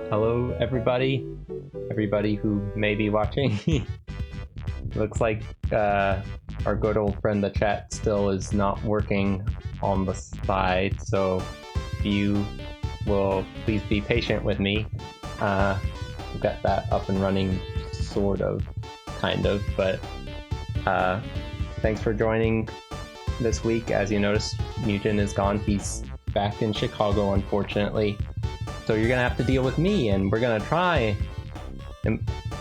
Hello everybody who may be watching. Looks like our good old friend the chat still is not working on the side, so if you will please be patient with me. We've got that up and running, sort of, kind of, but thanks for joining this week. As you notice, Nugent is gone. He's back in Chicago, unfortunately. So you're gonna have to deal with me, and we're gonna try.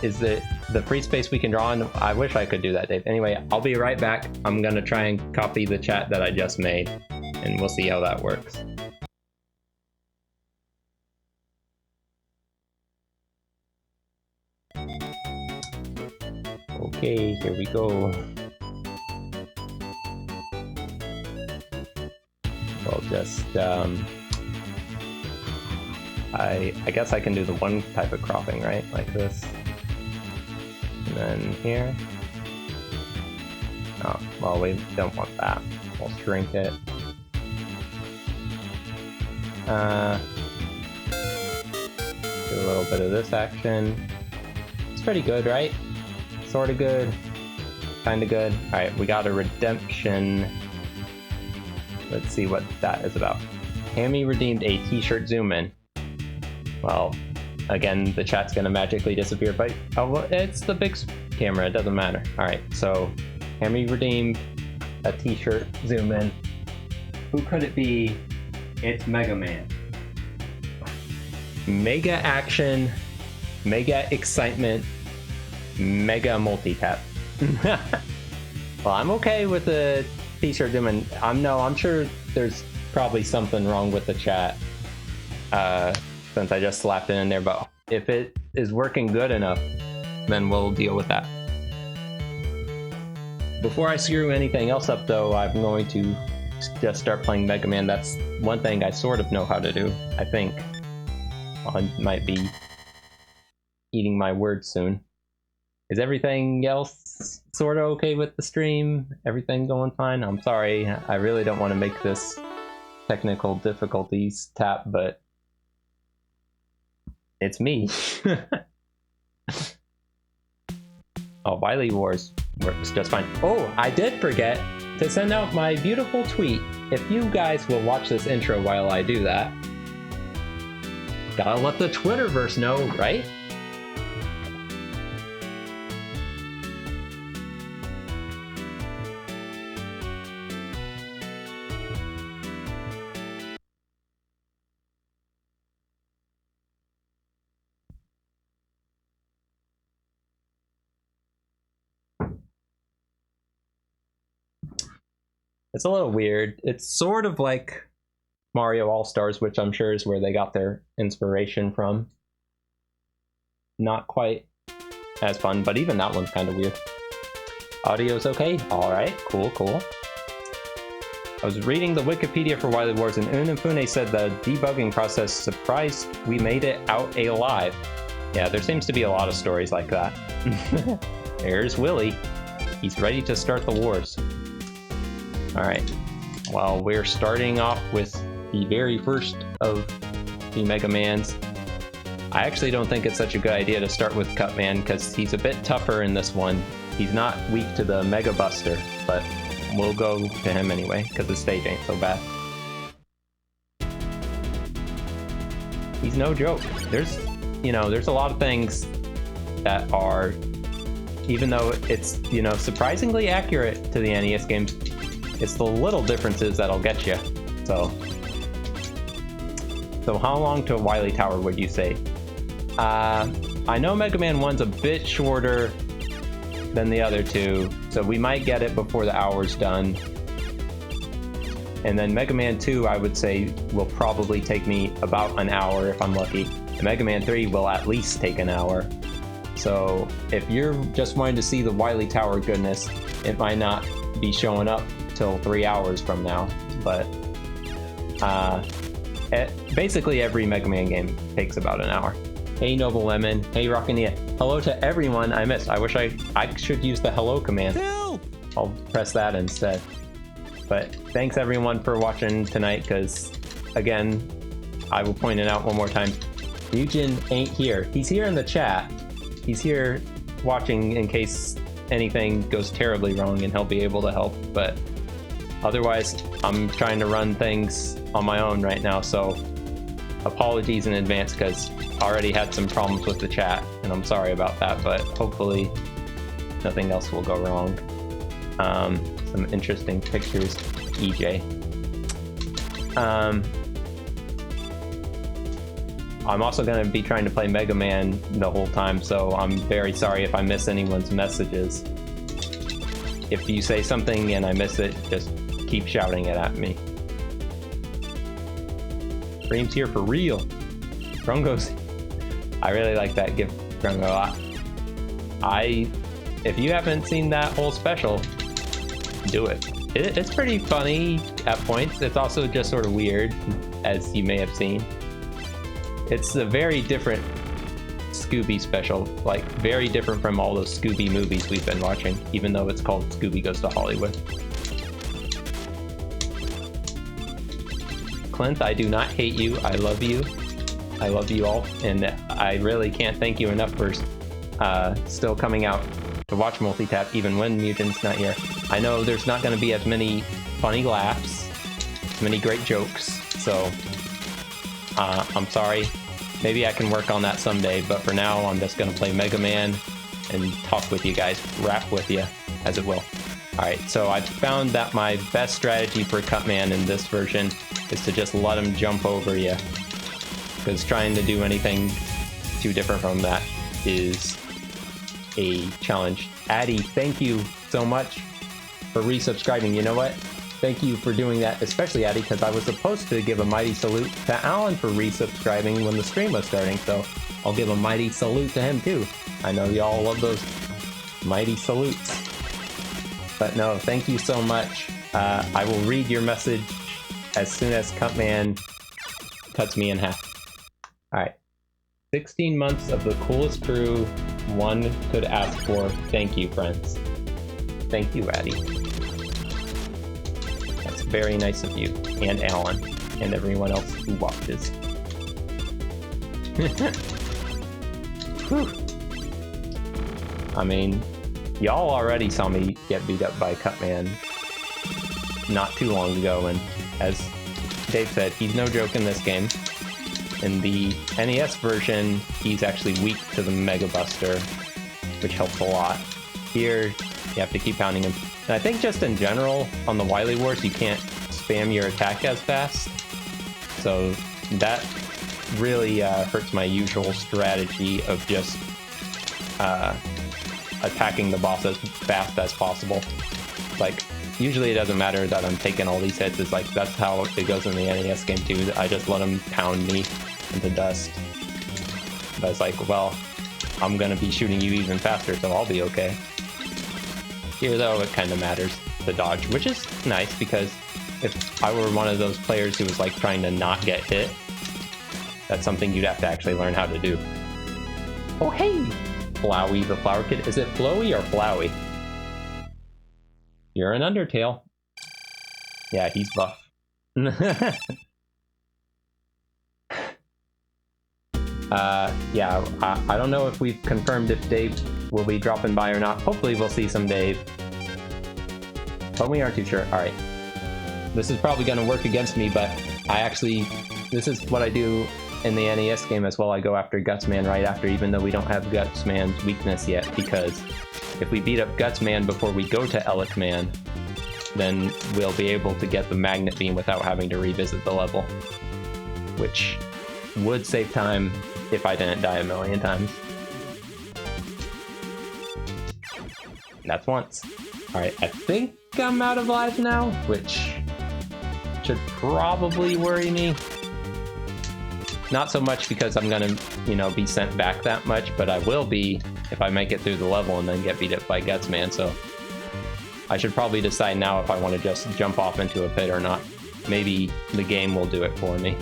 Is it the free space we can draw in? I wish I could do that, Dave. Anyway, I'll be right back. I'm gonna try and copy the chat that I just made, and we'll see how that works. Okay, here we go. I'll just I guess I can do the one type of cropping, right? Like this. And then here. Oh, well, we don't want that. We'll shrink it. Do a little bit of this action. It's pretty good, right? Sort of good. Kind of good. Alright, we got a redemption. Let's see what that is about. Hammy redeemed a t-shirt zoom in. Well, again, the chat's gonna magically disappear, but it's the big camera, it doesn't matter. Alright, so Hammy redeemed a t-shirt zoom in. Who could it be? It's Mega Man. Mega action, mega excitement, mega multitap. Well, I'm okay with the t-shirt zoom in. I'm sure there's probably something wrong with the chat. Since I just slapped it in there, but if it is working good enough, then we'll deal with that. Before I screw anything else up though, I'm going to just start playing Mega Man. That's one thing I sort of know how to do, I think. I might be eating my words soon. Is everything else sort of okay with the stream? Everything going fine? I'm sorry, I really don't want to make this technical difficulties tap, but it's me. Oh, Wily Wars works just fine. Oh, I did forget to send out my beautiful tweet. If you guys will watch this intro while I do that, gotta let the Twitterverse know, right? It's a little weird. It's sort of like Mario All-Stars, which I'm sure is where they got their inspiration from. Not quite as fun, but even that one's kind of weird. Audio's okay? Alright, cool. I was reading the Wikipedia for Wily Wars, and Unifune said the debugging process surprised we made it out alive. Yeah, there seems to be a lot of stories like that. There's Willy. He's ready to start the wars. Alright, well, we're starting off with the very first of the Mega Mans. I actually don't think it's such a good idea to start with Cutman, because he's a bit tougher in this one. He's not weak to the Mega Buster, but we'll go to him anyway, because the stage ain't so bad. He's no joke. There's a lot of things that are, even though it's, surprisingly accurate to the NES games, it's the little differences that'll get you. So how long to Wily Tower would you say? I know Mega Man 1's a bit shorter than the other two, so we might get it before the hour's done. And then Mega Man 2, I would say, will probably take me about an hour if I'm lucky. And Mega Man 3 will at least take an hour. So if you're just wanting to see the Wily Tower goodness, it might not be showing up till 3 hours from now, but basically every Mega Man game takes about an hour. Hey Noble Lemon, hey Rockinia, hello to everyone I missed. I wish I should use the hello command. Help! I'll press that instead. But thanks everyone for watching tonight, because again, I will point it out one more time. Eugen ain't here. He's here in the chat. He's here watching in case anything goes terribly wrong, and he'll be able to help, but otherwise I'm trying to run things on my own right now, so apologies in advance because I already had some problems with the chat and I'm sorry about that, but hopefully nothing else will go wrong. Some interesting pictures, EJ. I'm also going to be trying to play Mega Man the whole time, so I'm very sorry if I miss anyone's messages. If you say something and I miss it, just keep shouting it at me. Stream's here for real. Grungo's... I really like that gift, Grungo. If you haven't seen that whole special, do it. It's pretty funny at points. It's also just sort of weird, as you may have seen. It's a very different Scooby special, like very different from all those Scooby movies we've been watching, even though it's called Scooby Goes to Hollywood. Clint, I do not hate you. I love you. I love you all, and I really can't thank you enough for still coming out to watch Multitap even when Mugen's not here. I know there's not going to be as many funny laughs, as many great jokes, so I'm sorry. Maybe I can work on that someday, but for now I'm just going to play Mega Man and talk with you guys, rap with you, as it will. Alright, so I've found that my best strategy for Cutman in this version is to just let him jump over you, because trying to do anything too different from that is a challenge. Addy, thank you so much for resubscribing. You know what? Thank you for doing that, especially Addy, because I was supposed to give a mighty salute to Alan for resubscribing when the stream was starting, so I'll give a mighty salute to him too. I know y'all love those mighty salutes. But no, thank you so much. I will read your message as soon as Cutman cuts me in half. Alright. 16 months of the coolest crew one could ask for. Thank you, friends. Thank you, Addy. That's very nice of you, and Alan, and everyone else who watches. Whew. I mean, y'all already saw me get beat up by Cutman not too long ago, and as Dave said, he's no joke in this game. In the NES version, he's actually weak to the Mega Buster, which helps a lot. Here, you have to keep pounding him. And I think just in general, on the Wily Wars, you can't spam your attack as fast. So that really hurts my usual strategy of just attacking the boss as fast as possible. Like, usually it doesn't matter that I'm taking all these hits. It's like, that's how it goes in the NES game too. I just let him pound me into dust. But it's like, well, I'm gonna be shooting you even faster, so I'll be okay. Here though, it kind of matters to dodge, which is nice, because if I were one of those players who was like trying to not get hit, that's something you'd have to actually learn how to do. Oh hey! Flowey the Flower Kid. Is it Flowy or Flowey? You're an Undertale. Yeah, he's buff. Yeah, I don't know if we've confirmed if Dave will be dropping by or not. Hopefully we'll see some Dave. But we aren't too sure. Alright. This is probably going to work against me, but this is what I do in the NES game as well. I go after Gutsman right after, even though we don't have Gutsman's weakness yet, because if we beat up Gutsman before we go to Elec-Man, then we'll be able to get the Magnet Beam without having to revisit the level, which would save time if I didn't die a million times. That's once. Alright, I think I'm out of lives now, which should probably worry me. Not so much because I'm gonna, be sent back that much, but I will be if I make it through the level and then get beat up by Gutsman, so I should probably decide now if I want to just jump off into a pit or not. Maybe the game will do it for me.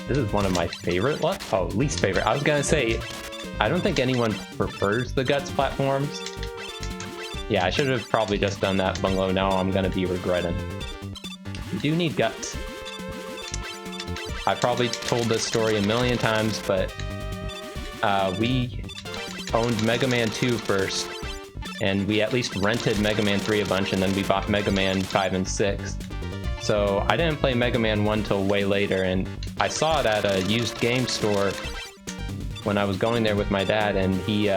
This is one of my favorite least favorite. I was gonna say, I don't think anyone prefers the Guts platforms. Yeah, I should have probably just done that bungalow. Now I'm gonna be regretting. You do need guts. I probably told this story a million times, but we owned Mega Man 2 first, and we at least rented Mega Man 3 a bunch, and then we bought Mega Man 5 and 6. So I didn't play Mega Man 1 till way later, and I saw it at a used game store when I was going there with my dad, and he's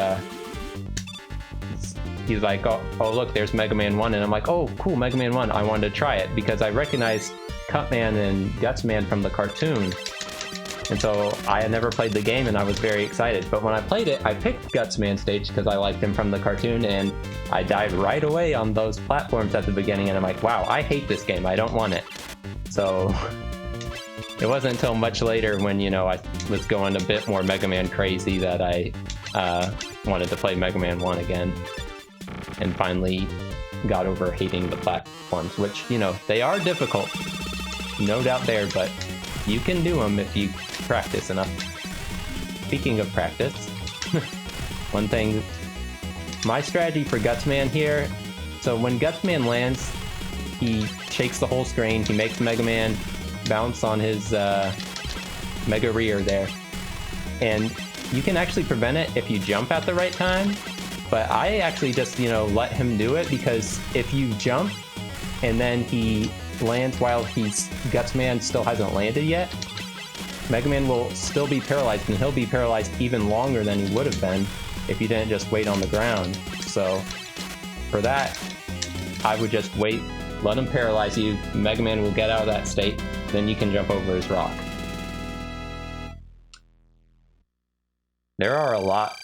like, oh look, there's Mega Man 1, and I'm like, oh cool, Mega Man 1, I wanted to try it, because I recognized Cutman and Gutsman from the cartoon. And so I had never played the game, and I was very excited. But when I played it, I picked Gutsman stage because I liked him from the cartoon, and I died right away on those platforms at the beginning, and I'm like, wow, I hate this game, I don't want it. So it wasn't until much later when, you know, I was going a bit more Mega Man crazy that I wanted to play Mega Man 1 again, and finally got over hating the platforms, which, you know, they are difficult, no doubt there, but you can do them if you practice enough. Speaking of practice, one thing, my strategy for Gutsman here, so when Gutsman lands, he shakes the whole screen, he makes Mega Man bounce on his Mega Rear there, and you can actually prevent it if you jump at the right time, but I actually just, you know, let him do it, because if you jump and then he lands while Gutsman still hasn't landed yet, Mega Man will still be paralyzed, and he'll be paralyzed even longer than he would have been if you didn't just wait on the ground. So for that, I would just wait, let him paralyze you, Mega Man will get out of that state, then you can jump over his rock. There are a lot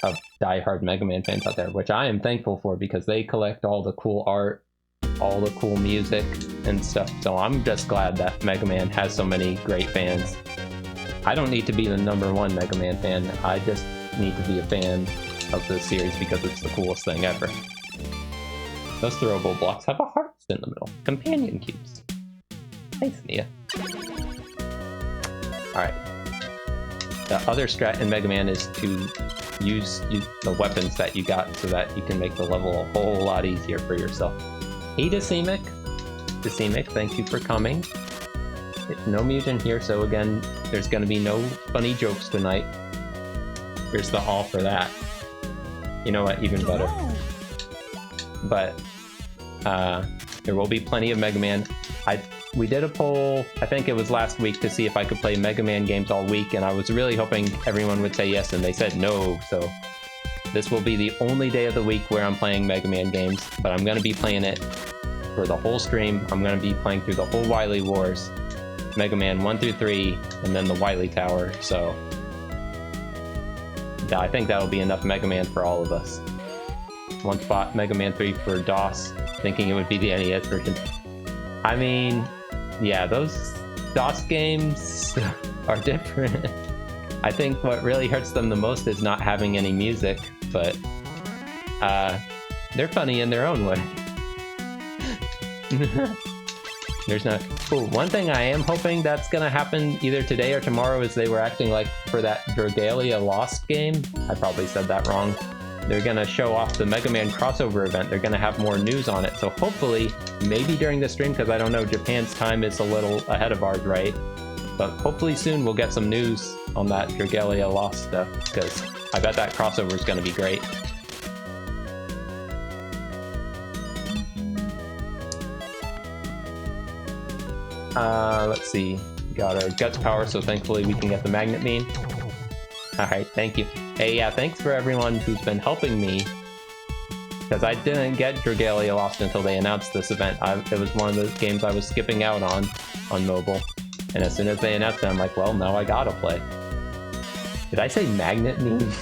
of die-hard Mega Man fans out there, which I am thankful for, because they collect all the cool art, all the cool music and stuff. So I'm just glad that Mega Man has so many great fans. I don't need to be the #1 Mega Man fan, I just need to be a fan of the series because it's the coolest thing ever. Those throwable blocks have a heart in the middle. Companion cubes. Thanks, Nia. Alright. The other strat in Mega Man is to use the weapons that you got so that you can make the level a whole lot easier for yourself. Hey, Decimic, thank you for coming. No mutant here, so again, there's gonna be no funny jokes tonight. Here's the all for that. You know what, even better. But, there will be plenty of Mega Man. We did a poll, I think it was last week, to see if I could play Mega Man games all week, and I was really hoping everyone would say yes, and they said no, so this will be the only day of the week where I'm playing Mega Man games, but I'm going to be playing it for the whole stream. I'm going to be playing through the whole Wily Wars, Mega Man 1 through 3, and then the Wily Tower, so I think that'll be enough Mega Man for all of us. Once bought Mega Man 3 for DOS, thinking it would be the NES version. I mean, yeah, those DOS games are different. I think what really hurts them the most is not having any music, but they're funny in their own way. There's not. Ooh, one thing I am hoping that's gonna happen either today or tomorrow is they were acting like for that Dragalia Lost game. I probably said that wrong. They're gonna show off the Mega Man crossover event. They're gonna have more news on it. So hopefully, maybe during the stream, because I don't know, Japan's time is a little ahead of ours, right? But hopefully soon we'll get some news on that Dragalia Lost stuff, because I bet that crossover is gonna be great. Let's see. Got our Guts power, so thankfully we can get the Magnet Beam. Alright, thank you. Hey, yeah, thanks for everyone who's been helping me, because I didn't get Dragalia Lost until they announced this event. It was one of those games I was skipping out on mobile, and as soon as they announced it, I'm like, well, now I gotta play. Did I say Magnet Beam?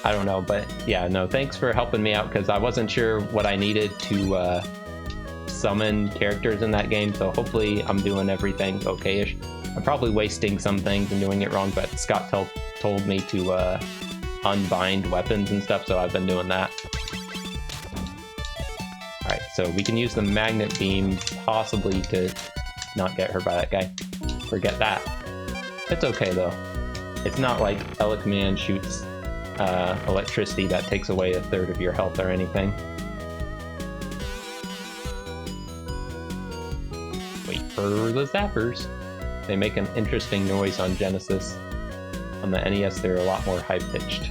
I don't know, but yeah, no, thanks for helping me out, because I wasn't sure what I needed to summon characters in that game, so hopefully I'm doing everything okay-ish. I'm probably wasting some things and doing it wrong, but Scott told me to unbind weapons and stuff, so I've been doing that. Alright, so we can use the Magnet Beam possibly to not get hurt by that guy. Forget that. It's okay though. It's not like Elec Man shoots electricity that takes away a third of your health or anything. Wait for the zappers. They make an interesting noise on Genesis. On the NES, they're a lot more high-pitched.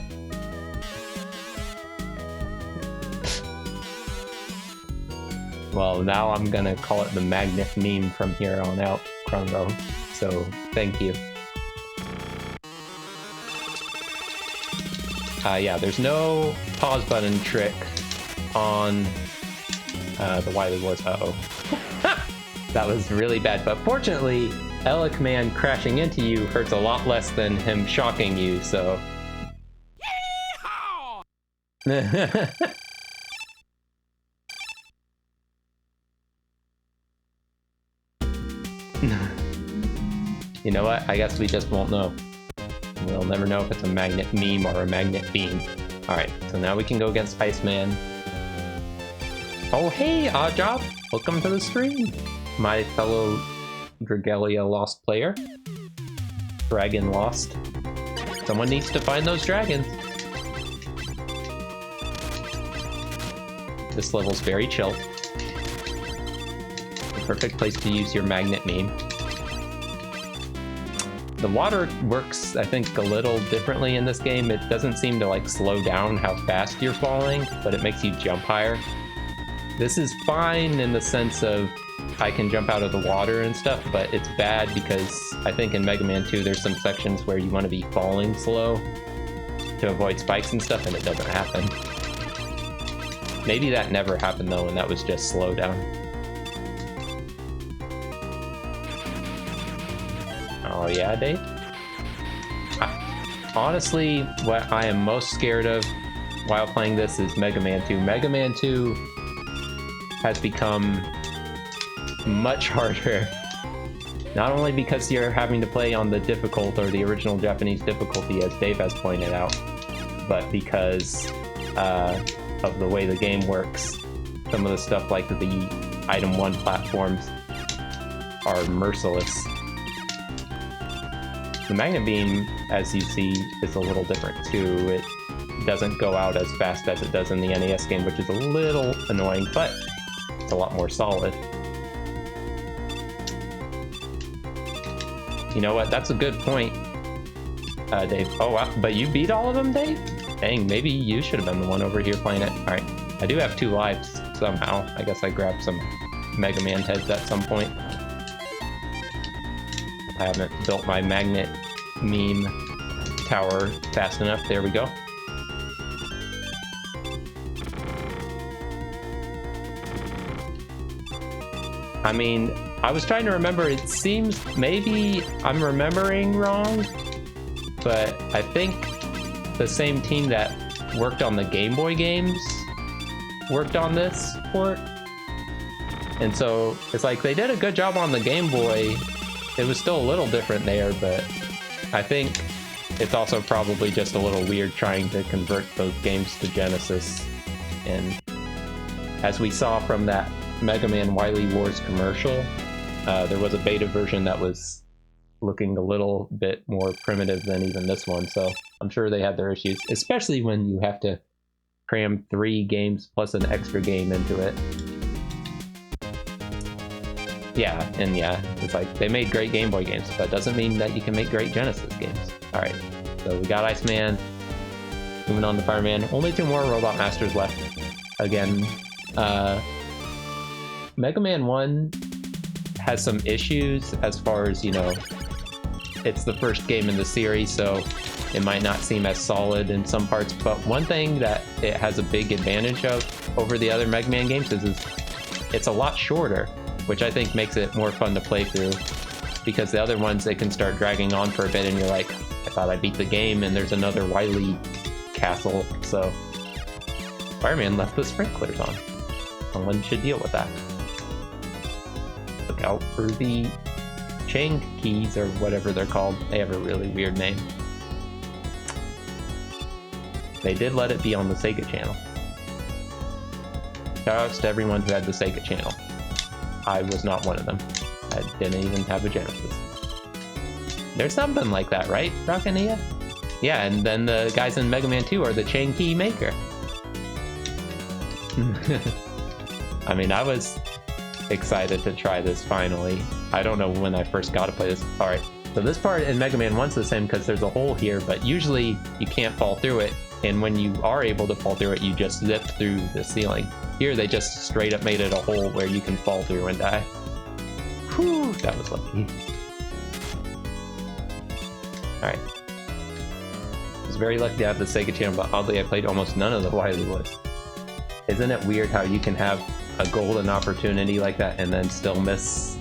Well, now I'm gonna call it the magnet meme from here on out, Krungo. So, thank you. Yeah, there's no pause button trick on the Wily Wars. Uh-oh. That was really bad, but fortunately, Elec Man crashing into you hurts a lot less than him shocking you, so... You know what? I guess we just won't know. We'll never know if it's a magnet meme or a magnet beam. Alright, so now we can go against Iceman. Oh hey, Oddjob! Welcome to the stream! My fellow Dragalia Lost player. Dragon Lost. Someone needs to find those dragons. This level's very chill. The perfect place to use your magnet meme. The water works, I think, a little differently in this game. It doesn't seem to like slow down how fast you're falling, but it makes you jump higher. This is fine in the sense of I can jump out of the water and stuff, but it's bad because I think in Mega Man 2 there's some sections where you want to be falling slow to avoid spikes and stuff, and it doesn't happen. Maybe that never happened though, and that was just slow down. Oh yeah, Dave? Honestly, what I am most scared of while playing this is Mega Man 2. Mega Man 2 has become much harder. Not only because you're having to play on the difficult or the original Japanese difficulty, as Dave has pointed out, but because of the way the game works. Some of the stuff like the Item 1 platforms are merciless. The Magnet Beam, as you see, is a little different too. It doesn't go out as fast as it does in the NES game, which is a little annoying, but it's a lot more solid. You know what? That's a good point, Dave. Oh, wow. But you beat all of them, Dave? Dang, maybe you should have been the one over here playing it. Alright. I do have 2 lives, somehow. I guess I grabbed some Mega Man heads at some point. I haven't built my magnet meme tower fast enough. There we go. I mean, I was trying to remember, it seems maybe I'm remembering wrong, but I think the same team that worked on the Game Boy games worked on this port. And so it's like they did a good job on the Game Boy. It was still a little different there, but I think it's also probably just a little weird trying to convert those games to Genesis. And as we saw from that Mega Man Wily Wars commercial, there was a beta version that was looking a little bit more primitive than even this one, so I'm sure they had their issues, especially when you have to cram 3 games plus an extra game into it. Yeah, and yeah, it's like they made great Game Boy games, but doesn't mean that you can make great Genesis games. Alright, so we got Iceman, moving on to Fireman. Only 2 more Robot Masters left. Again, Mega Man 1 has some issues as far as, you know, it's the first game in the series, so it might not seem as solid in some parts, but one thing that it has a big advantage of over the other Mega Man games is it's a lot shorter, which I think makes it more fun to play through, because the other ones, they can start dragging on for a bit and you're like, I thought I beat the game and there's another Wily castle. So Fireman left the sprinklers on. Someone should deal with that. Look out for the Chang keys, or whatever they're called. They have a really weird name. They did let it be on the Sega channel. Shoutouts to everyone who had the Sega channel. I was not one of them. I I didn't even have a Genesis. There's something like that, right, Rockania? Yeah, and then the guys in Mega Man 2 are the chain key maker. I mean, I was excited to try this finally. I don't know when I first got to play this. Alright, so this part in Mega Man 1's the same because there's a hole here, but usually you can't fall through it, and when you are able to fall through it, you just zip through the ceiling. Here they just straight up made it a hole where you can fall through and die. Whew, that was lucky. Alright. I was very lucky to have the Sega channel, but oddly I played almost none of the Wily Wars. Isn't it weird how you can have a golden opportunity like that and then still miss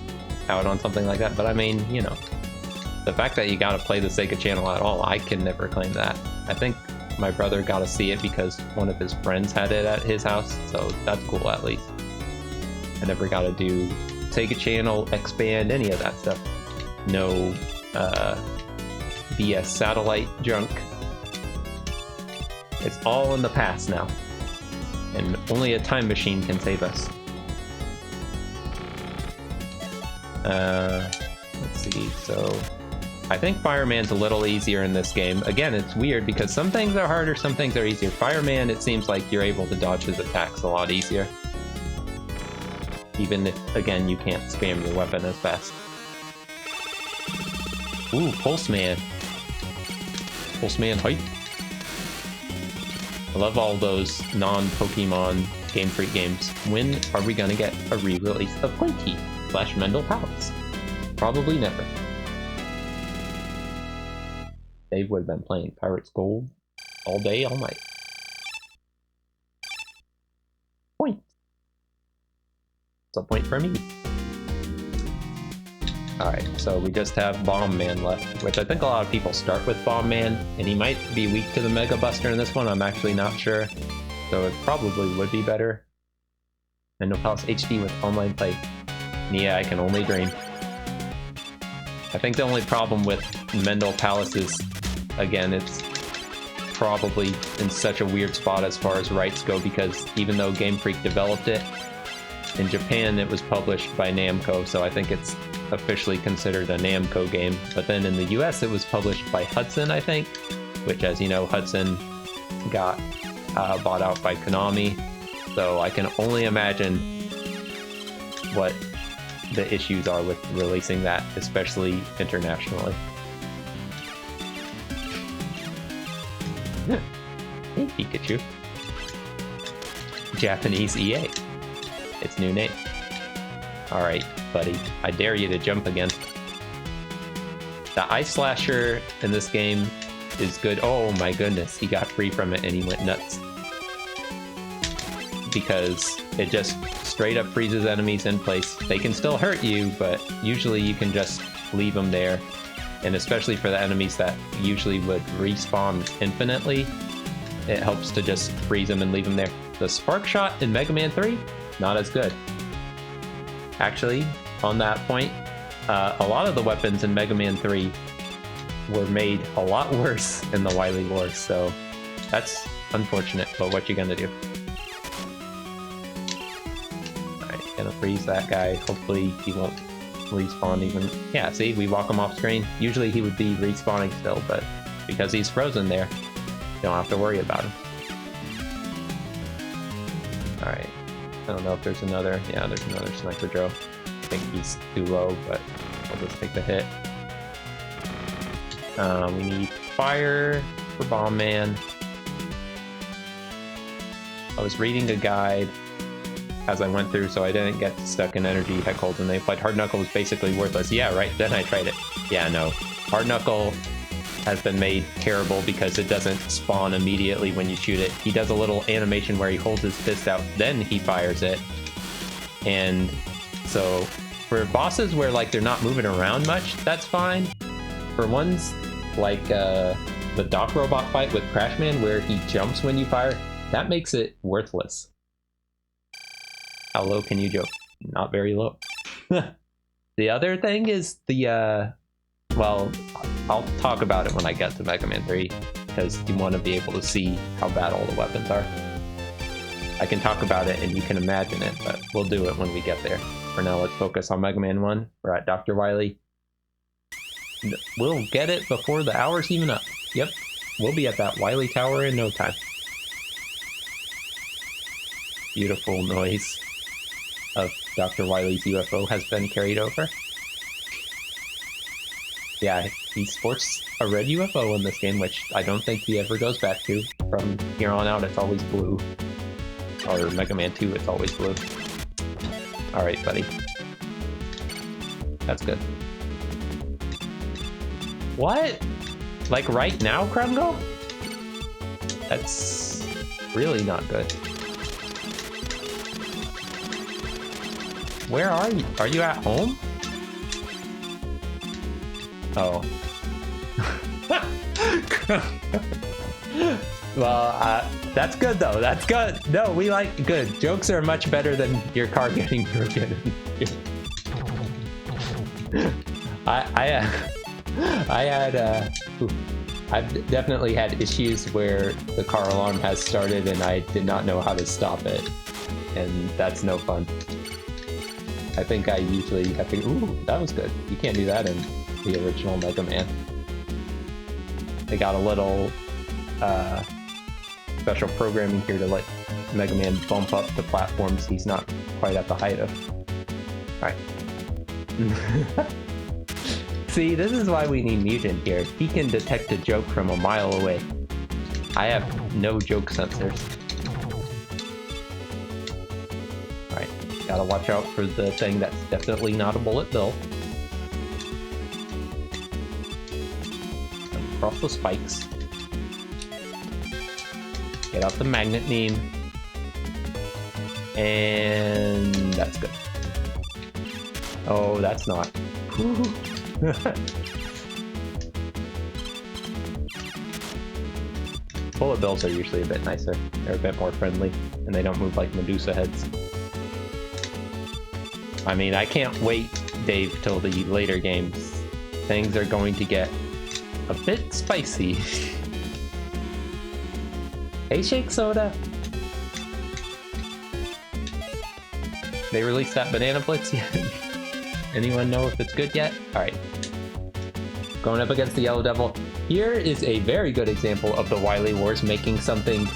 out on something like that? But I mean, you know, the fact that you got to play the Sega channel at all, I can never claim that. I think my brother got to see it because one of his friends had it at his house, so that's cool at least. I never got to do Sega channel, expand, any of that stuff. No BS satellite junk. It's all in the past now. And only a time machine can save us. Let's see, so I think Fireman's a little easier in this game. Again, it's weird because some things are harder, some things are easier. Fireman, it seems like you're able to dodge his attacks a lot easier. Even if, again, you can't spam your weapon as fast. Ooh, Pulseman. Pulseman hype. I love all those non-Pokemon Game Freak games. When are we gonna get a re-release of Pointy / Mendel Palace? Probably never. Dave would have been playing Pirates Gold all day, all night. Point. It's a point for me. Alright, so we just have Bomb Man left, which I think a lot of people start with Bomb Man, and he might be weak to the Mega Buster in this one, I'm actually not sure. So it probably would be better. Mendel Palace HD with online play. Yeah, I can only dream. I think the only problem with Mendel Palace is, again, it's probably in such a weird spot as far as rights go, because even though Game Freak developed it, in Japan it was published by Namco, so I think it's officially considered a Namco game. But then in the US it was published by Hudson, I think, which, as you know, Hudson got bought out by Konami, so I can only imagine what the issues are with releasing that, especially internationally. Hey, Pikachu. Japanese EA. Its new name. Alright, buddy. I dare you to jump again. The Ice Slasher in this game is good. Oh my goodness, he got free from it and he went nuts. Because it just straight up freezes enemies in place. They can still hurt you, but usually you can just leave them there. And especially for the enemies that usually would respawn infinitely, it helps to just freeze them and leave them there. The Spark Shot in Mega Man 3, not as good. Actually, on that point, a lot of the weapons in Mega Man 3 were made a lot worse in the Wily Wars, so that's unfortunate, but what you gonna do? Alright, gonna freeze that guy. Hopefully he won't respawn even. Yeah, see, we walk him off screen. Usually he would be respawning still, but because he's frozen there, you don't have to worry about him. Alright, I don't know if there's another. Yeah, there's another Sniper Joe. I think he's too low, but I'll just take the hit. We need fire for Bomb Man. I was reading a guide as I went through, so I didn't get stuck in energy heck holes, and they implied Hard Knuckle was basically worthless. Yeah, right, then I tried it. Yeah, no. Hard Knuckle has been made terrible because it doesn't spawn immediately when you shoot it. He does a little animation where he holds his fist out, then he fires it. And so for bosses where like they're not moving around much, that's fine. For ones like the Doc Robot fight with Crashman where he jumps when you fire, that makes it worthless. How low can you jump? Not very low. The other thing is the well, I'll talk about it when I get to Mega Man 3, because you want to be able to see how bad all the weapons are. I can talk about it and you can imagine it, but we'll do it when we get there. for now, let's focus on Mega Man 1. We're at Dr. Wily. We'll get it before the hour's even up. Yep, we'll be at that Wily Tower in no time. Beautiful noise of Dr. Wily's UFO has been carried over. Yeah, he sports a red UFO in this game, which I don't think he ever goes back to. From here on out, it's always blue. Or Mega Man 2, it's always blue. Alright, buddy. That's good. What? Like right now, Krungo? That's really not good. Where are you? Are you at home? Oh. Well, that's good though. That's good. No, we like good. Jokes are much better than your car getting broken. I've definitely had issues where the car alarm has started and I did not know how to stop it, and that's no fun. I think I usually have to. Ooh, that was good. You can't do that in the original Mega Man. They got a little special programming here to let Mega Man bump up to platforms he's not quite at the height of. Alright. See, this is why we need Mugen here. He can detect a joke from a mile away. I have no joke sensors. Alright, gotta watch out for the thing that's definitely not a bullet bill. Across the spikes. Get out the magnet beam. And that's good. Oh, that's not. Bullet bills are usually a bit nicer. They're a bit more friendly, and they don't move like Medusa heads. I mean, I can't wait, Dave, till the later games. Things are going to get a bit spicy. Hey, Shake Soda! They released that Banana Blitz yet? Anyone know if it's good yet? Alright. Going up against the Yellow Devil. Here is a very good example of the Wily Wars making something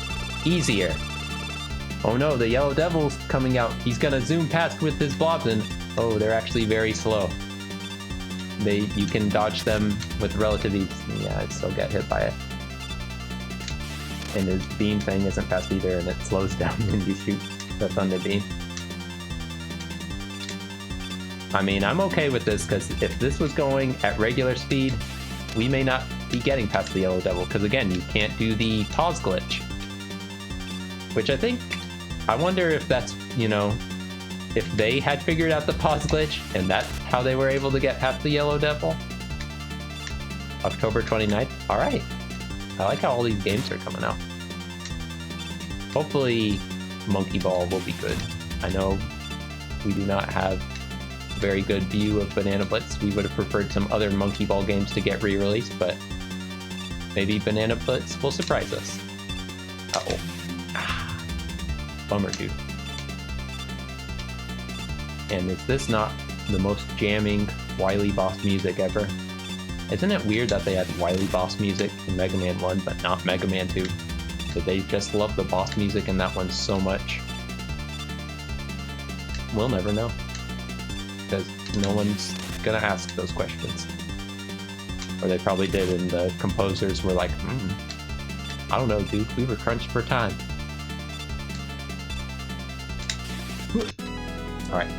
easier. Oh no, the Yellow Devil's coming out. He's gonna zoom past with his blobs and oh, they're actually very slow. You can dodge them with relative ease. Yeah, I'd still get hit by it. And his beam thing isn't fast either, and it slows down when you shoot the Thunder Beam. I mean, I'm okay with this, because if this was going at regular speed, we may not be getting past the Yellow Devil, because again, you can't do the pause glitch. Which I wonder if that's, you know, if they had figured out the pause glitch, and that's how they were able to get past the Yellow Devil. October 29th, alright. I like how all these games are coming out. Hopefully, Monkey Ball will be good. I know we do not have a very good view of Banana Blitz. We would have preferred some other Monkey Ball games to get re-released, but maybe Banana Blitz will surprise us. Uh-oh. Ah, bummer, dude. And is this not the most jamming Wily boss music ever? Isn't it weird that they had Wily boss music in Mega Man 1, but not Mega Man 2? Did they just love the boss music in that one so much? We'll never know. Because no one's gonna ask those questions. Or they probably did, and the composers were like, I don't know, dude, we were crunched for time. Alright.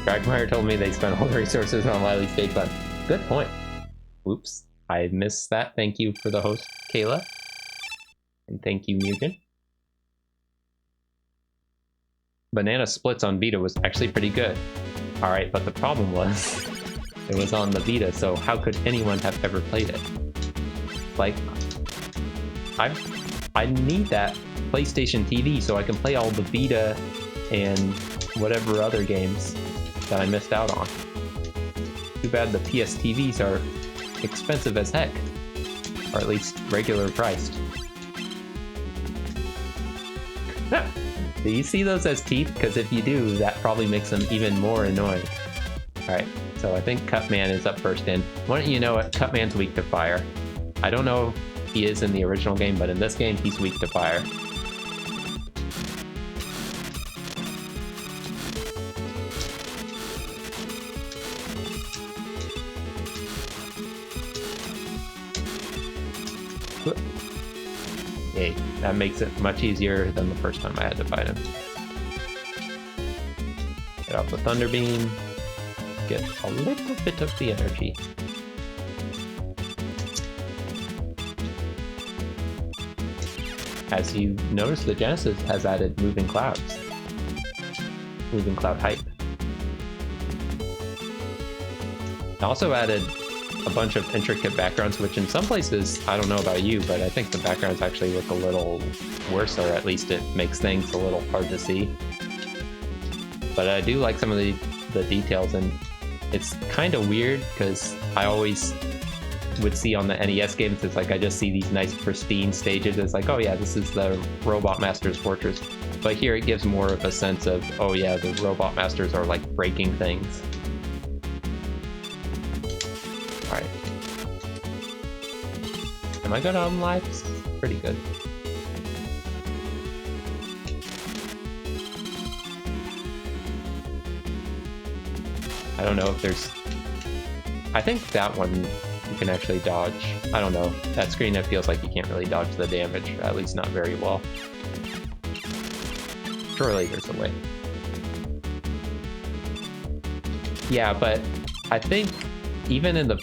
Dragmire told me they spent all the resources on Wily's State Fund. Good point. Oops, I missed that. Thank you for the host, Kayla. And thank you, Mugen. Banana Splits on Vita was actually pretty good. Alright, but the problem was, it was on the Vita, so how could anyone have ever played it? Like, I need that PlayStation TV so I can play all the Vita and whatever other games that I missed out on. Too bad the PS TVs are expensive as heck, or at least regular priced. Do you see those as teeth? Because if you do, that probably makes them even more annoying. Alright, so I think Cutman is up first in. Why don't you know what? Cutman's weak to fire. I don't know if he is in the original game, but in this game, he's weak to fire. Yay, that makes it much easier than the first time I had to fight him. Get off the Thunder Beam. Get a little bit of the energy. As you notice, the Genesis has added moving clouds. Moving cloud height. It also added a bunch of intricate backgrounds, which in some places, I don't know about you, but I think the backgrounds actually look a little worse, or at least it makes things a little hard to see. But I do like some of the details, and it's kind of weird because I always would see on the NES games, it's like I just see these nice pristine stages. It's like, oh yeah, this is the Robot Master's Fortress. But here it gives more of a sense of, oh yeah, the Robot Masters are like breaking things. Alright. Am I good on lives? Pretty good. I don't know if there's... I think that one you can actually dodge. I don't know. That screen, it feels like you can't really dodge the damage, at least not very well. Surely there's a way. Yeah, but I think even in the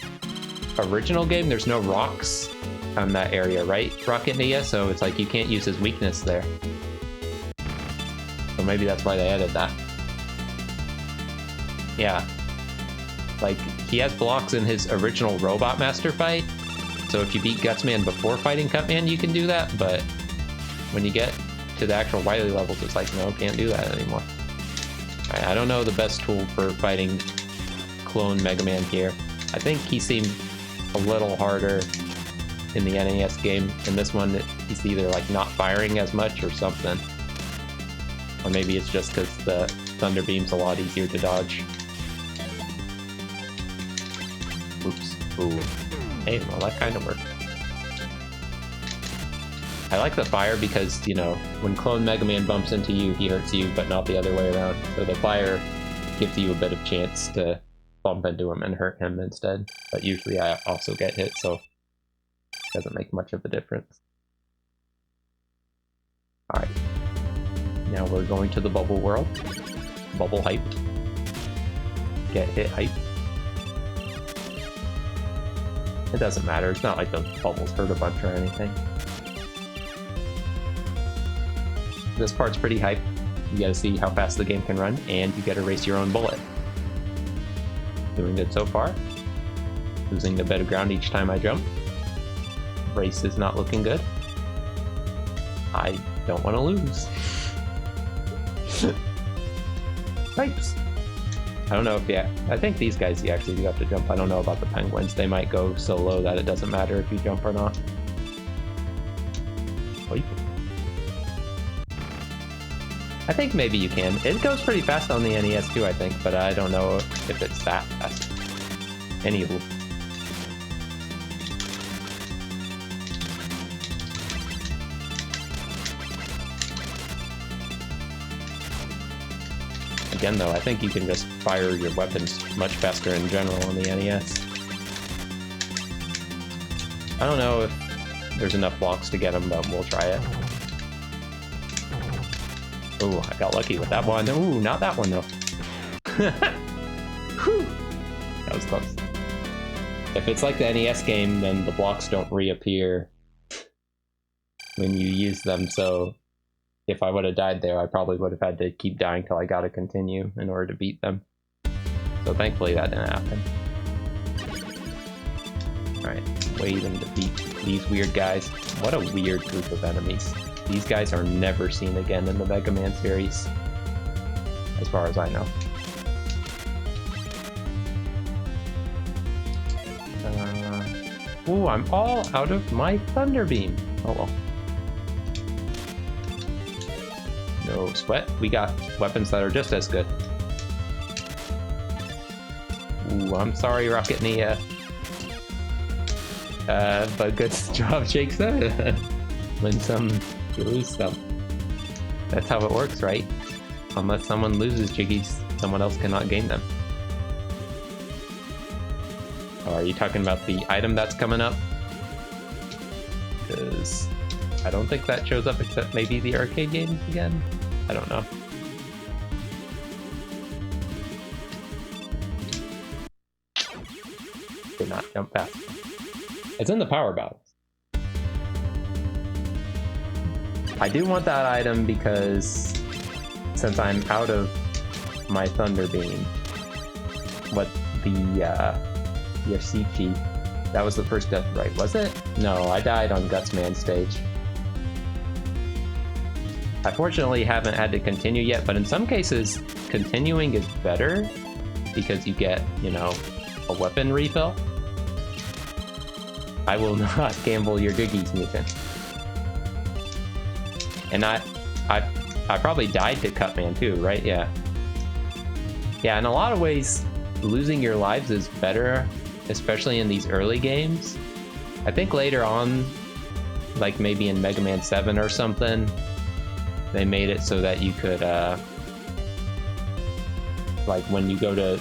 original game, there's no rocks on that area, right? Rocket NES, so it's like you can't use his weakness there. So maybe that's why they added that. Yeah. Like, he has blocks in his original Robot Master fight, so if you beat Gutsman before fighting Cutman, you can do that, but when you get to the actual Wily levels, it's like, no, can't do that anymore. I don't know the best tool for fighting clone Mega Man here. I think he seemed a little harder in the NES game. In this one, he's either like not firing as much or something. Or maybe it's just because the Thunder Beam's a lot easier to dodge. Oops. Ooh. Hey, well, that kind of worked. I like the fire because, you know, when Clone Mega Man bumps into you, he hurts you, but not the other way around. So the fire gives you a bit of chance to bump into him and hurt him instead. But usually I also get hit, so it doesn't make much of a difference. Alright. Now we're going to the bubble world. Bubble hype. Get hit hype. It doesn't matter, it's not like the bubbles hurt a bunch or anything. This part's pretty hype. You gotta see how fast the game can run, and you gotta race your own bullet. Doing good so far. Losing a bit of ground each time I jump. Race is not looking good. I don't want to lose. Pipes. I don't know if I think these guys you actually do have to jump. I don't know about the penguins. They might go so low that it doesn't matter if you jump or not. Oip. I think maybe you can. It goes pretty fast on the NES too, I think, but I don't know if it's that fast. Anywho. Again though, I think you can just fire your weapons much faster in general on the NES. I don't know if there's enough blocks to get them, but we'll try it. Ooh, I got lucky with that one. Ooh, not that one though. Whew. That was close. If it's like the NES game, then the blocks don't reappear when you use them, so if I would have died there, I probably would have had to keep dying till I got to continue in order to beat them. So thankfully that didn't happen. Alright, wait and defeat these weird guys. What a weird group of enemies. These guys are never seen again in the Mega Man series, as far as I know. Ooh, I'm all out of my Thunder Beam. Oh well. No sweat. We got weapons that are just as good. Ooh, I'm sorry, Rocket Nia. But good job, Shake Soda. Win some, you lose some. That's how it works, right? Unless someone loses Jiggies, someone else cannot gain them. Oh, are you talking about the item that's coming up? Because I don't think that shows up except maybe the arcade games again? I don't know. Did not jump past. It's in the power battles. I do want that item because since I'm out of my Thunder Beam, what the Yashichi, that was the first death, right? Was it? No, I died on Gutsman stage. I fortunately haven't had to continue yet, but in some cases, continuing is better because you get, you know, a weapon refill. I will not gamble your Jiggies, Mutant. And I probably died to Cutman too, right? Yeah. Yeah, in a lot of ways, losing your lives is better, especially in these early games. I think later on, like maybe in Mega Man 7 or something, they made it so that you could, like when you go to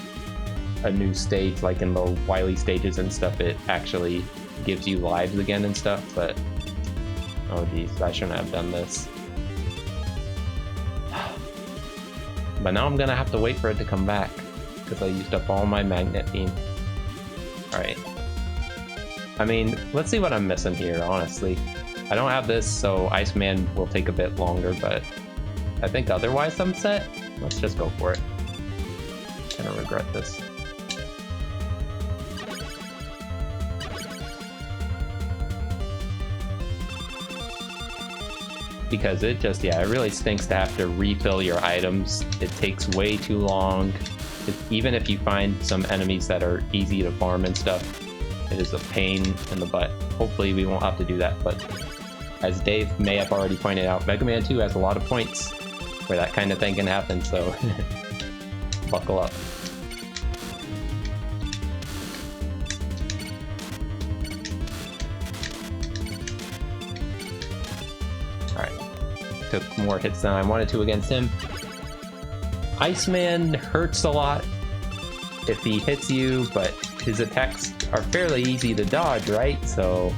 a new stage, like in the Wily stages and stuff, it actually gives you lives again and stuff, but oh geez, I shouldn't have done this. But now I'm gonna have to wait for it to come back because I used up all my magnet beam. Alright. I mean, let's see what I'm missing here, honestly. I don't have this, so Iceman will take a bit longer, but I think otherwise I'm set. Let's just go for it. I'm gonna regret this. Because it just, yeah, it really stinks to have to refill your items. It takes way too long. Even if you find some enemies that are easy to farm and stuff, it is a pain in the butt. Hopefully we won't have to do that, but as Dave may have already pointed out, Mega Man 2 has a lot of points where that kind of thing can happen, so buckle up. Took more hits than I wanted to against him. Iceman hurts a lot if he hits you, but his attacks are fairly easy to dodge, right? So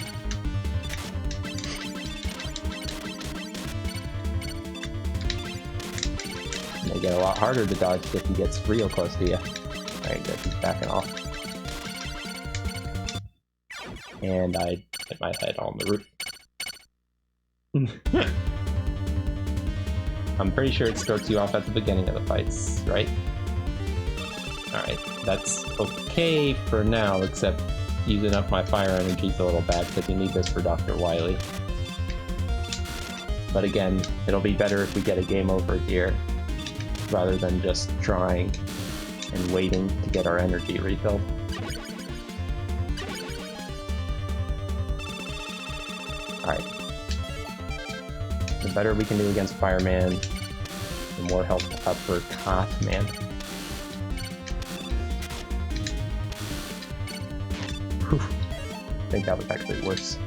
they get a lot harder to dodge if he gets real close to you. Alright, good, he's backing off. And I hit my head on the roof. I'm pretty sure it starts you off at the beginning of the fights, right? Alright, that's okay for now, except using up my fire energy is a little bad because you need this for Dr. Wily. But again, it'll be better if we get a game over here, rather than just trying and waiting to get our energy refilled. Alright. The better we can do against Fireman, the more help up for Cotman. Whew. I think that was actually worse.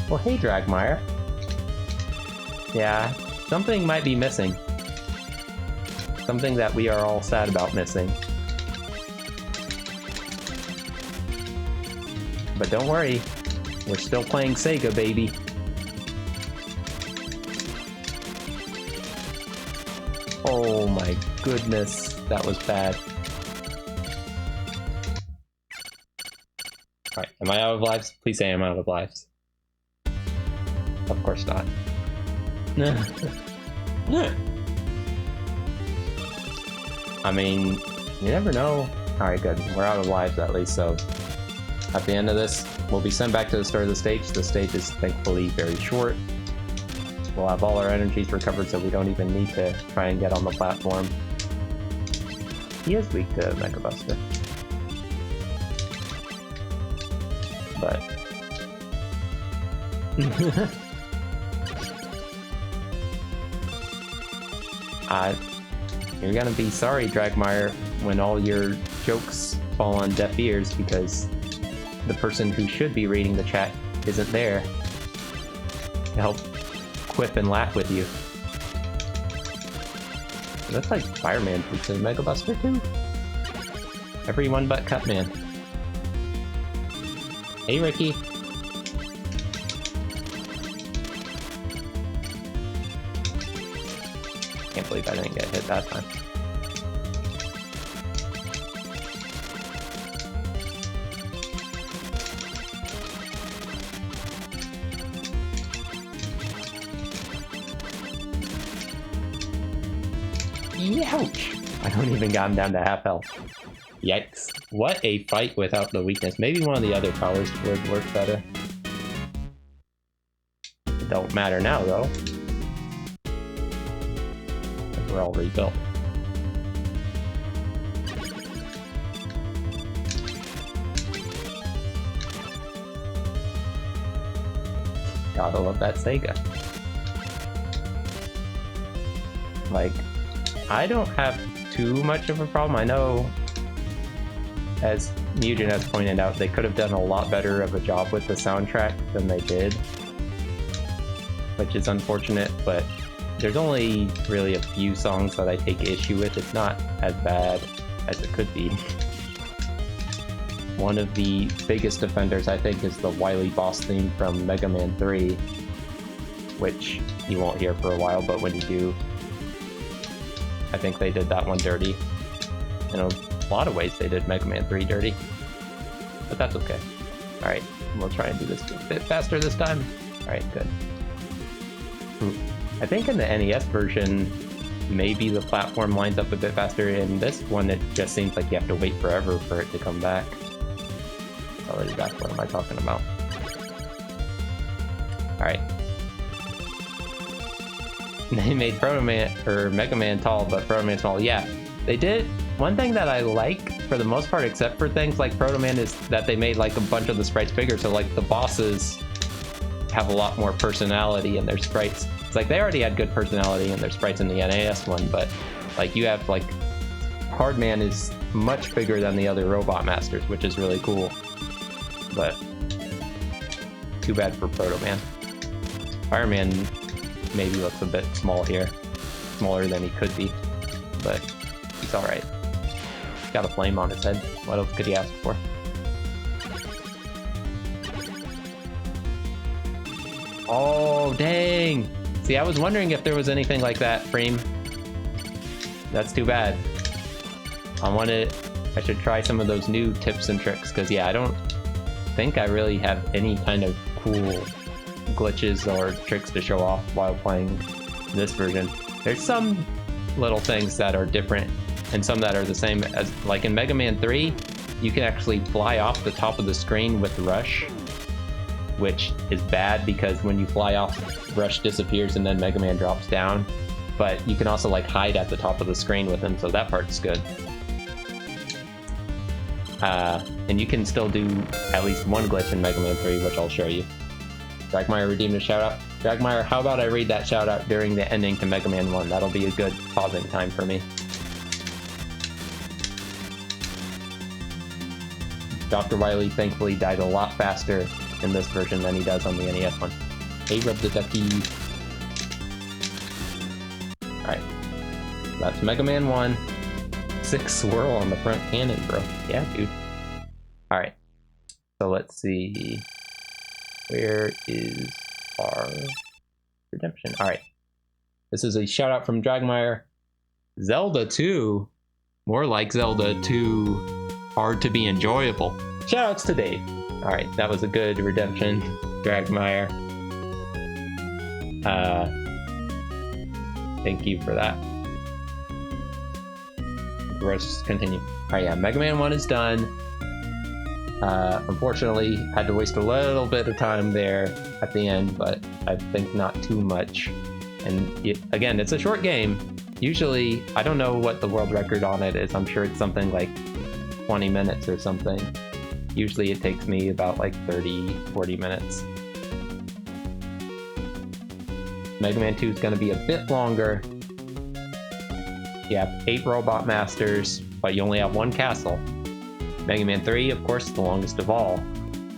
Well, hey, Dragmire. Yeah, something might be missing. Something that we are all sad about missing. But don't worry, we're still playing Sega, baby. Oh my goodness, that was bad. Alright, am I out of lives? Please say I'm out of lives. Of course not. I mean, you never know. Alright, good. We're out of lives at least, so at the end of this, we'll be sent back to the start of the stage. The stage is thankfully very short. We'll have all our energies recovered, so we don't even need to try and get on the platform. He is weak to Mega Buster. But You're gonna be sorry, Dragmire, when all your jokes fall on deaf ears because the person who should be reading the chat isn't there to help quip and laugh with you. That's like Fireman Pizza Mega Buster too. Everyone but Cutman. Hey, Ricky. Can't believe I didn't get hit that time. Ouch! I don't even got him down to half health. Yikes. What a fight without the weakness. Maybe one of the other powers would work better. It don't matter now, though. We're all rebuilt. Gotta love that Sega. Like, I don't have too much of a problem. I know, as Mugen has pointed out, they could have done a lot better of a job with the soundtrack than they did, which is unfortunate, but there's only really a few songs that I take issue with. It's not as bad as it could be. One of the biggest offenders, I think, is the Wily boss theme from Mega Man 3, which you won't hear for a while, but when you do, I think they did that one dirty. In a lot of ways, they did Mega Man 3 dirty, but that's okay. Alright, we'll try and do this a bit faster this time. Alright, good. I think in the NES version, maybe the platform lines up a bit faster. In this one, it just seems like you have to wait forever for it to come back. It's already back. What am I talking about? Alright. They made Proto Man, or Mega Man tall, but Proto Man small. Yeah, they did. One thing that I like, for the most part, except for things like Proto Man, is that they made like a bunch of the sprites bigger, so like the bosses have a lot more personality in their sprites. It's like they already had good personality in their sprites in the NES one, but like you have like Hardman is much bigger than the other Robot Masters, which is really cool. But too bad for Proto Man. Fireman maybe looks a bit small here, smaller than he could be, but he's all right. He's got a flame on his head. What else could he ask for? Oh, dang! See, I was wondering if there was anything like that, Frame. That's too bad. I should try some of those new tips and tricks, because yeah, I don't think I really have any kind of cool glitches or tricks to show off while playing this version. There's some little things that are different, and some that are the same as, like in Mega Man 3, you can actually fly off the top of the screen with Rush, which is bad because when you fly off, Rush disappears and then Mega Man drops down. But you can also like hide at the top of the screen with him, so that part's good. And you can still do at least one glitch in Mega Man 3, which I'll show you. Dragmire redeemed a shout out. Dragmire, how about I read that shout out during the ending to Mega Man 1? That'll be a good pausing time for me. Dr. Wily thankfully died a lot faster in this version than he does on the NES one. Hey, Rub the Ducky. Alright. That's Mega Man 1. 6 swirl on the front cannon, bro. Yeah, dude. Alright. So let's see. Where is our redemption? Alright. This is a shout out from Dragmire. Zelda 2. More like Zelda 2. Hard to be enjoyable. Shoutouts to Dave. Alright, that was a good redemption, Dragmire. Thank you for that. Let's continue. Alright, yeah, Mega Man 1 is done. Unfortunately, had to waste a little bit of time there at the end, but I think not too much. And again, it's a short game. Usually, I don't know what the world record on it is. I'm sure it's something like 20 minutes or something. Usually it takes me about like 30-40 minutes. Mega Man 2 is going to be a bit longer, You have 8 Robot Masters, but you only have 1 castle. Mega Man 3, of course, the longest of all.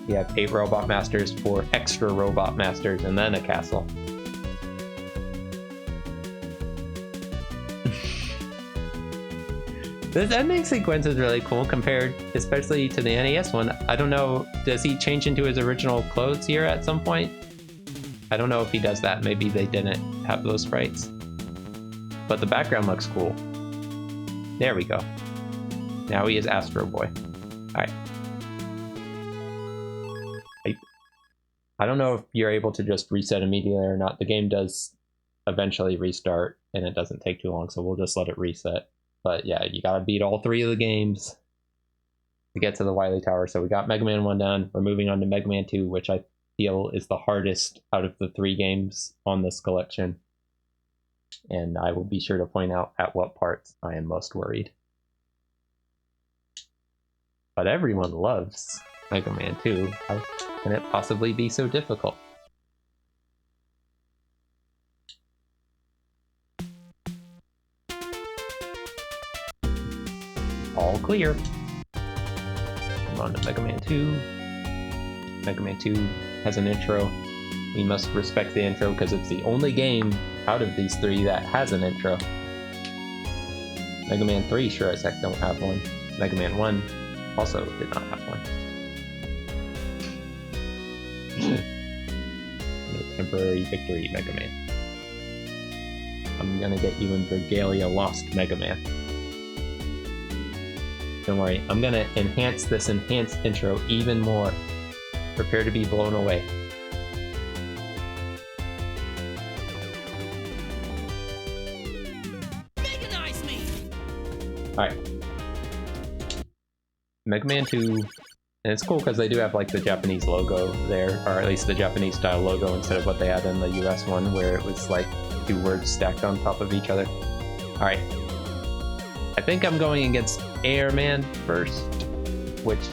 You have 8 Robot Masters, 4 extra Robot Masters, and then a castle. This ending sequence is really cool compared especially to the NES one. I don't know, does he change into his original clothes here at some point? I don't know if he does that. Maybe they didn't have those sprites. But the background looks cool. There we go. Now he is Astro Boy. Alright. I don't know if you're able to just reset immediately or not. The game does eventually restart and it doesn't take too long, so we'll just let it reset. But yeah, you gotta beat all 3 of the games to get to the Wily Tower. So we got Mega Man 1 done. We're moving on to Mega Man 2, which I feel is the hardest out of the 3 games on this collection. And I will be sure to point out at what parts I am most worried. But everyone loves Mega Man 2. How can it possibly be so difficult? All clear. Come on to Mega Man 2. Mega Man 2 has an intro. We must respect the intro because it's the only game out of these 3 that has an intro. Mega Man 3 sure as heck don't have one. Mega Man 1 also did not have one. A temporary victory, Mega Man. I'm gonna get you in Regalia Lost, Mega Man. Don't worry, I'm gonna enhance this enhanced intro even more. Prepare to be blown away. Mechanize me! Alright. Mega Man 2, and it's cool because they do have like the Japanese logo there, or at least the Japanese style logo instead of what they had in the US one where it was like 2 words stacked on top of each other. Alright. I think I'm going against Airman first, which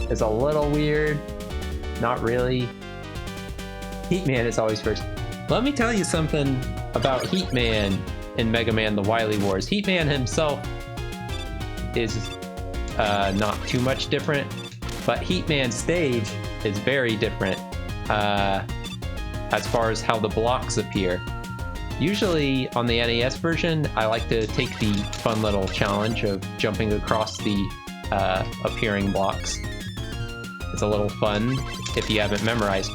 is a little weird. Not really. Heatman is always first. Let me tell you something about Heatman in Mega Man The Wily Wars. Heatman himself is not too much different, but Heatman's stage is very different as far as how the blocks appear. Usually on the NES version, I like to take the fun little challenge of jumping across the appearing blocks. It's a little fun if you haven't memorized.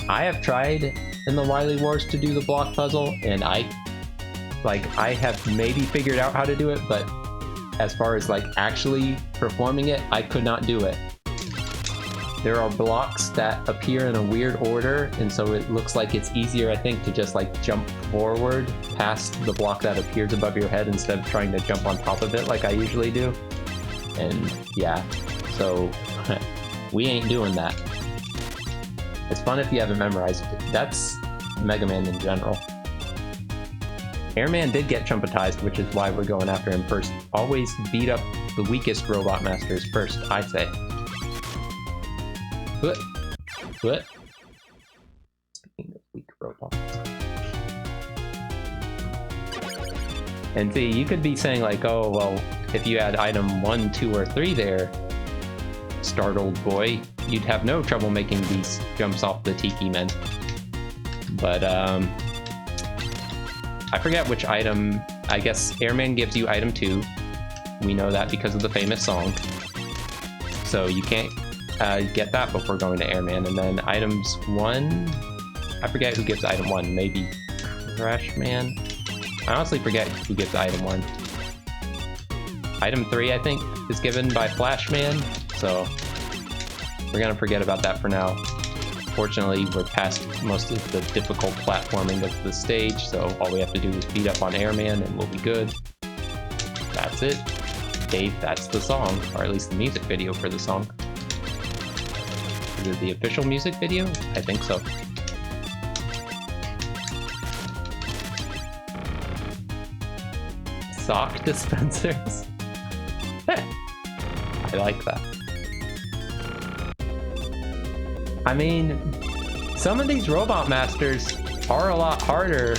I have tried in the Wily Wars to do the block puzzle, and I have maybe figured out how to do it, but as far as like actually performing it, I could not do it. There are blocks that appear in a weird order, and so it looks like it's easier, I think, to just like jump forward past the block that appears above your head instead of trying to jump on top of it like I usually do. And yeah, so we ain't doing that. It's fun if you haven't memorized it. That's Mega Man in general. Airman did get trumpetized, which is why we're going after him first. Always beat up the weakest Robot Masters first, I say. What? Speaking of weak robots. And see, you could be saying like, oh, well, if you had item 1, 2, or 3 there, startled boy, you'd have no trouble making these jumps off the Tiki Men. But, I forget which item. I guess Airman gives you item 2. We know that because of the famous song. So you can't get that before going to Airman. And then items 1, I forget who gives item 1. Maybe Crash Man? I honestly forget who gives item 1. Item 3, I think, is given by Flash Man. So we're gonna forget about that for now. Fortunately, we're past most of the difficult platforming of the stage, so all we have to do is beat up on Airman and we'll be good. That's it. Dave, that's the song, or at least the music video for the song. Is it the official music video? I think so. Sock dispensers? I like that. I mean, some of these Robot Masters are a lot harder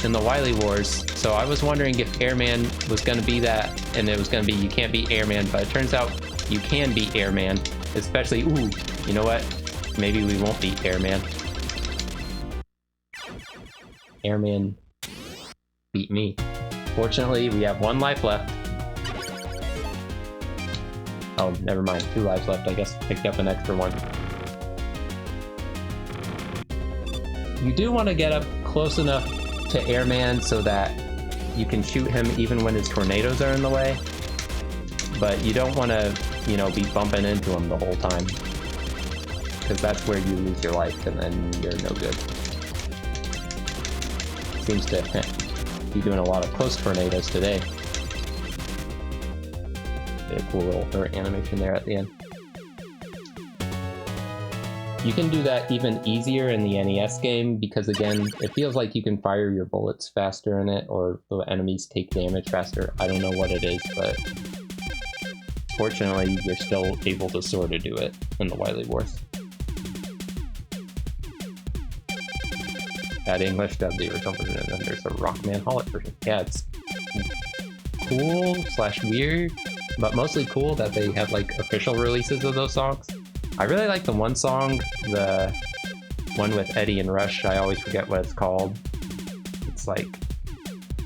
in the Wily Wars, so I was wondering if Airman was going to be that, and it was going to be you can't beat Airman, but it turns out you can beat Airman, especially, ooh, you know what? Maybe we won't beat Airman. Airman beat me. Fortunately, we have 1 life left. Oh, never mind. 2 lives left. I guess picked up an extra 1. You do want to get up close enough to Airman so that you can shoot him even when his tornadoes are in the way. But you don't want to, you know, be bumping into him the whole time. Because that's where you lose your life and then you're no good. Seems to be doing a lot of close tornadoes today. A cool little hurt animation there at the end. You can do that even easier in the NES game because, again, it feels like you can fire your bullets faster in it, or the enemies take damage faster. I don't know what it is, but fortunately, you're still able to sort of do it in the Wily Wars. Add English dub the original version, and then there's a Rockman Hollitt version. Yeah, it's cool / weird, but mostly cool that they have like official releases of those songs. I really like the one song, the one with Eddie and Rush. I always forget what it's called. It's like,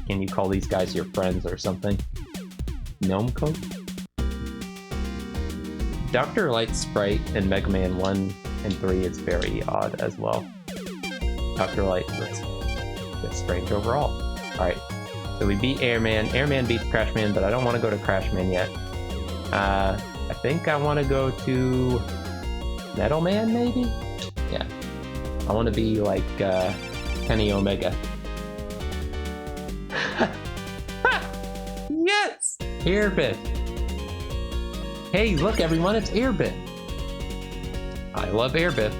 can you call these guys your friends or something? Gnome Code? Dr. Light's sprite in Mega Man 1 and 3 is very odd as well. Dr. Light looks a bit strange overall. Alright, so we beat Airman. Airman beats Crashman, but I don't want to go to Crashman yet. I think I want to go to Metal Man, maybe? Yeah. I want to be like Kenny Omega. Yes! Airbit! Hey, look everyone, it's Airbit! I love Airbit.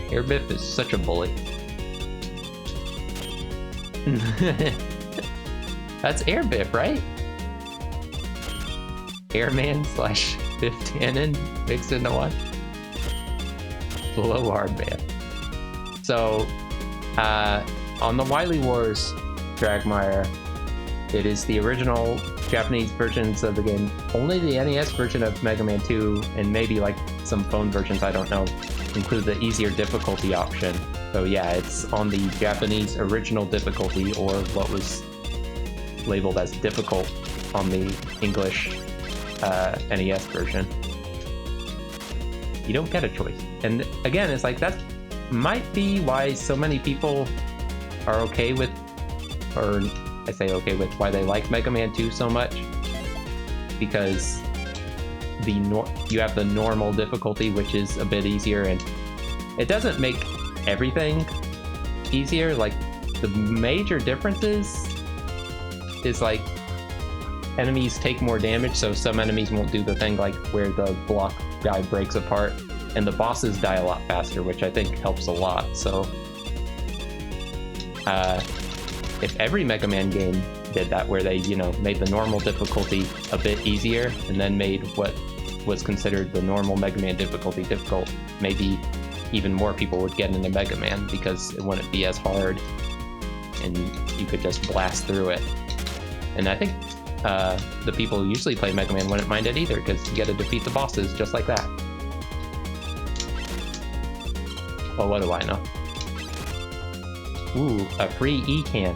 Airbit is such a bully. That's Airbit, right? Airman / Fifth Cannon mixed into one. Blowhard Man. So, on the Wily Wars, Dragmire, it is the original Japanese versions of the game. Only the NES version of Mega Man 2, and maybe like some phone versions, I don't know, include the easier difficulty option. So yeah, it's on the Japanese original difficulty, or what was labeled as difficult on the English NES version. You don't get a choice. And again, it's like that might be why so many people are okay with, or I say okay with, why they like Mega Man 2 so much, because you have the normal difficulty, which is a bit easier, and it doesn't make everything easier. Like, the major differences is like enemies take more damage, so some enemies won't do the thing like where the block guy breaks apart, and the bosses die a lot faster, which I think helps a lot. So if every Mega Man game did that, where they, you know, made the normal difficulty a bit easier and then made what was considered the normal Mega Man difficulty difficult, maybe even more people would get into Mega Man because it wouldn't be as hard and you could just blast through it. And I think the people who usually play Mega Man wouldn't mind it either, because you get to defeat the bosses just like that. Well, what do I know? Ooh, a free E-can.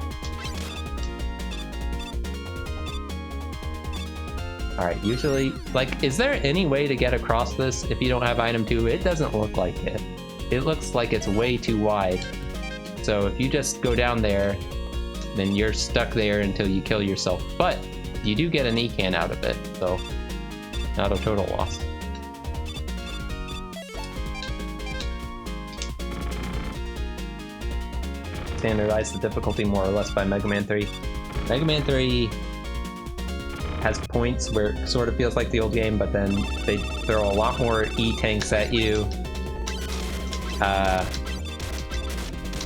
Alright, usually, like, is there any way to get across this if you don't have item 2? It doesn't look like it. It looks like it's way too wide. So if you just go down there, then you're stuck there until you kill yourself. But you do get an E-can out of it, so not a total loss. Standardized the difficulty more or less by Mega Man 3. Mega Man 3 has points where it sort of feels like the old game, but then they throw a lot more E-tanks at you.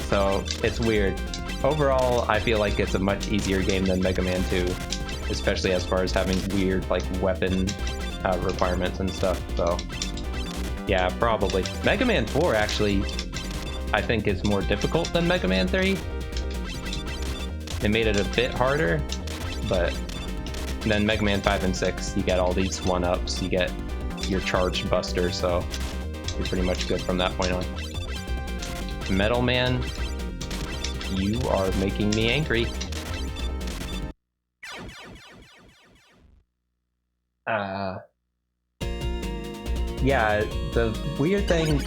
So it's weird. Overall, I feel like it's a much easier game than Mega Man 2, especially as far as having weird like weapon requirements and stuff. So yeah, probably. Mega Man 4 actually I think is more difficult than Mega Man 3. They made it a bit harder, but then Mega Man 5 and 6, you get all these 1-ups, you get your charged buster, so you're pretty much good from that point on. Metal Man, you are making me angry. Yeah, the weird thing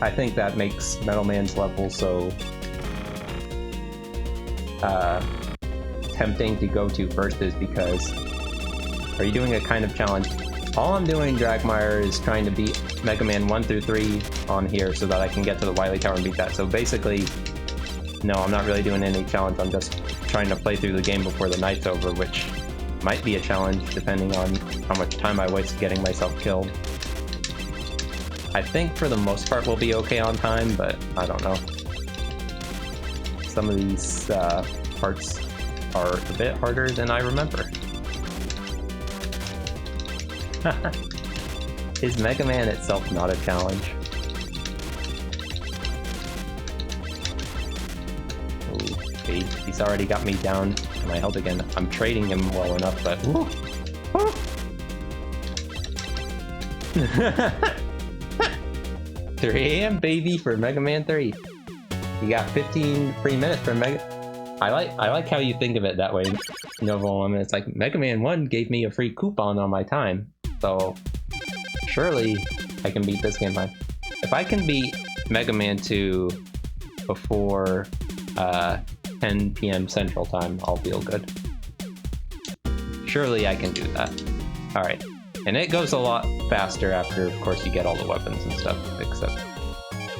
I think that makes Metal Man's level so tempting to go to first is because are you doing a kind of challenge? All I'm doing, Dragmire, is trying to beat Mega Man 1 through 3 on here so that I can get to the Wily Tower and beat that. So basically, no, I'm not really doing any challenge. I'm just trying to play through the game before the night's over, which might be a challenge depending on how much time I waste getting myself killed. I think for the most part we'll be okay on time, but I don't know. Some of these parts are a bit harder than I remember. Is Mega Man itself not a challenge? Okay, he's already got me down to my health again. I'm trading him well enough, but... 3 AM, baby, for Mega Man 3. You got 15 free minutes for Mega... I like how you think of it that way, Novo. I mean, it's like, Mega Man 1 gave me a free coupon on my time, so surely I can beat this game by... If I can beat Mega Man 2 before 10 PM Central Time, I'll feel good. Surely I can do that. Alright. And it goes a lot faster after, of course, you get all the weapons and stuff, except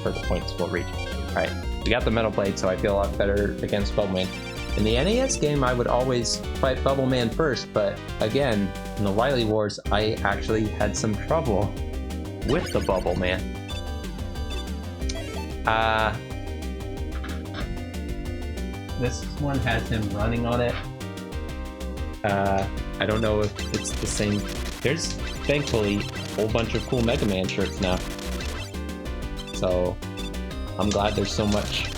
for the points we'll reach. Alright, we got the Metal Blade, so I feel a lot better against Bubble Man. In the NES game, I would always fight Bubble Man first, but again, in the Wily Wars, I actually had some trouble with the Bubble Man. This one has him running on it. I don't know if it's the same. There's thankfully a whole bunch of cool Mega Man shirts now. So I'm glad there's so much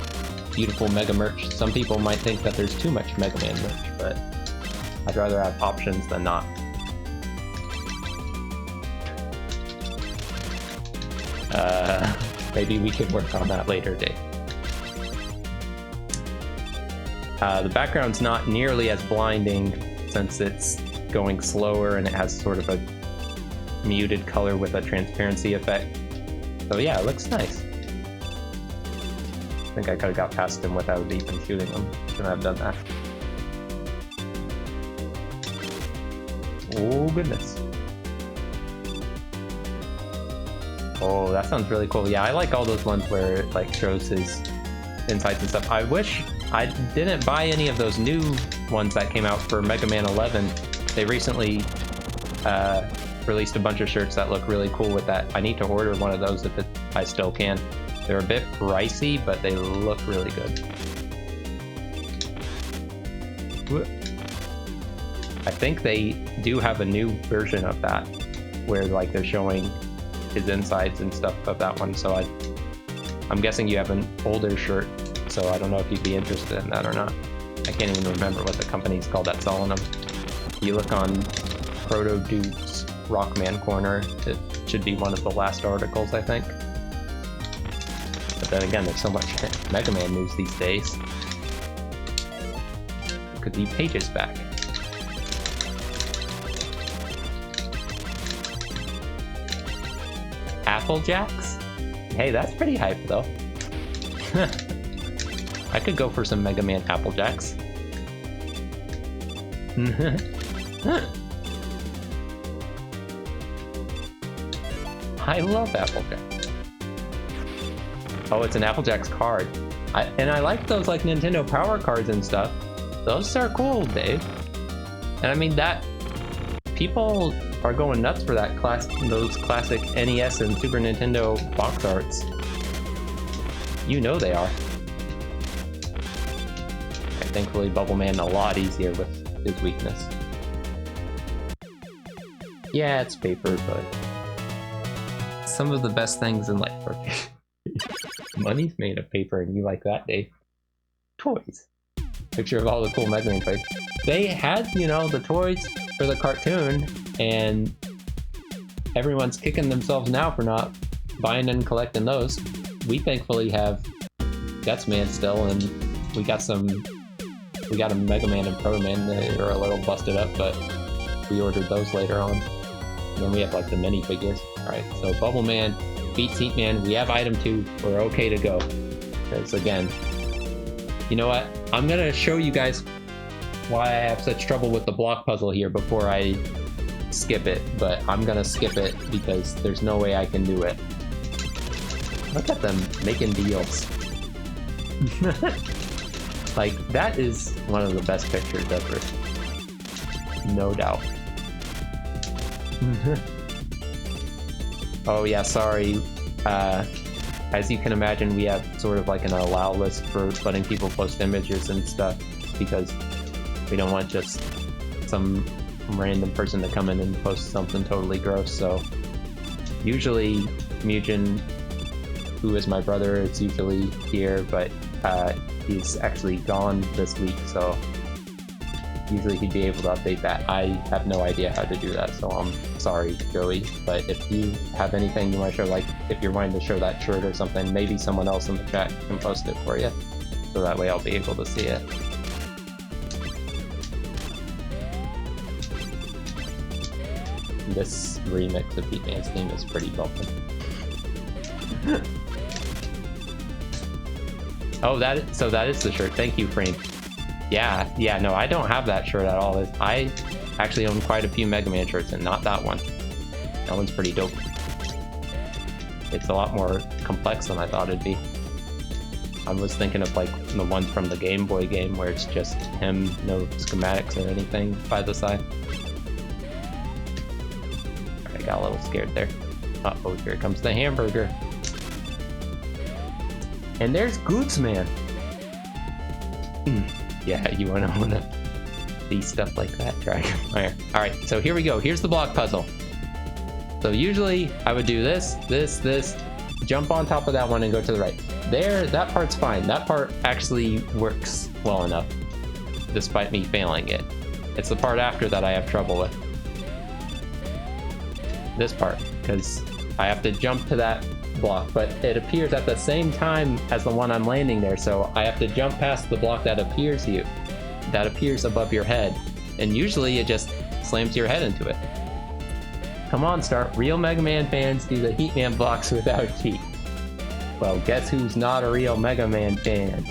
beautiful Mega merch. Some people might think that there's too much Mega Man merch, but I'd rather have options than not. Maybe we could work on that later, Dave. The background's not nearly as blinding since it's going slower and it has sort of a muted color with a transparency effect. So yeah, it looks nice. I think I could have got past him without even shooting him. Shouldn't have done that. Oh goodness. Oh, that sounds really cool. Yeah, I like all those ones where it like shows his insights and stuff. I wish I didn't buy any of those new ones that came out for Mega Man 11. They recently released a bunch of shirts that look really cool with that. I need to order one of those if I still can. They're a bit pricey, but they look really good. I think they do have a new version of that, where like they're showing his insides and stuff of that one. So I'm guessing you have an older shirt, so I don't know if you'd be interested in that or not. I can't even remember what the company's called that's selling them. You look on Proto Dude's Rockman Corner, it should be one of the last articles, I think. But then again, there's so much Mega Man news these days. Could be Pages back. Apple Jacks? Hey, that's pretty hype though. I could go for some Mega Man Apple Jacks. I love Applejack. Oh, it's an Applejack's card. And I like those like Nintendo Power cards and stuff. Those are cool, Dave. And I mean that people are going nuts for that those classic NES and Super Nintendo box arts. You know they are. And thankfully Bubble Man a lot easier with his weakness. Yeah, it's paper, but some of the best things in life are Money's made of paper, and you like that, Dave. Toys. Picture of all the cool Mega Man toys. They had, you know, the toys for the cartoon, and everyone's kicking themselves now for not buying and collecting those. We thankfully have Gutsman still, and we got a Mega Man and Proto Man. They are a little busted up, but we ordered those later on. And then we have like the minifigures. Alright, so Bubble Man beats Heat Man. We have item 2. We're okay to go. Because again, you know what? I'm gonna show you guys why I have such trouble with the block puzzle here before I skip it, but I'm gonna skip it because there's no way I can do it. Look at them making deals. Like, that is one of the best pictures ever. No doubt. Oh yeah, sorry. As you can imagine, we have sort of like an allow list for letting people post images and stuff, because we don't want just some random person to come in and post something totally gross. So usually Mugen, who is my brother, is usually here, but he's actually gone this week, so usually he'd be able to update that. I have no idea how to do that, so I'm sorry, Joey. But if you have anything you want to show, like if you're wanting to show that shirt or something, maybe someone else in the chat can post it for you, so that way I'll be able to see it. This remix of Heat Man's theme is pretty bumping. Oh, so that is the shirt. Thank you, Frame. Yeah, no, I don't have that shirt at all. I actually own quite a few Mega Man shirts, and not that one. That one's pretty dope. It's a lot more complex than I thought it'd be. I was thinking of like the ones from the Game Boy game where it's just him, no schematics or anything by the side. I got a little scared there. Uh-oh, here comes the hamburger. And there's Gootsman. Yeah, you wanna see stuff like that, Dragonfire. Alright, so here we go. Here's the block puzzle. So usually I would do this, jump on top of that one and go to the right. There, that part's fine. That part actually works well enough, despite me failing it. It's the part after that I have trouble with. This part, because I have to jump to that block, but it appears at the same time as the one I'm landing there, so I have to jump past the block that appears above your head, and usually it just slams your head into it. Come on, Start. Real Mega Man fans do the Heat Man blocks without cheat. Well, guess who's not a real Mega Man fan?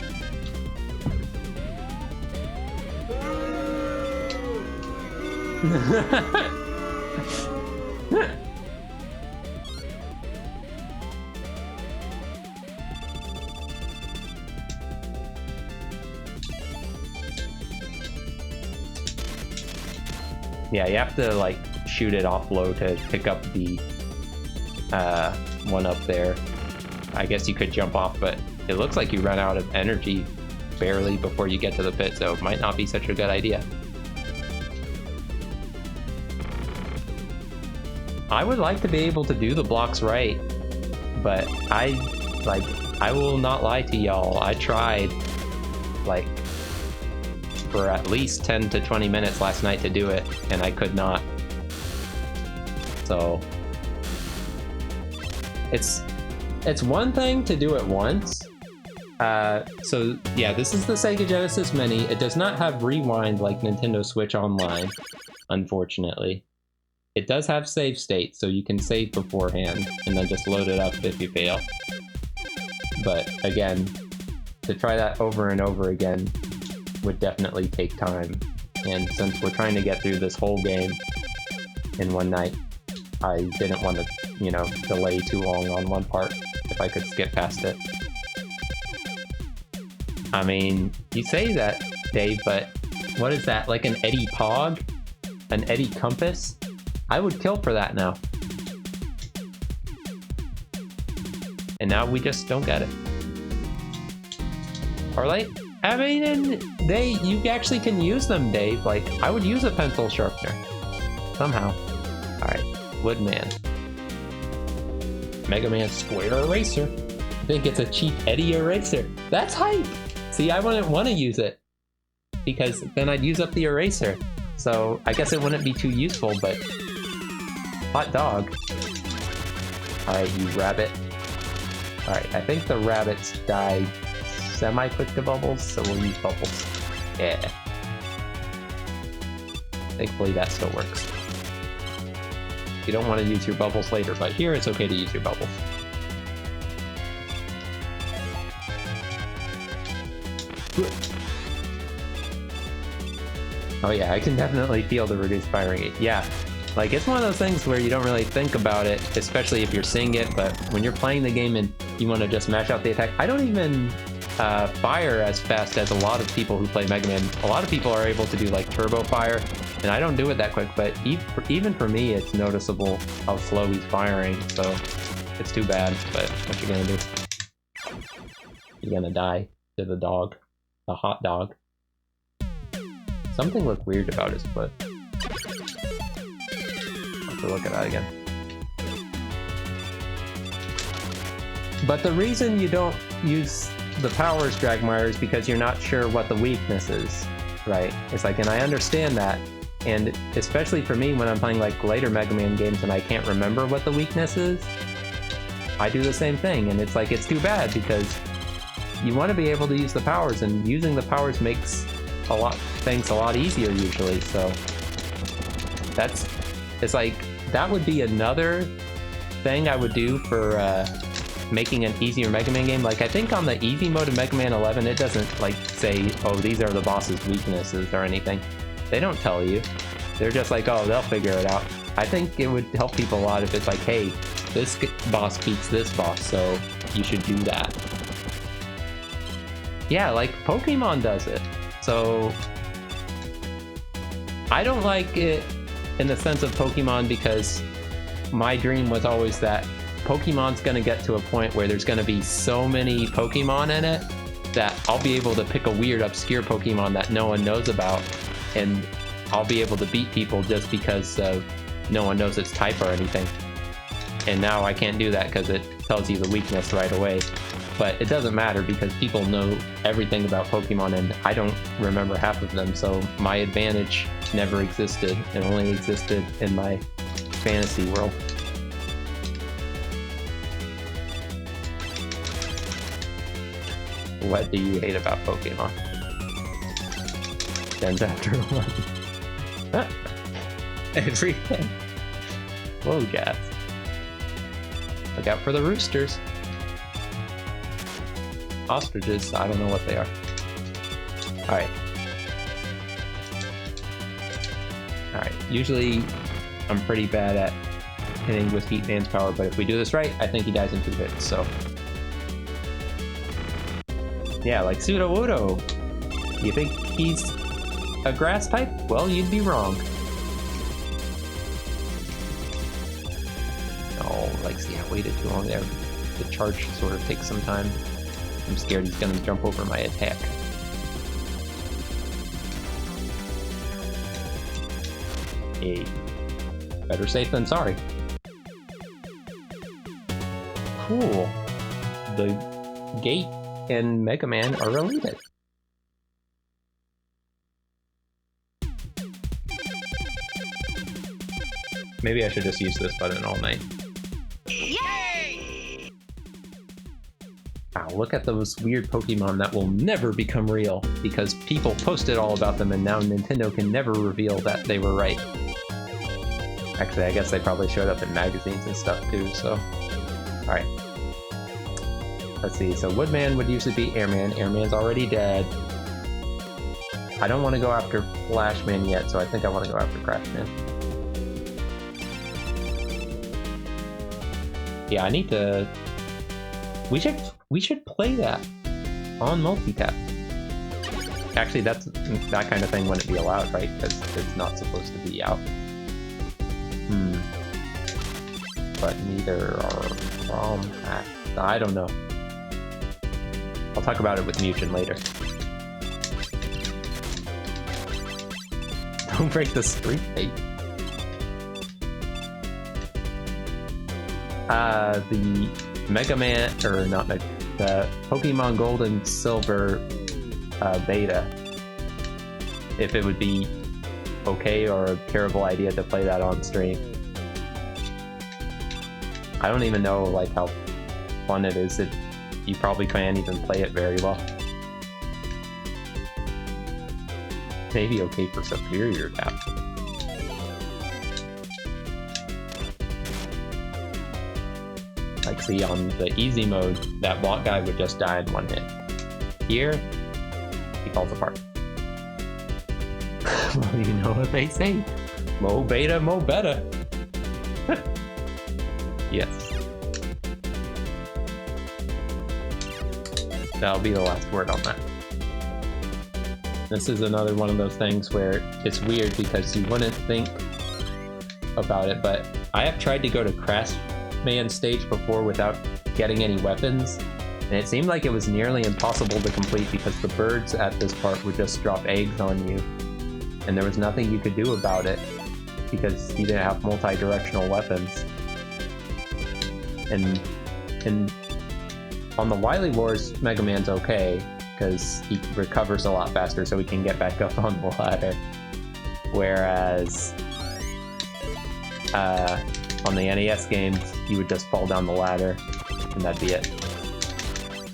Yeah, you have to like shoot it off low to pick up the one up there. I guess you could jump off, but it looks like you run out of energy barely before you get to the pit, so it might not be such a good idea. I would like to be able to do the blocks right, but I will not lie to y'all. I tried like for at least 10 to 20 minutes last night to do it, and I could not. So it's one thing to do it once. So yeah, this is the Sega Genesis Mini. It does not have rewind like Nintendo Switch Online, unfortunately. It does have save state, so you can save beforehand and then just load it up if you fail. But again, to try that over and over again would definitely take time. And since we're trying to get through this whole game in one night, I didn't want to, you know, delay too long on one part if I could skip past it. I mean, you say that, Dave, but what is that, like an Eddie Pog? An Eddie Compass? I would kill for that now. And now we just don't get it. Or like, I mean, you actually can use them, Dave. Like, I would use a pencil sharpener. Somehow. Alright, Woodman. Mega Man Square Eraser. think it's a cheap Eddie eraser. That's hype! See, I wouldn't want to use it, because then I'd use up the eraser. So I guess it wouldn't be too useful, but... Hot dog. Alright, you rabbit. Alright, I think the rabbits die semi-quick to bubbles, so we'll use bubbles. Yeah. Thankfully that still works. You don't want to use your bubbles later, but here it's okay to use your bubbles. Oh yeah, I can definitely feel the reduced firing rate. Yeah, like it's one of those things where you don't really think about it, especially if you're seeing it, but when you're playing the game and you want to just mash out the attack, I don't even fire as fast as a lot of people who play Mega Man. A lot of people are able to do like turbo fire, and I don't do it that quick, but even for me, it's noticeable how slow he's firing, so it's too bad, but what you gonna do? You're gonna die to the dog. The hot dog. Something looked weird about his foot. I'll have to look at that again. But the reason you don't use the powers, Dragmire, is because you're not sure what the weakness is, right? It's like, and I understand that, and especially for me when I'm playing like later Mega Man games and I can't remember what the weakness is, I do the same thing, and it's like, it's too bad because you want to be able to use the powers, and using the powers makes things a lot easier usually, so it's like, that would be another thing I would do for making an easier Mega Man game. Like, I think on the easy mode of Mega Man 11, it doesn't like say, oh, these are the boss's weaknesses or anything. They don't tell you. They're just like, oh, they'll figure it out. I think it would help people a lot if it's like, hey, this boss beats this boss, so you should do that. Yeah, like Pokemon does it. So I don't like it in the sense of Pokemon because my dream was always that Pokemon's gonna get to a point where there's gonna be so many Pokemon in it that I'll be able to pick a weird obscure Pokemon that no one knows about, and I'll be able to beat people just because no one knows its type or anything. And now I can't do that because it tells you the weakness right away. But it doesn't matter because people know everything about Pokemon and I don't remember half of them, so my advantage never existed. It only existed in my fantasy world. What do you hate about Pokemon? Ends after one. Everything. Whoa, gas. Look out for the roosters. Ostriches, I don't know what they are. Alright. Alright, usually I'm pretty bad at hitting with Heat Man's power, but if we do this right, I think he dies in 2 hits, so... Yeah, like Sudowoodo. You think he's a grass type? Well, you'd be wrong. Oh, like, see, I waited too long there. The charge sort of takes some time. I'm scared he's gonna jump over my attack. Hey, better safe than sorry. Cool. The gate and Mega Man are related. Maybe I should just use this button all night. Yay! Wow, look at those weird Pokemon that will never become real because people posted all about them and now Nintendo can never reveal that they were right. Actually, I guess they probably showed up in magazines and stuff too, so... Alright. Let's see, so Woodman would usually be Airman. Airman's already dead. I don't want to go after Flashman yet, so I think I want to go after Crashman. Yeah, I need to... We should play that on Multitap. Actually, that kind of thing wouldn't be allowed, right? Because it's not supposed to be out. But neither are ROM hacks. I don't know. I'll talk about it with Mugen later. Don't break the street bait. The Mega Man, or not Mega, the Pokemon Gold and Silver beta, if it would be okay or a terrible idea to play that on stream. I don't even know like how fun it is. You probably can't even play it very well. Maybe okay for Superior Tap. Like, see, on the easy mode, that block guy would just die in one hit. Here, he falls apart. Well, you know what they say. Mo beta, mo beta. Yes. That'll be the last word on that. This is another one of those things where it's weird because you wouldn't think about it, but I have tried to go to Craftsman stage before without getting any weapons, and it seemed like it was nearly impossible to complete because the birds at this part would just drop eggs on you, and there was nothing you could do about it because you didn't have multi-directional weapons. And on the Wily Wars, Mega Man's okay, because he recovers a lot faster so he can get back up on the ladder. Whereas on the NES games, you would just fall down the ladder and that'd be it.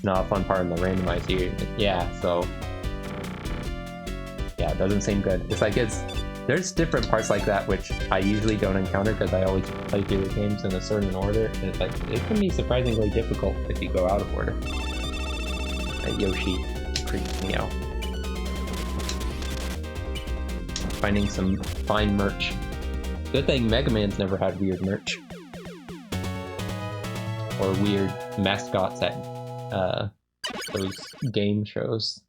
Not a fun part in the randomized here. Yeah, so yeah, it doesn't seem good. It's like there's different parts like that which I usually don't encounter because I always play through the games in a certain order, and it's like it can be surprisingly difficult if you go out of order. Yoshi creeps me out. Finding some fine merch. Good thing Mega Man's never had weird merch. Or weird mascots at those game shows.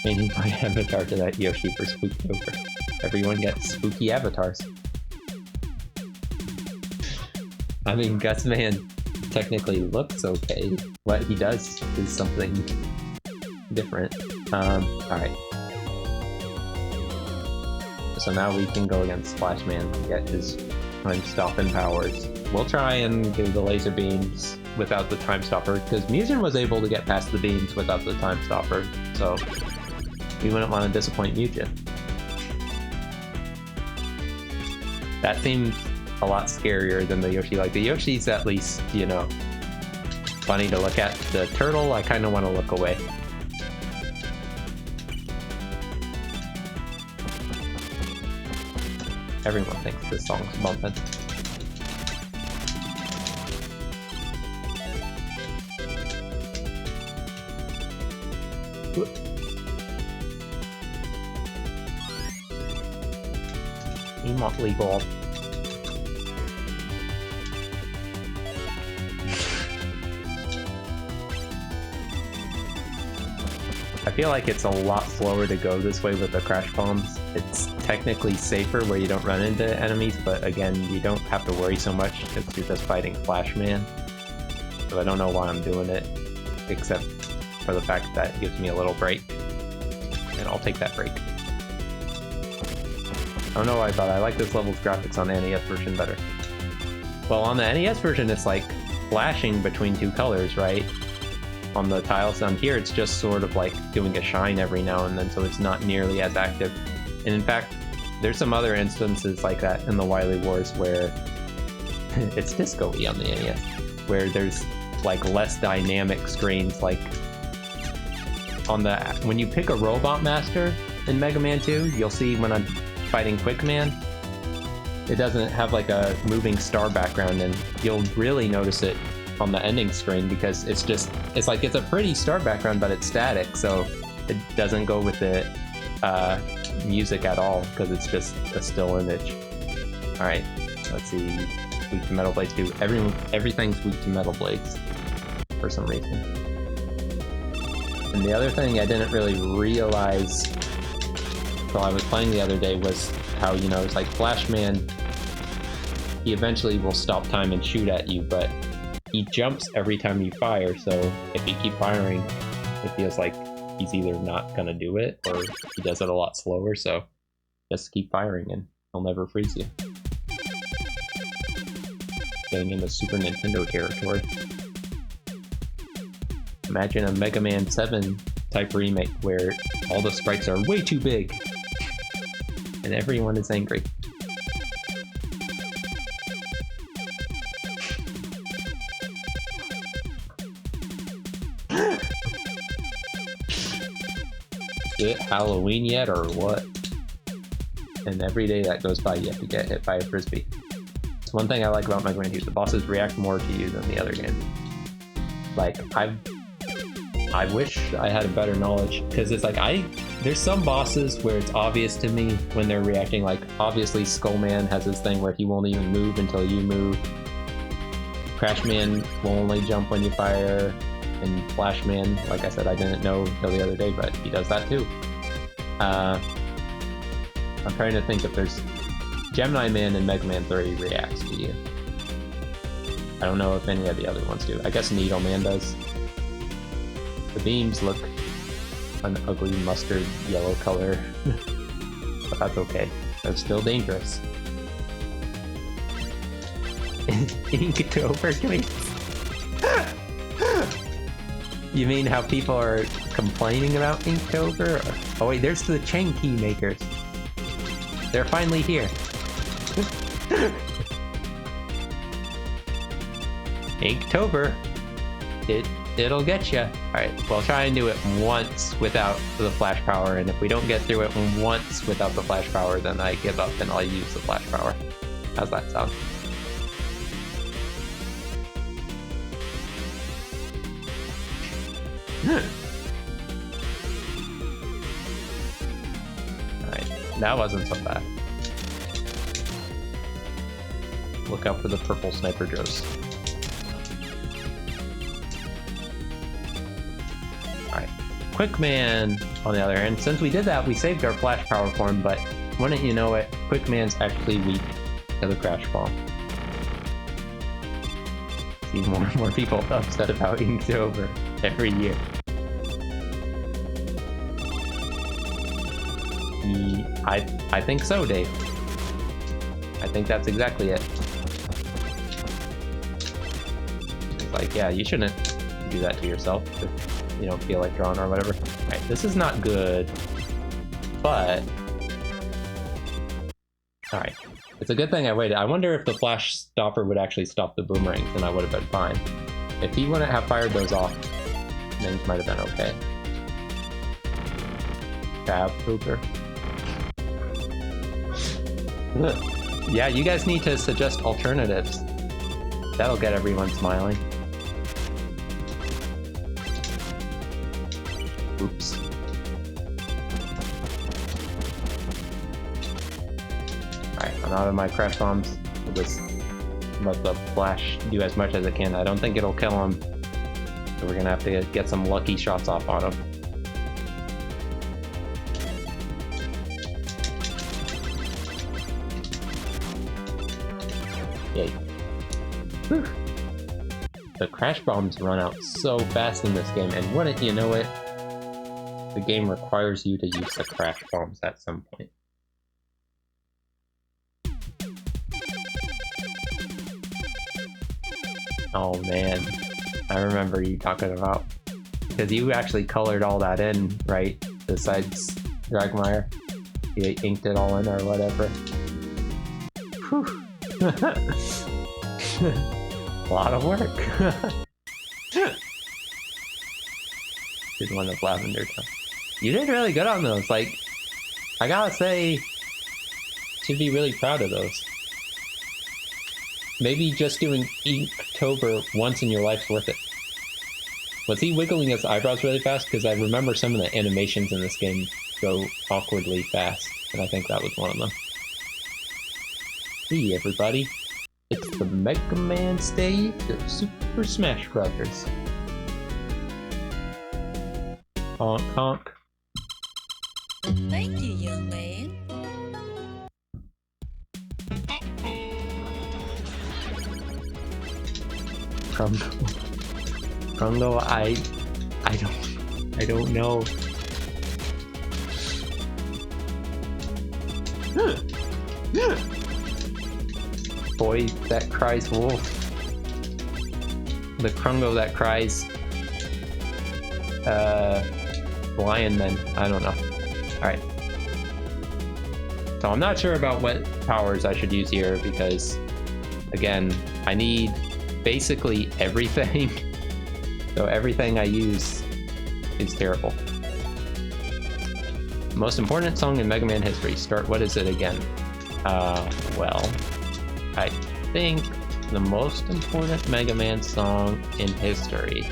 Changing my avatar to that Yoshi for Spooktober. Everyone gets spooky avatars. I mean, Gus Man technically looks okay. What he does is something different. Alright. So now we can go against Splash Man and get his time-stopping powers. We'll try and do the laser beams without the time stopper, because Mugen was able to get past the beams without the time stopper, so we wouldn't want to disappoint Mugen. That seems a lot scarier than the Yoshi. Like, the Yoshi's at least, you know, funny to look at. The turtle, I kind of want to look away. Everyone thinks this song's bumping. Emote legal. I feel like it's a lot slower to go this way with the crash bombs. It's technically safer where you don't run into enemies, but again, you don't have to worry so much because you're just fighting Flash Man. So I don't know why I'm doing it, except for the fact that it gives me a little break. And I'll take that break. I don't know why I thought I like this level's graphics on the NES version better. Well, on the NES version, it's like flashing between two colors, right? On the tiles down here, it's just sort of like doing a shine every now and then, so it's not nearly as active. And in fact, there's some other instances like that in the Wily Wars where it's disco-y on the NES, where there's like less dynamic screens. Like on the when you pick a Robot Master in Mega Man 2, you'll see when I'm fighting Quick Man, it doesn't have like a moving star background, and you'll really notice it on the ending screen because it's a pretty star background, but it's static, so it doesn't go with the music at all because it's just a still image. Alright, let's see. Weak to Metal Blades too. Everything's weak to Metal Blades for some reason. And the other thing I didn't really realize while I was playing the other day was how, you know, it's like Flash Man, he eventually will stop time and shoot at you, but he jumps every time you fire, so if you keep firing, it feels like he's either not gonna do it, or he does it a lot slower, so just keep firing and he'll never freeze you. staying in the Super Nintendo territory. Imagine a Mega Man 7 type remake where all the sprites are way too big and everyone is angry. Is it Halloween yet or what? And every day that goes by you have to get hit by a frisbee. It's one thing I like about Mega Man 2, the bosses react more to you than the other games. Like, I wish I had a better knowledge, because it's like, there's some bosses where it's obvious to me when they're reacting, like, obviously Skullman has this thing where he won't even move until you move. Crashman will only jump when you fire, and Flashman, like I said, I didn't know until the other day, but he does that too. I'm trying to think if there's... Gemini Man in Mega Man 3 reacts to you. I don't know if any of the other ones do. I guess Needle Man does. The beams look an ugly mustard yellow color, but that's okay. They're still dangerous. Inktober, You mean how people are complaining about Inktober? Oh wait, there's the chain key makers. They're finally here. Inktober. It'll get you. Alright, we'll try and do it once without the flash power, and if we don't get through it once without the flash power, then I give up and I'll use the flash power. How's that sound? Alright, that wasn't so bad. Look out for the purple sniper drones. Alright, Quickman, on the other hand, since we did that, we saved our flash power form, but wouldn't you know it, Quickman's actually weak to the crash bomb. See more and more people upset about Inktober every year. I think so, Dave. I think that's exactly it. It's like, yeah, you shouldn't do that to yourself if you don't feel like drawing or whatever. Alright, this is not good, but... Alright, it's a good thing I waited. I wonder if the flash stopper would actually stop the boomerangs, and I would have been fine. If he wouldn't have fired those off, things might have been okay. Crab pooper. Yeah, you guys need to suggest alternatives. That'll get everyone smiling. Oops. Alright, I'm out of my crash bombs. We'll just let the flash do as much as it can. I don't think it'll kill him, so we're gonna have to get some lucky shots off on him. Yay. Whew. The crash bombs run out so fast in this game, and wouldn't you know it, the game requires you to use the crash bombs at some point. Oh man, I remember you talking about, because you actually colored all that in, right? Besides Dragmire, you inked it all in or whatever. Whew. A lot of work. Did one of lavender tone. You did really good on those. Like, I gotta say, should be really proud of those. Maybe just doing Inktober once in your life's worth it. Was he wiggling his eyebrows really fast? Because I remember some of the animations in this game go awkwardly fast, and I think that was one of them. Hey everybody, it's the Mega Man stage of Super Smash Brothers. Honk honk. Thank you, young man. Krungo, I don't know. Boy that cries wolf. the Krungo that cries. Lion Men. I don't know. Alright. So I'm not sure about what powers I should use here because, again, I need basically everything. So everything I use is terrible. Most important song in Mega Man history. Start, what is it again? Well, I think the most important Mega Man song in history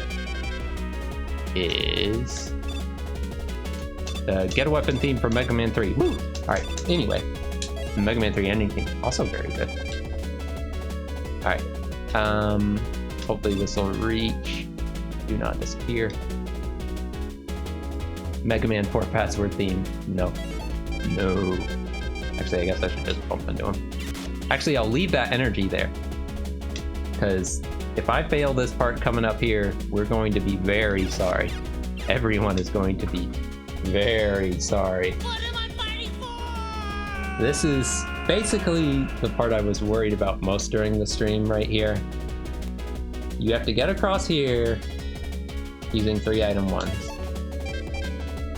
is the Get a Weapon theme from Mega Man 3. Woo! Alright, anyway. The Mega Man 3 ending theme, also very good. Alright. Hopefully this will reach. Do not disappear. Mega Man port password theme. No. No. Actually, I guess I should just bump into him. Actually, I'll leave that energy there. Because if I fail this part coming up here, we're going to be very sorry. Everyone is going to be very sorry. What am I fighting for? This is basically the part I was worried about most during the stream right here. You have to get across here using 3 item ones.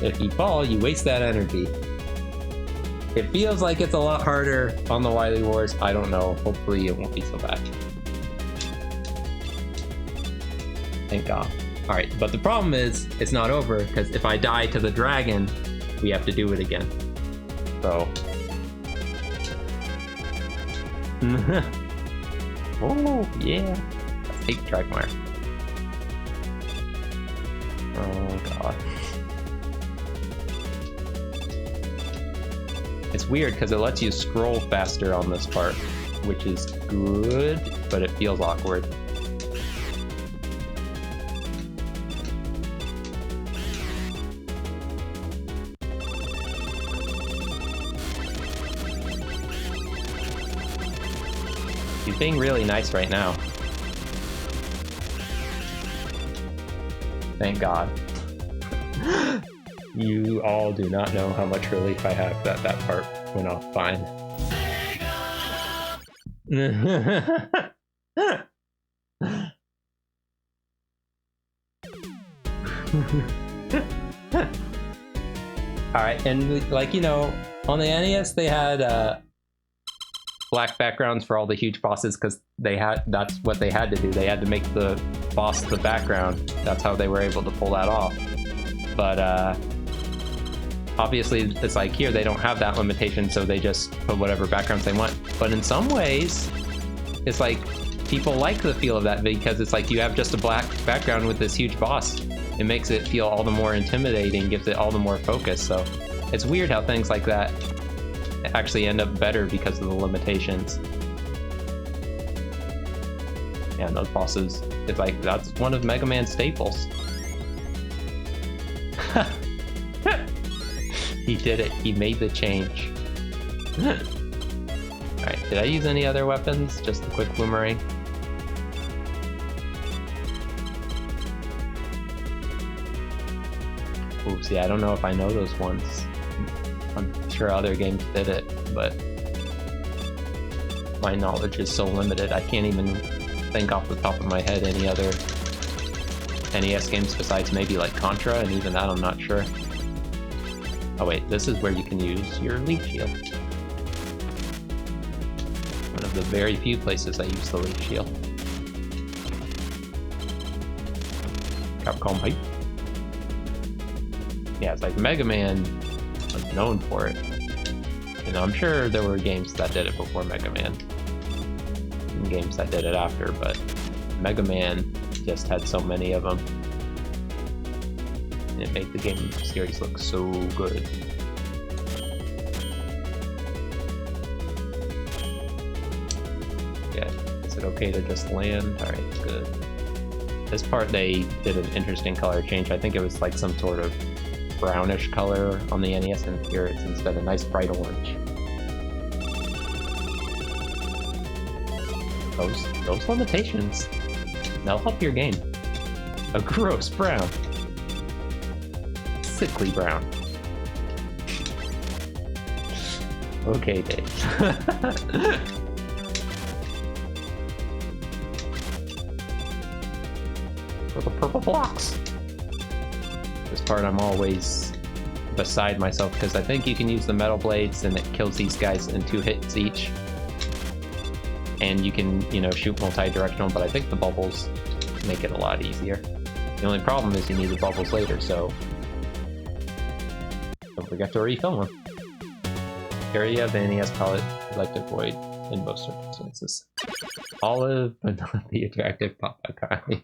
If you fall, you waste that energy. It feels like it's a lot harder on the Wily Wars. I don't know. Hopefully it won't be so bad. Thank God. Alright, but the problem is, it's not over, because if I die to the dragon, we have to do it again. So... oh, yeah. Let's take Dragmire. Oh, God. It's weird, because it lets you scroll faster on this part, which is good, but it feels awkward. He's being really nice right now. Thank God. You all do not know how much relief I have that that part went off fine. Alright, and like, you know, on the NES they had black backgrounds for all the huge bosses because they had, that's what they had to do. They had to make the boss the background. That's how they were able to pull that off. But obviously it's like here they don't have that limitation, so they just put whatever backgrounds they want. But in some ways it's like people like the feel of that because it's like you have just a black background with this huge boss. It makes it feel all the more intimidating, gives it all the more focus. So it's weird how things like that actually end up better because of the limitations. And those bosses, it's like that's one of Mega Man's staples. He did it. He made the change. Alright, did I use any other weapons? Just the quick boomerang? Ooh, see, I don't know if I know those ones. I'm sure other games did it, but my knowledge is so limited. I can't even think off the top of my head any other NES games besides maybe like Contra, and even that I'm not sure. Oh wait, this is where you can use your leaf shield. One of the very few places I use the leaf shield. Capcom hype. Yeah, it's like Mega Man was known for it. And I'm sure there were games that did it before Mega Man. And games that did it after, but Mega Man just had so many of them. And it made the game series look so good. Yeah, is it okay to just land? Alright, good. This part they did an interesting color change. I think it was like some sort of brownish color on the NES, and here it's instead a nice bright orange. Those limitations, they'll help your game. A gross brown. Sickly brown. Okay, Dave. for the purple blocks. This part I'm always beside myself because I think you can use the metal blades and it kills these guys in 2 hits each. And you can, you know, shoot multi-directional, but I think the bubbles make it a lot easier. The only problem is you need the bubbles later, so don't forget to refill them. Area of the NES palette I'd like to avoid in most circumstances. Olive, but not the attractive Papa Carly.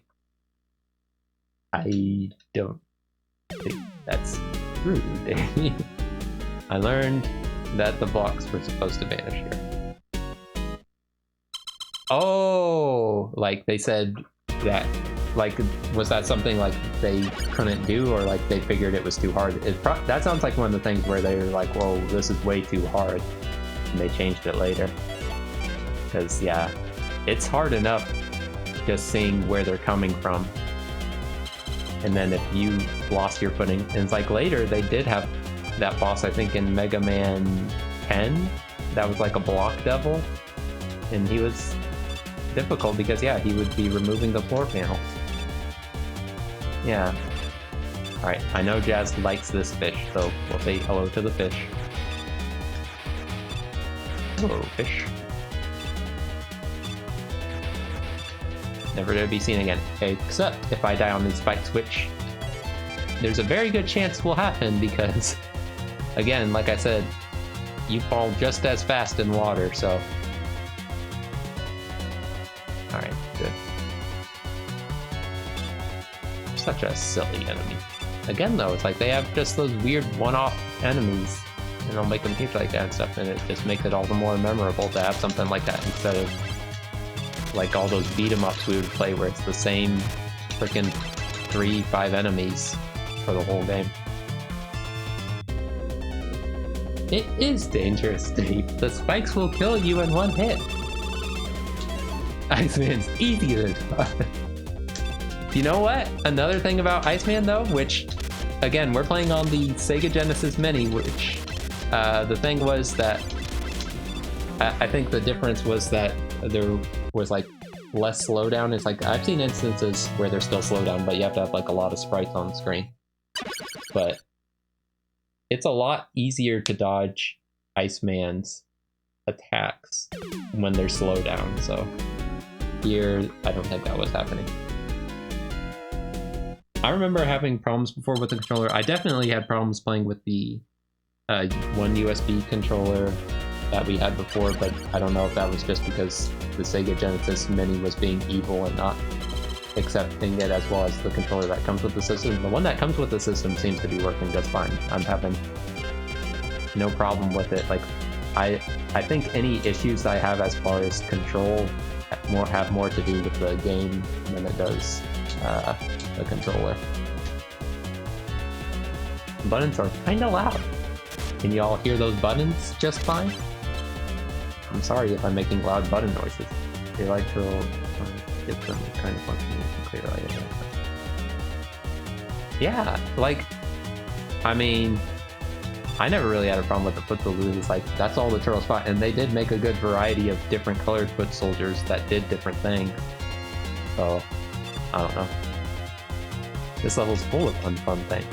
I don't think that's true, Danny. I learned that the blocks were supposed to vanish here. Oh, like they said that, like, was that something like they couldn't do, or like they figured it was too hard? That sounds like one of the things where they were like, whoa, this is way too hard, and they changed it later. Because, yeah, it's hard enough just seeing where they're coming from. And then if you lost your footing, and it's like later they did have that boss, I think in Mega Man 10, that was like a block devil, and he was difficult because, yeah, he would be removing the floor panels. Yeah. Alright, I know Jazz likes this fish, so we'll say hello to the fish. Hello, fish. Never to be seen again, except if I die on these spikes, which there's a very good chance will happen because, again, like I said, you fall just as fast in water, so... Alright, good. Such a silly enemy. Again, though, it's like they have just those weird one-off enemies, and they'll make them huge like that and stuff, and it just makes it all the more memorable to have something like that instead of like all those beat-em-ups we would play where it's the same freaking 3-5 enemies for the whole game. It is dangerous, Dave. The spikes will kill you in 1 hit. Iceman's easy to dodge. You know what? Another thing about Iceman, though, which, again, we're playing on the Sega Genesis Mini, which the thing was that I think the difference was that there was like less slowdown. It's like I've seen instances where there's still slowdown, but you have to have like a lot of sprites on the screen. But it's a lot easier to dodge Iceman's attacks when there's slowdown. So here, I don't think that was happening. I remember having problems before with the controller. I definitely had problems playing with the one USB controller that we had before, but I don't know if that was just because the Sega Genesis Mini was being evil and not accepting it as well as the controller that comes with the system. The one that comes with the system seems to be working just fine. I'm having no problem with it. Like, I think any issues I have as far as control have more to do with the game than it does the controller. The buttons are kind of loud. Can you all hear those buttons just fine? I'm sorry if I'm making loud button noises. They like to get them kind of functioning clearly. Yeah, like, I mean, I never really had a problem with the foot soldiers. It's like, that's all the turtle spot, and they did make a good variety of different colored foot soldiers that did different things. So, I don't know. This level's full of fun things.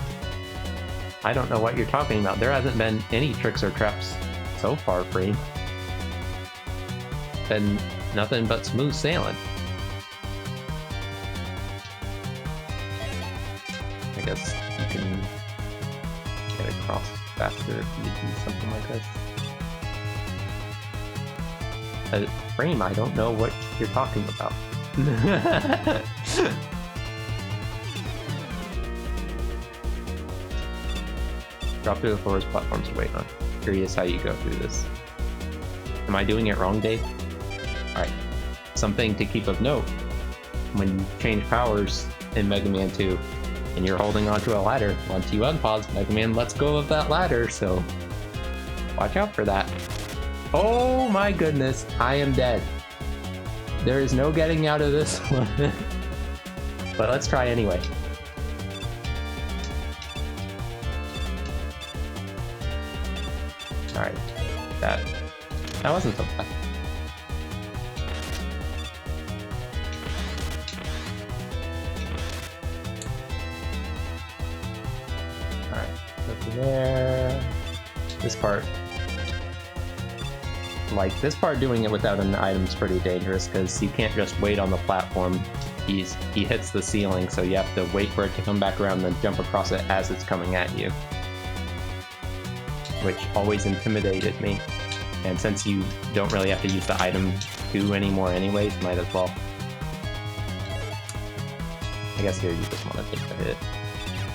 I don't know what you're talking about. There hasn't been any tricks or traps so far, Free. Been nothing but smooth sailing. I guess you can get across faster if you do something like this. Frame, I don't know what you're talking about. Drop through the floors, platforms to wait on. Curious how you go through this. Am I doing it wrong, Dave? Alright. Something to keep of note. When you change powers in Mega Man 2, and you're holding onto a ladder, once you unpause, Mega Man lets go of that ladder, so watch out for that. Oh my goodness, I am dead. There is no getting out of this one. But let's try anyway. Alright, that wasn't so bad. Go to there. This part, like this part, doing it without an item is pretty dangerous because you can't just wait on the platform. He hits the ceiling, so you have to wait for it to come back around, then jump across it as it's coming at you, which always intimidated me. And since you don't really have to use the item 2 anymore anyways, might as well. I guess here you just want to take the hit.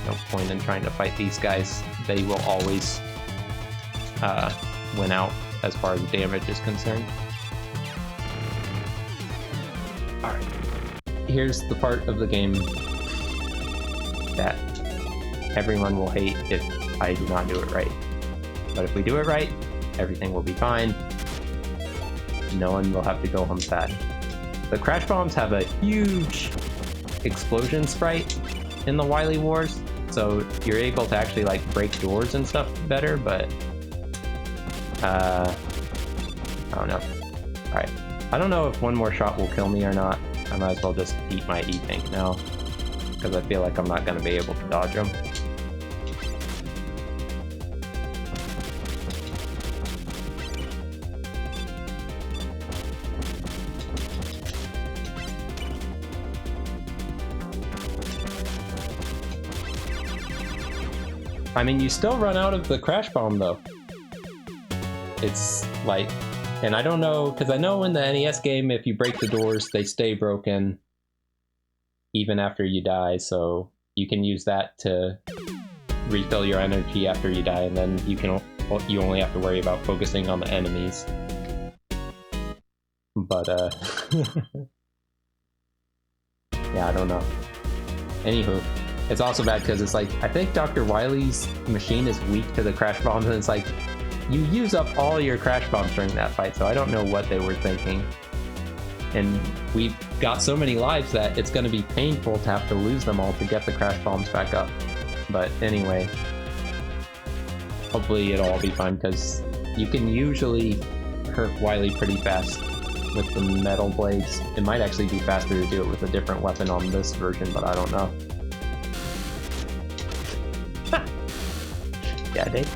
No point in trying to fight these guys. They will always win out as far as damage is concerned. Alright. Here's the part of the game that everyone will hate if I do not do it right. But if we do it right, everything will be fine. No one will have to go home sad. The crash bombs have a huge explosion sprite in the Wily Wars, so you're able to actually like break doors and stuff better, but I don't know. Alright. I don't know if one more shot will kill me or not. I might as well just eat my E-Tank now, because I feel like I'm not going to be able to dodge them. I mean, you still run out of the crash bomb though. It's like, and I don't know, because I know in the NES game, if you break the doors, they stay broken even after you die, so you can use that to refill your energy after you die, and then you only have to worry about focusing on the enemies. But yeah, I don't know. Anywho, it's also bad because it's like, I think Dr. Wily's machine is weak to the crash bombs, and it's like, you use up all your crash bombs during that fight, so I don't know what they were thinking. And we've got so many lives that it's going to be painful to have to lose them all to get the crash bombs back up. But anyway, hopefully it'll all be fine, because you can usually hurt Wily pretty fast with the metal blades. It might actually be faster to do it with a different weapon on this version, but I don't know. Yeah, Dave.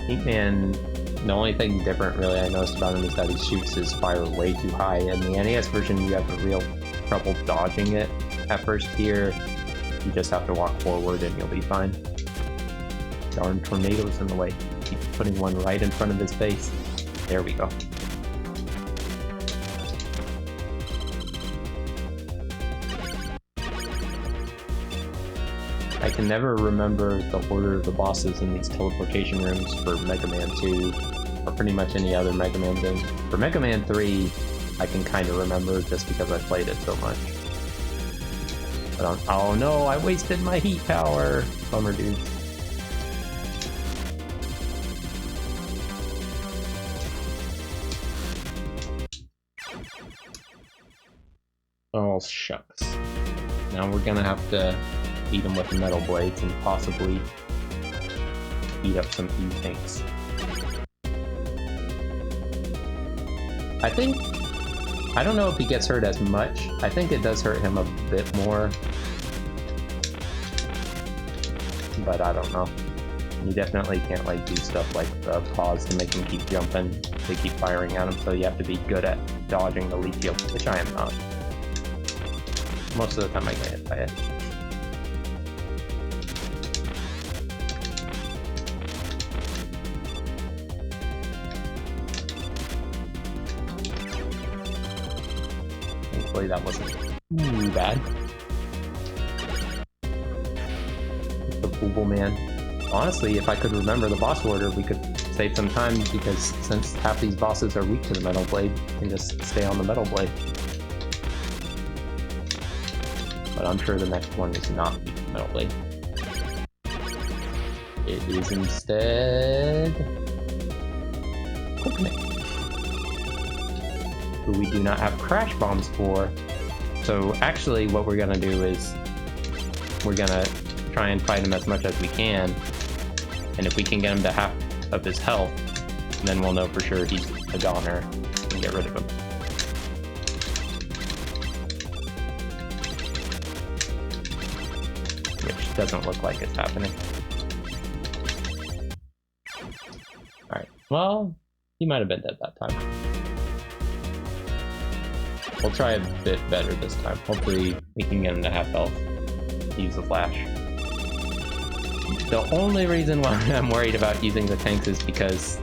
Heatman, the only thing different really I noticed about him is that he shoots his fire way too high. In the NES version, you have a real trouble dodging it at first. Here, you just have to walk forward and you'll be fine. Darn tornadoes in the way. Keep putting one right in front of his face. There we go. I can never remember the order of the bosses in these teleportation rooms for Mega Man 2, or pretty much any other Mega Man game. For Mega Man 3, I can kind of remember just because I played it so much. But oh no, I wasted my heat power! Bummer, dude. Oh, shucks. Now we're gonna have to beat him with metal blades and possibly beat up some E-Tanks. I don't know if he gets hurt as much. I think it does hurt him a bit more. But I don't know. You definitely can't like do stuff like the pause to make him keep jumping. They keep firing at him, so you have to be good at dodging the leaf field, which I am not. Most of the time I get hit by it. Thankfully that wasn't too bad. The Booble Man. Honestly, if I could remember the boss order, we could save some time, because since half these bosses are weak to the metal blade, you can just stay on the metal blade. But I'm sure the next one is not weak to the metal blade. It is instead Coconut, who we do not have crash bombs for. So actually what we're gonna do is we're gonna try and fight him as much as we can, and if we can get him to half of his health, then we'll know for sure he's a goner and get rid of him. Which doesn't look like it's happening. Alright, well, he might have been dead that time. We'll try a bit better this time. Hopefully we can get him to half health. Use the flash. The only reason why I'm worried about using the tanks is because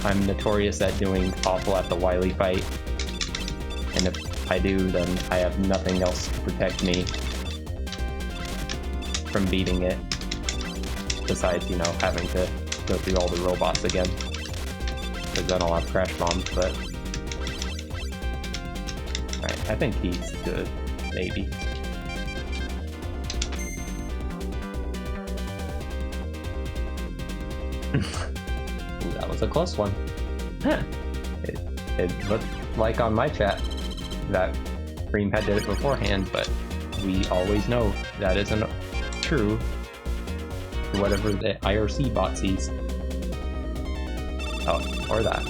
I'm notorious at doing awful at the Wily fight. And if I do, then I have nothing else to protect me from beating it. Besides, you know, having to go through all the robots again. Because then I'll have crash bombs, but... Alright, I think he's good. Maybe. Ooh, that was a close one. Huh. It looked like on my chat that Reem had did it beforehand, but we always know that isn't true. Whatever the IRC bot sees. Oh, or that.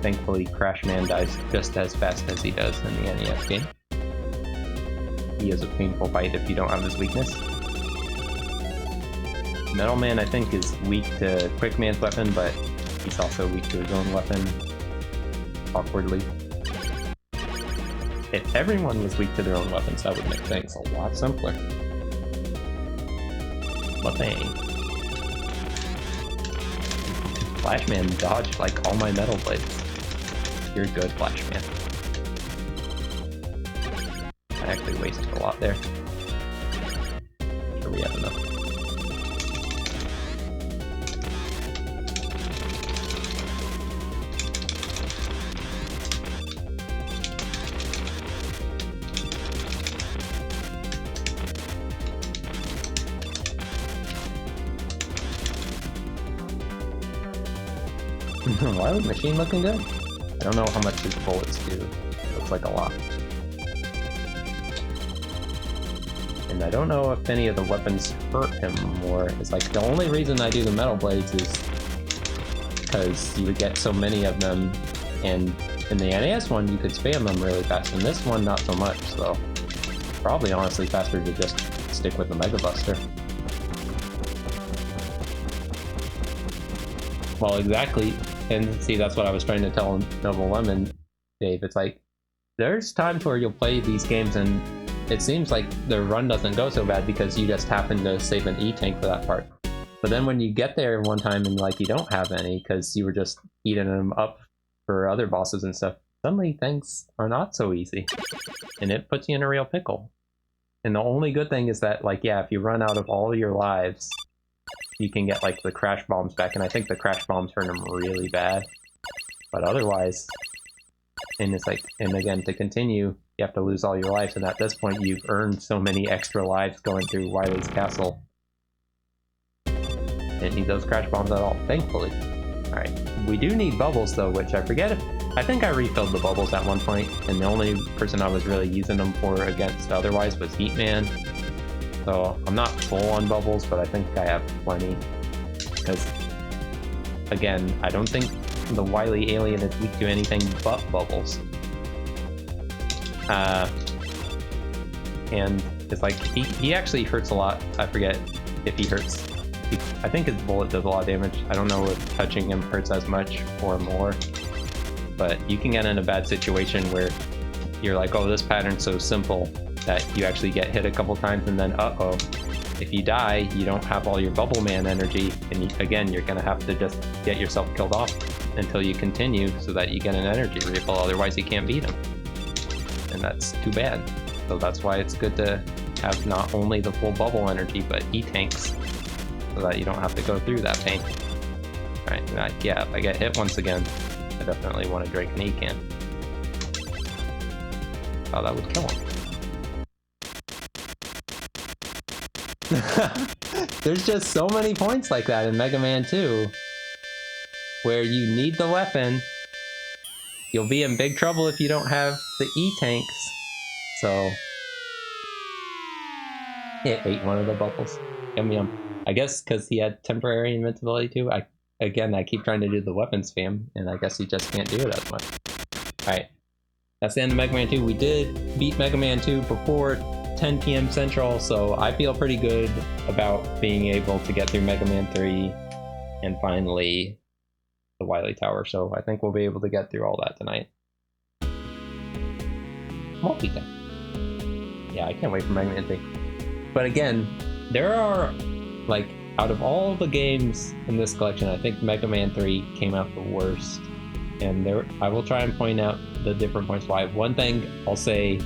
Thankfully, Crashman dies just as fast as he does in the NES game. He is a painful fight if you don't have his weakness. Metal Man, I think, is weak to Quickman's weapon, but he's also weak to his own weapon. Awkwardly. If everyone was weak to their own weapons, that would make things a lot simpler. But dang. Flashman dodged like all my metal blades. You're good, Flashman. I actually wasted a lot there. Sure we have enough. Wily machine looking good? I don't know how much his bullets do. Looks like a lot. And I don't know if any of the weapons hurt him more. It's like the only reason I do the metal blades is because you would get so many of them, and in the NES one you could spam them really fast, and this one not so much, so probably honestly faster to just stick with the Mega Buster. Well, exactly. And see, that's what I was trying to tell Noble Lemon, Dave. It's like, there's times where you'll play these games and it seems like the run doesn't go so bad because you just happen to save an E-tank for that part. But then when you get there one time and like you don't have any because you were just eating them up for other bosses and stuff, suddenly things are not so easy. And it puts you in a real pickle. And the only good thing is that, like, yeah, if you run out of all your lives, you can get like the crash bombs back, and I think the crash bombs hurt him really bad. But otherwise, and it's like, and again, to continue, you have to lose all your lives, and at this point you've earned so many extra lives going through Wily's castle. Didn't need those crash bombs at all, thankfully. Alright, we do need bubbles though, which I forget if, I think I refilled the bubbles at one point, and the only person I was really using them for against otherwise was Heatman. So I'm not full on bubbles, but I think I have plenty. Because, again, I don't think the Wily alien is weak to anything but bubbles. And it's like, he actually hurts a lot. I forget if he hurts. I think his bullet does a lot of damage. I don't know if touching him hurts as much or more. But you can get in a bad situation where you're like, oh, this pattern's so simple that you actually get hit a couple times, and then uh-oh, if you die, you don't have all your Bubble Man energy, and again, you're gonna have to just get yourself killed off until you continue so that you get an energy refill, otherwise you can't beat him. And that's too bad. So that's why it's good to have not only the full bubble energy, but E-tanks, so that you don't have to go through that pain. Alright, yeah, if I get hit once again, I definitely want to drink an E-can. Oh, that would kill him. There's just so many points like that in Mega Man 2 where you need the weapon. You'll be in big trouble if you don't have the E-tanks. So it ate one of the bubbles. Yum yum. I guess because he had temporary invincibility too. I keep trying to do the weapon spam, and I guess he just can't do it as much. Alright. That's the end of Mega Man 2. We did beat Mega Man 2 before 10 p.m. Central, so I feel pretty good about being able to get through Mega Man 3 and finally the Wily Tower. So I think we'll be able to get through all that tonight. Multitap. Yeah, I can't wait for Mega Man 3. But again, there are, like, out of all the games in this collection, I think Mega Man 3 came out the worst. And I will try and point out the different points why. One thing I'll say,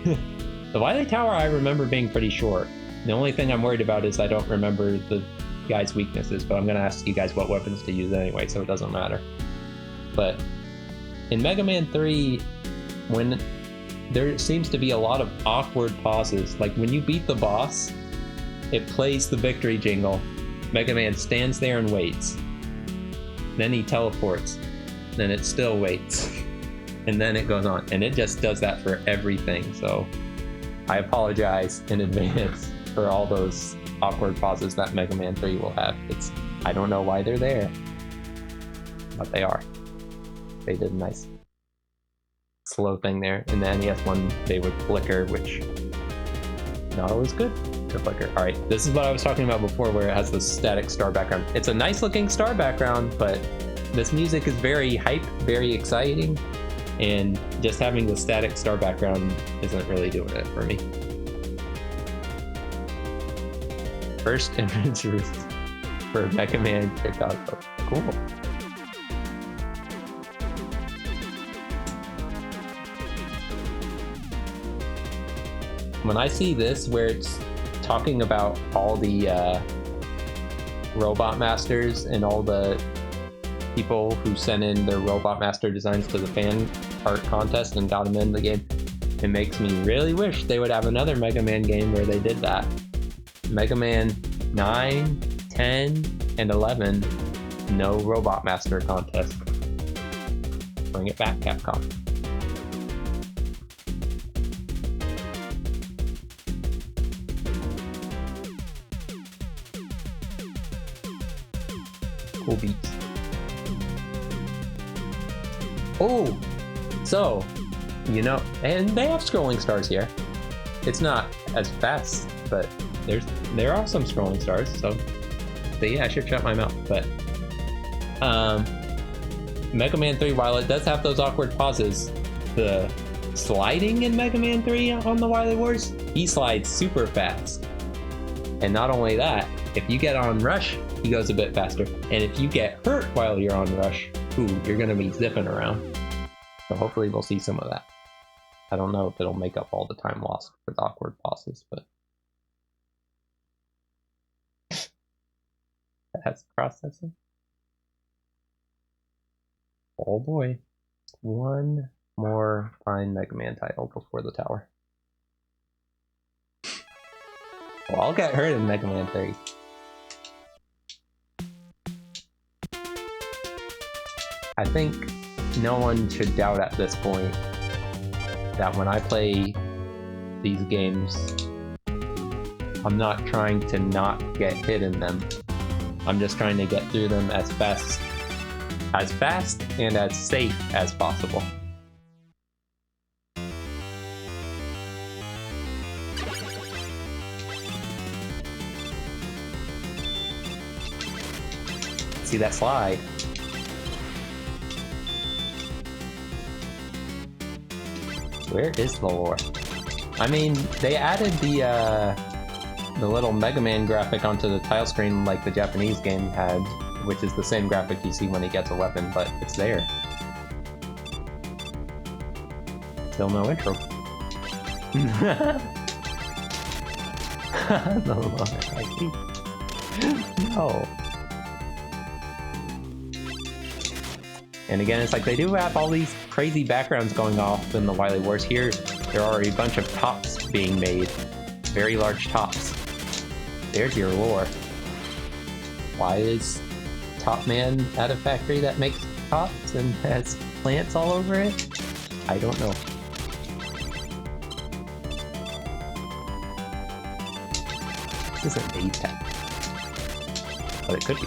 the Wily Tower I remember being pretty short. The only thing I'm worried about is I don't remember the guy's weaknesses, but I'm going to ask you guys what weapons to use anyway, so it doesn't matter. But in Mega Man 3, when there seems to be a lot of awkward pauses, like when you beat the boss, it plays the victory jingle. Mega Man stands there and waits. Then he teleports. Then it still waits. And then it goes on. And it just does that for everything. So I apologize in advance for all those awkward pauses that Mega Man 3 will have. I don't know why they're there, but they are. They did a nice slow thing there. In the NES one, they would flicker, which not always good to flicker. All right, this is what I was talking about before, where it has the static star background. It's a nice looking star background, but this music is very hype, very exciting, and just having the static star background isn't really doing it for me. First entrance for Mega Man Chicago. Cool. When I see this, where it's talking about all the robot masters and all the people who sent in their robot master designs to the fan art contest and got them in the game, it makes me really wish they would have another Mega Man game where they did that. Mega Man 9, 10, and 11, no robot master contest. Bring it back, Capcom. Cool beats. Oh, so, you know, and they have scrolling stars here. It's not as fast, but there are some scrolling stars, so yeah, I should shut my mouth. But Mega Man 3, while it does have those awkward pauses, the sliding in Mega Man 3 on the Wily Wars, he slides super fast. And not only that, if you get on Rush, he goes a bit faster. And if you get hurt while you're on Rush, you're gonna be zipping around. So hopefully we'll see some of that. I don't know if it'll make up all the time lost with awkward pauses, but that's processing. Oh boy. One more fine Mega Man title before the tower. Well, I'll get hurt in Mega Man 3. I think no one should doubt at this point that when I play these games, I'm not trying to not get hit in them. I'm just trying to get through them as fast and as safe as possible. See that slide? Where is the lore? I mean, they added the little Mega Man graphic onto the tile screen like the Japanese game had, which is the same graphic you see when he gets a weapon, but it's there. Still no intro. The lore, I see. No. And again, it's like they do have all these crazy backgrounds going off in the Wily Wars. Here, there are a bunch of tops being made. Very large tops. There's your lore. Why is Top Man at a factory that makes tops and has plants all over it? I don't know. This isn't a tap. But it could be.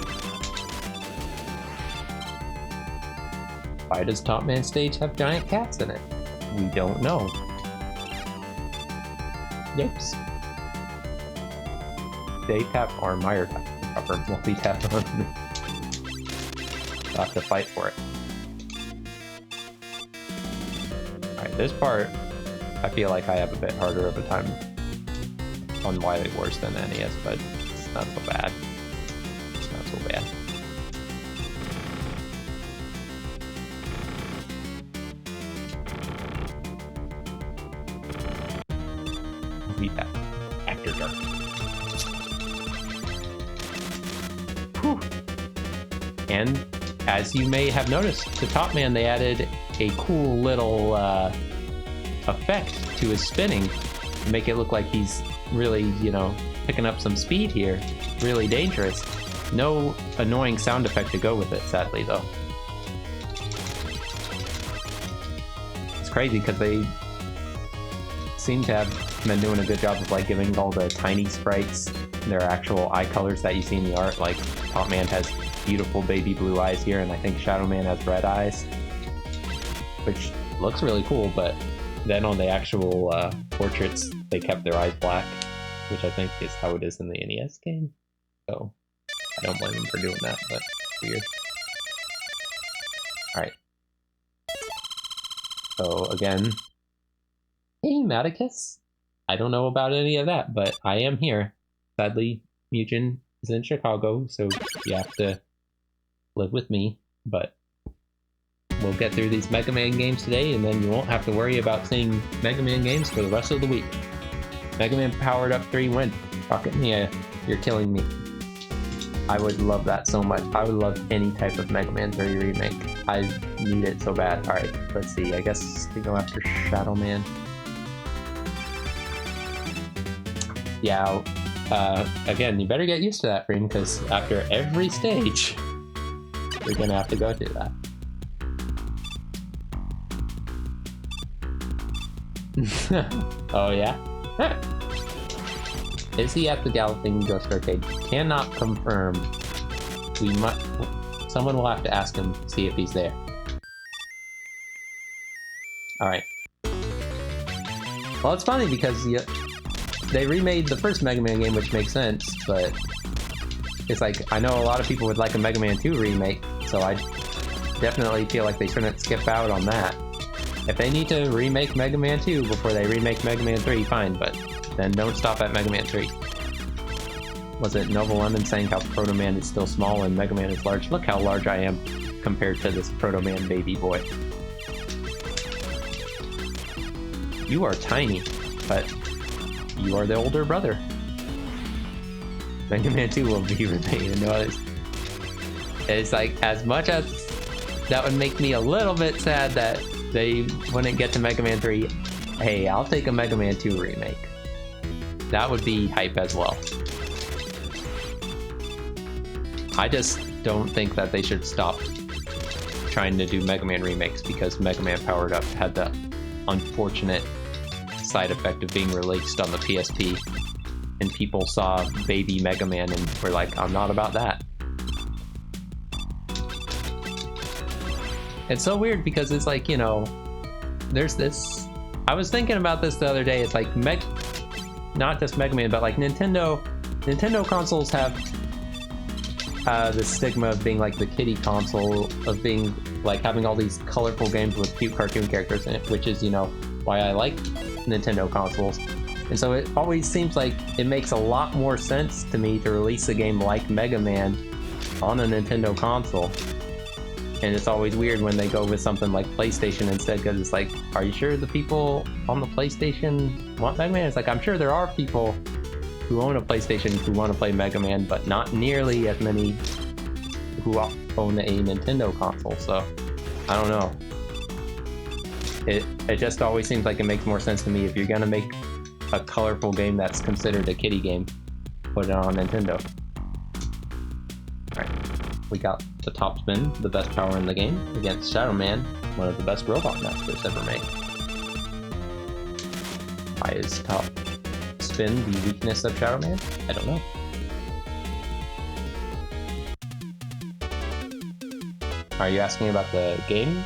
Why does Top Man Stage have giant cats in it? We don't know. Yips. Day tap or Meyer tap. Proper multi-tap on. I'll have to fight for it. Alright, this part, I feel like I have a bit harder of a time on Wily Wars than NES, but it's not so bad. It's not so bad. Beat that. After dark. Whew. And as you may have noticed, to Top Man they added a cool little effect to his spinning to make it look like he's really, you know, picking up some speed here. Really dangerous. No annoying sound effect to go with it, sadly, though. It's crazy because they seem to have been doing a good job of like giving all the tiny sprites their actual eye colors that you see in the art. Like Top Man has beautiful baby blue eyes here, and I think Shadow Man has red eyes, which looks really cool. But then on the actual portraits, they kept their eyes black, which I think is how it is in the NES game. So I don't blame them for doing that, but it's weird. All right. So again, hey Maticus. I don't know about any of that, but I am here. Sadly, Mugen is in Chicago, so you have to live with me, but we'll get through these Mega Man games today, and then you won't have to worry about seeing Mega Man games for the rest of the week. Mega Man Powered Up 3 win. Rocket Mia, you're killing me. I would love that so much. I would love any type of Mega Man 3 remake. I need it so bad. Alright, let's see. I guess we go after Shadow Man. Yeah, again, you better get used to that, Freem, because after every stage, you're gonna have to go through that. Oh yeah? Huh. Is he at the Galloping Ghost Arcade? Cannot confirm. We might. Someone will have to ask him, see if he's there. Alright. Well, it's funny because they remade the first Mega Man game, which makes sense, but it's like, I know a lot of people would like a Mega Man 2 remake, so I definitely feel like they shouldn't skip out on that. If they need to remake Mega Man 2 before they remake Mega Man 3, fine, but then don't stop at Mega Man 3. Was it Nova Lemon saying how Proto Man is still small and Mega Man is large? Look how large I am compared to this Proto Man baby boy. You are tiny, but you are the older brother. Mega Man 2 will be remade. No, it's like, as much as that would make me a little bit sad that they wouldn't get to Mega Man 3, hey, I'll take a Mega Man 2 remake. That would be hype as well. I just don't think that they should stop trying to do Mega Man remakes because Mega Man Powered Up had the unfortunate side effect of being released on the PSP, and people saw baby Mega Man and were like, I'm not about that. It's so weird because it's like, you know, there's this, I was thinking about this the other day, it's like not just Mega Man, but like Nintendo consoles have the stigma of being like the kiddie console, of being like having all these colorful games with cute cartoon characters in it, which is, you know, why I like Nintendo consoles. And so it always seems like it makes a lot more sense to me to release a game like Mega Man on a Nintendo console. And it's always weird when they go with something like PlayStation instead, because it's like, are you sure the people on the PlayStation want Mega Man? It's like, I'm sure there are people who own a PlayStation who want to play Mega Man, but not nearly as many who own a Nintendo console, so I don't know. It just always seems like it makes more sense to me if you're gonna make a colorful game that's considered a kiddie game, put it on Nintendo. Alright, we got the top spin, the best power in the game, against Shadow Man, one of the best robot masters ever made. Why is top been the weakness of Shadow Man? I don't know. Are you asking about the game?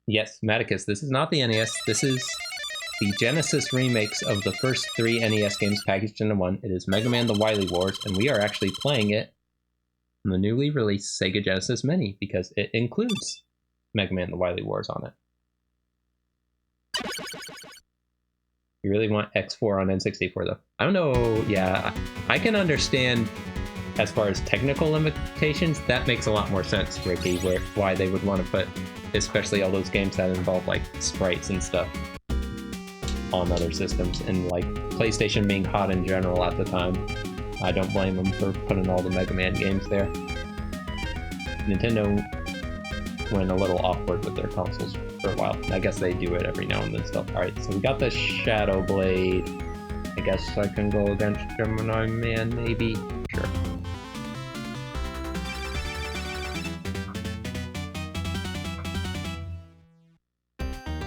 Yes, Maticus, this is not the NES. This is the Genesis remakes of the first 3 NES games packaged into one. It is Mega Man the Wily Wars, and we are actually playing it on the newly released Sega Genesis Mini because it includes Mega Man the Wily Wars on it. You really want X4 on N64 though. I don't know, yeah, I can understand as far as technical limitations, that makes a lot more sense, Ricky, why they would want to put, especially all those games that involve like sprites and stuff on other systems, and like PlayStation being hot in general at the time. I don't blame them for putting all the Mega Man games there. Nintendo went a little awkward with their consoles for a while. I guess they do it every now and then still. Alright, so we got the Shadow Blade. I guess I can go against Gemini Man, maybe? Sure.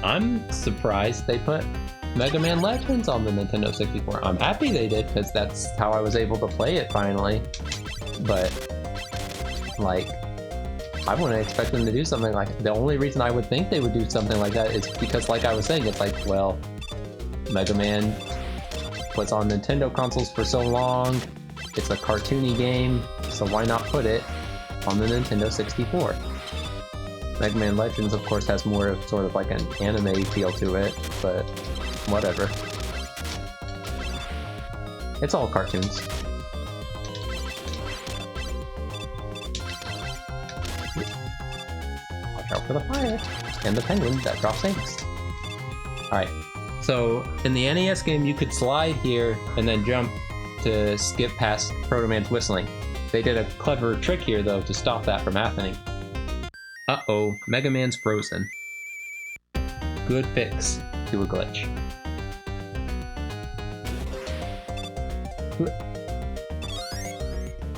I'm surprised they put Mega Man Legends on the Nintendo 64. I'm happy they did, because that's how I was able to play it finally. But, like, I wouldn't expect them to do something like that. The only reason I would think they would do something like that is because, like I was saying, it's like, well, Mega Man was on Nintendo consoles for so long, it's a cartoony game, so why not put it on the Nintendo 64? Mega Man Legends, of course, has more of sort of like an anime feel to it, but whatever. It's all cartoons. Watch out for the fire and the penguin that drops eggs. Alright, so in the NES game, you could slide here and then jump to skip past Proto Man's whistling. They did a clever trick here, though, to stop that from happening. Uh-oh, Mega Man's frozen. Good fix to a glitch.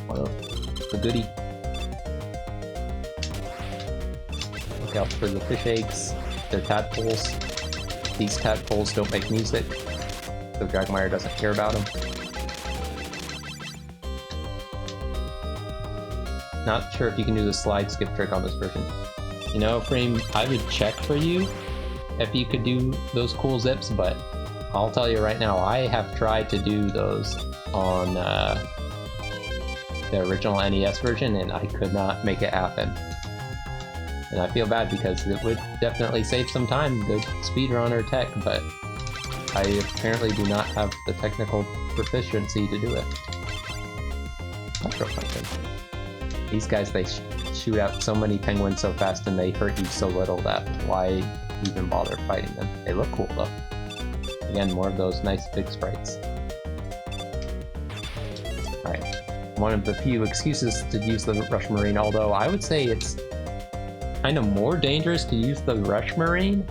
Well, the goodie. Look out for the fish eggs. They're tadpoles. These tadpoles don't make music, so Dragmire doesn't care about them. Not sure if you can do the slide skip trick on this version. You know, Frame, I would check for you if you could do those cool zips, but I'll tell you right now, I have tried to do those on the original NES version, and I could not make it happen. And I feel bad because it would definitely save some time, good speedrunner tech, but I apparently do not have the technical proficiency to do it. Micro function. These guys, they shoot out so many penguins so fast and they hurt you so little that why even bother fighting them? They look cool though. Again, more of those nice big sprites. Alright, one of the few excuses to use the Rush Marine, although I would say it's kind of more dangerous to use the Rush Marine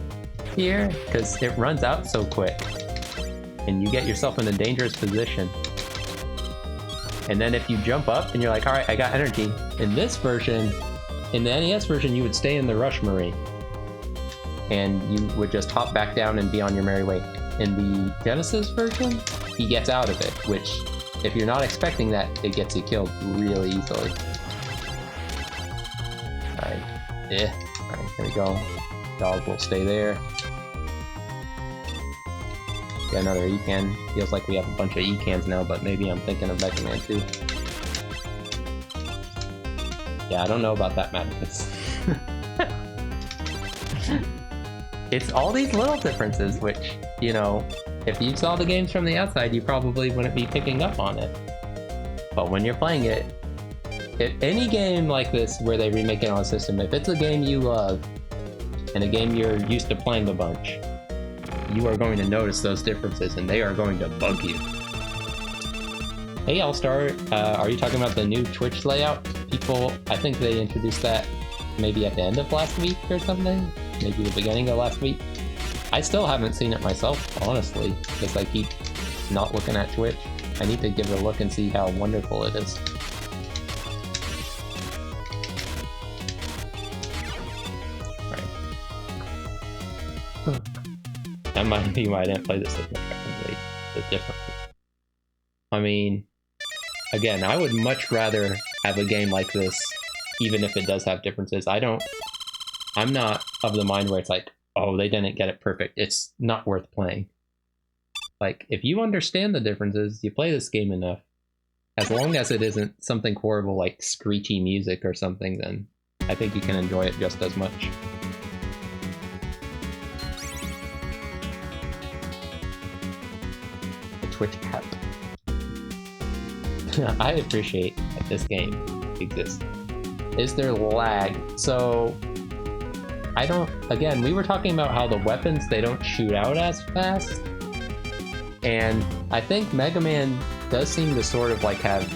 here, because it runs out so quick. And you get yourself in a dangerous position. And then if you jump up and you're like, alright, I got energy. In this version, in the NES version, you would stay in the Rush Marine. And you would just hop back down and be on your merry way. In the Genesis version, he gets out of it, which, if you're not expecting that, it gets you killed really easily. Alright, alright, here we go. Dog will stay there. Got another E-can. Feels like we have a bunch of E-cans now, but maybe I'm thinking of Mega Man 2. Yeah, I don't know about that, Maticus. It's all these little differences, which, you know, if you saw the games from the outside, you probably wouldn't be picking up on it. But when you're playing it, if any game like this where they remake it on a system, if it's a game you love, and a game you're used to playing a bunch, you are going to notice those differences, and they are going to bug you. Hey, All-Star, are you talking about the new Twitch layout? People, I think they introduced that maybe at the end of last week or something? Maybe the beginning of last week? I still haven't seen it myself, honestly, because I keep not looking at Twitch. I need to give it a look and see how wonderful it is. That might be why I didn't play this as much back in the day. It's different. I mean, again, I would much rather have a game like this, even if it does have differences. I'm not of the mind where it's like, oh, they didn't get it perfect. It's not worth playing. Like, if you understand the differences, you play this game enough, as long as it isn't something horrible like screechy music or something, then I think you can enjoy it just as much. The Twitch app. I appreciate that this game exists. Is there lag? So, I don't... Again, we were talking about how the weapons, they don't shoot out as fast. And I think Mega Man does seem to sort of like have...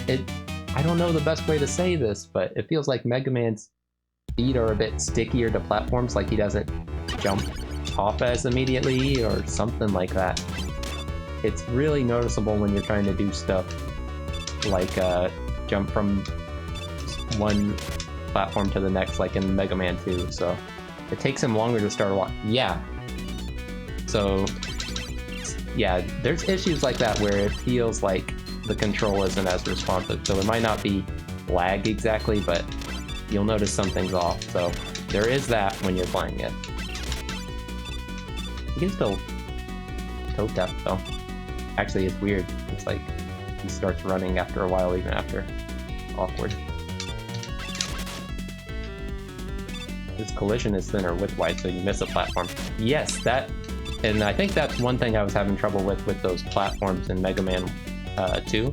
I don't know the best way to say this, but it feels like Mega Man's feet are a bit stickier to platforms, like he doesn't jump off as immediately or something like that. It's really noticeable when you're trying to do stuff like jump from one platform to the next, like in Mega Man 2, so it takes him longer to start walking. Yeah. So, yeah, there's issues like that where it feels like the control isn't as responsive, so it might not be lag exactly, but you'll notice something's off, so there is that when you're playing it. You can still toe tap though. Actually, it's weird. It's like he starts running after a while, even after. Awkward. This collision is thinner width-wise, so you miss a platform. Yes, that... And I think that's one thing I was having trouble with those platforms in Mega Man 2.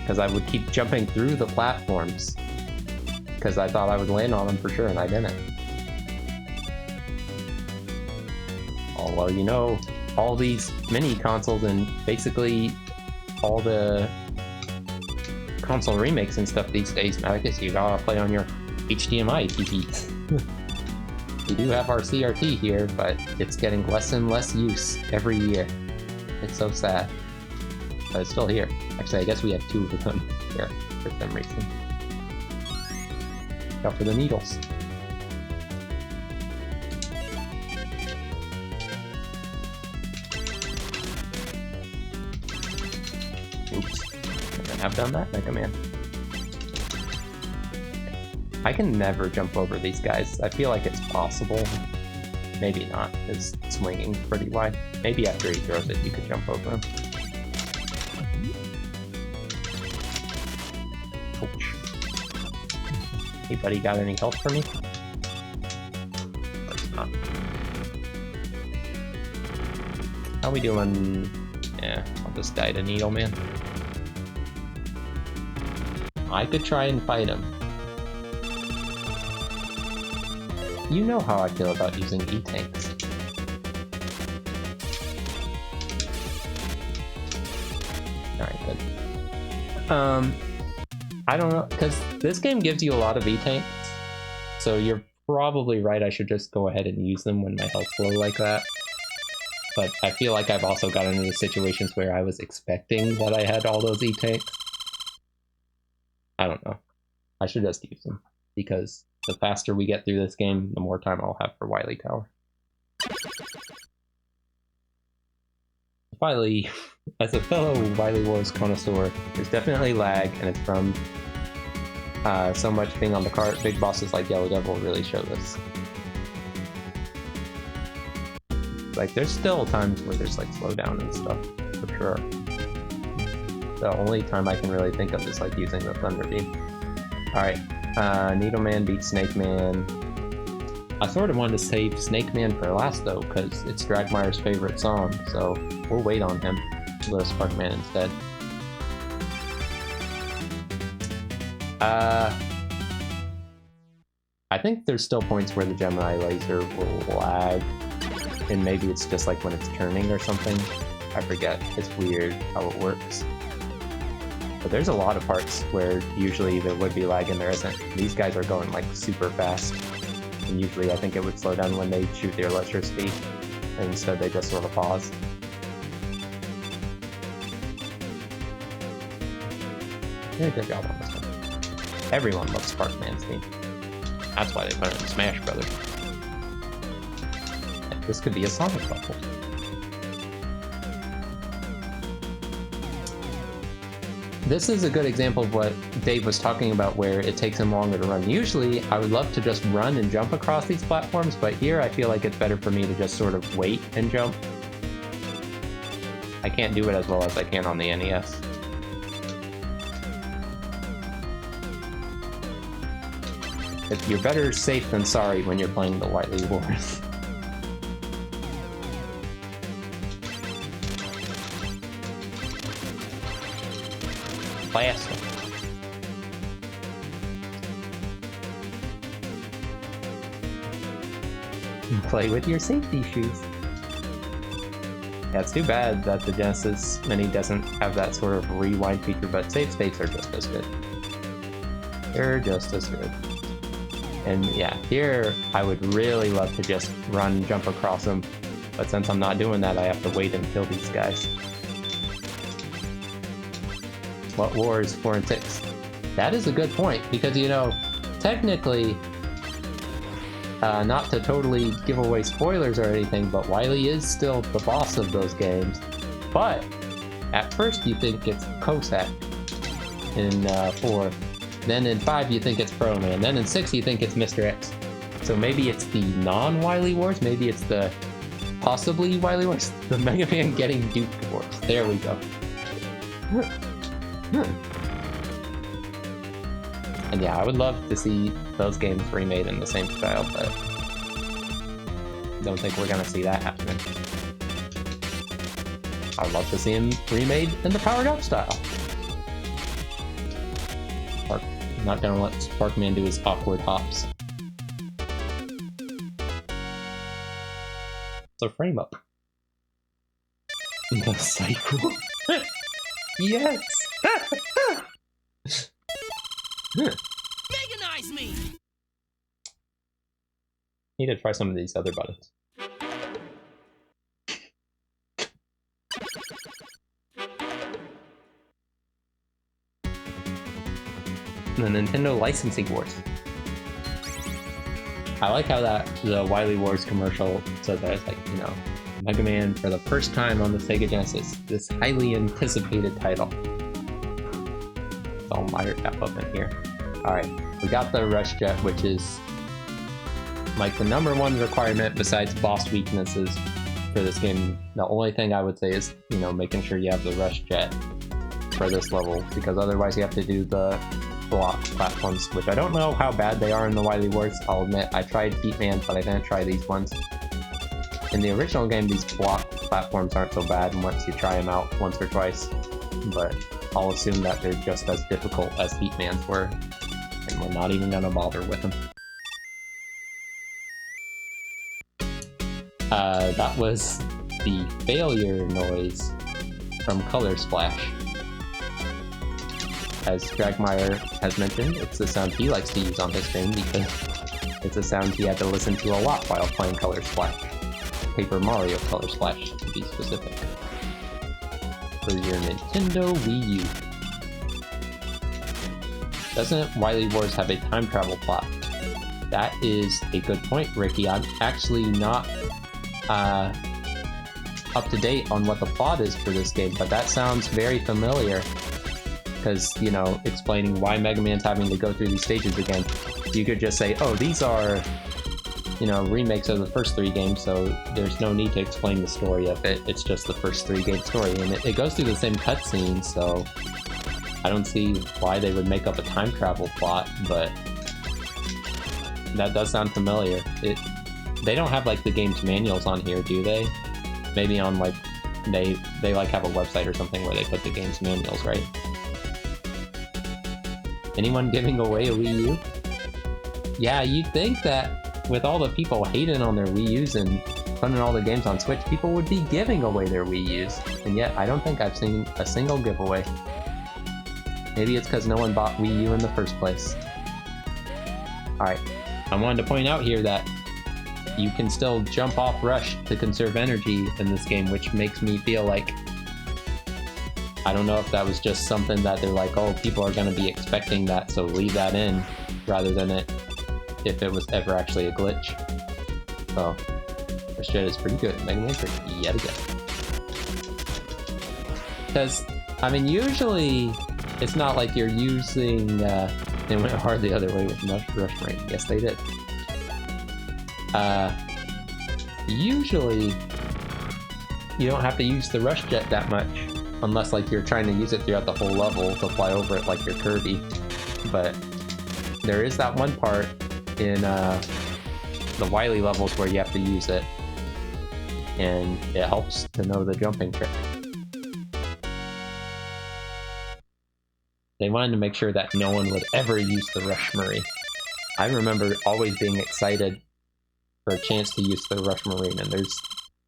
Because I would keep jumping through the platforms. Because I thought I would land on them for sure, and I didn't. Oh, well, you know, all these mini consoles and basically all the console remakes and stuff these days, I guess you gotta play on your HDMI TVs. We do have our CRT here, but it's getting less and less use every year. It's so sad. But it's still here. Actually, I guess we have two of them here for some reason. Look out for the needles. Oops. I have done that, Mega Man. I can never jump over these guys. I feel like it's possible. Maybe not. It's swinging pretty wide. Maybe after he throws it, you could jump over him. Ouch. Hey buddy, got any help for me? Of course not. How we doing? Yeah, I'll just die to Needle Man. I could try and fight him. You know how I feel about using E-tanks. Alright, good. I don't know, because this game gives you a lot of E-tanks, so you're probably right, I should just go ahead and use them when my health's low like that. But I feel like I've also gotten into situations where I was expecting that I had all those E-tanks. I don't know. I should just use them, because the faster we get through this game, the more time I'll have for Wily Tower. Wily, as a fellow Wily Wars connoisseur, there's definitely lag, and it's from so much being on the cart. Big bosses like Yellow Devil really show this. Like, there's still times where there's like slowdown and stuff, for sure. The only time I can really think of is like using the Thunder Beam. Alright. Needle Man beats Snake Man. I sort of wanted to save Snake Man for last though, because it's Dragmire's favorite song, so we'll wait on him. We'll go to Spark Man instead. I think there's still points where the Gemini laser will lag, and maybe it's just like when it's turning or something. I forget. It's weird how it works. But there's a lot of parts where usually there would be lag and there isn't. These guys are going like super fast. And usually I think it would slow down when they shoot their electricity. And instead they just sort of pause. Yeah, good job on this one. Everyone loves Sparkman's theme. That's why they put it in Smash Brothers. This could be a Sonic level. this is a good example of what Dave was talking about, where it takes him longer to run. Usually, I would love to just run and jump across these platforms, but here I feel like it's better for me to just sort of wait and jump. I can't do it as well as I can on the NES. You're better safe than sorry when you're playing the Wily Wars. Blast him. Play with your safety shoes. Yeah, it's too bad that the Genesis Mini doesn't have that sort of rewind feature, but save states are just as good. They're just as good. And yeah, here I would really love to just run, jump across them, but since I'm not doing that, I have to wait and kill these guys. What wars 4 and 6? That is a good point, because you know, technically, not to totally give away spoilers or anything, but Wily is still the boss of those games. But at first you think it's Cossack in 4. Then in 5 you think it's Pro Man. Then in 6 you think it's Mr. X. So maybe it's the non-Wily Wars. Maybe it's the possibly Wily Wars. The Mega Man getting duped Wars. There we go. And yeah, I would love to see those games remade in the same style, but don't think we're gonna see that happening. I'd love to see him remade in the powered up style. Not gonna let Sparkman do his awkward hops. So frame up. The cycle. Yes! Veganize me! Need to try some of these other buttons. The Nintendo licensing wars. I like how the Wily Wars commercial says that it's like, you know, Mega Man for the first time on the Sega Genesis. This highly anticipated title. All Multitap up in here. Alright, we got the Rush Jet, which is like the #1 requirement besides boss weaknesses for this game. The only thing I would say is, you know, making sure you have the Rush Jet for this level, because otherwise you have to do the block platforms, which I don't know how bad they are in the Wily Wars. I'll admit, I tried Heatman, but I didn't try these ones. In the original game, these block platforms aren't so bad once you try them out once or twice, but I'll assume that they're just as difficult as Heatman's were, and we're not even gonna bother with them. That was the failure noise from Color Splash. As Dragmeyer has mentioned, it's the sound he likes to use on his stream because it's a sound he had to listen to a lot while playing Color Splash. Paper Mario Color Splash, to be specific. For your Nintendo Wii U. Doesn't Wily Wars have a time travel plot? That is a good point, Ricky. I'm actually not up to date on what the plot is for this game, but that sounds very familiar. Because, you know, explaining why Mega Man's having to go through these stages again, you could just say, oh, these are, you know, remakes of the first 3 games, so there's no need to explain the story of it. It's just the first 3 game story, and it goes through the same cutscene, so I don't see why they would make up a time travel plot, but that does sound familiar. They don't have, like, the game's manuals on here, do they? Maybe on, like, they like, have a website or something where they put the game's manuals, right? Anyone giving away a Wii U? Yeah, you'd think that with all the people hating on their Wii U's and putting all the games on Switch, people would be giving away their Wii U's, and yet I don't think I've seen a single giveaway. Maybe it's because no one bought Wii U in the first place. Alright, I wanted to point out here that you can still jump off Rush to conserve energy in this game, which makes me feel like, I don't know if that was just something that they're like, oh, people are going to be expecting that, so leave that in, rather than if it was ever actually a glitch. So, Rush Jet is pretty good. Mega Man 3, yet again. Because, I mean, usually it's not like you're using, they went hard the other way with Rush Marine. Yes, they did. Usually, you don't have to use the Rush Jet that much, unless like you're trying to use it throughout the whole level to fly over it like your Kirby. But there is that one part in the Wily levels where you have to use it, and it helps to know the jumping trick. They wanted to make sure that no one would ever use the Rush Marine. I remember always being excited for a chance to use the Rush Marine, and there's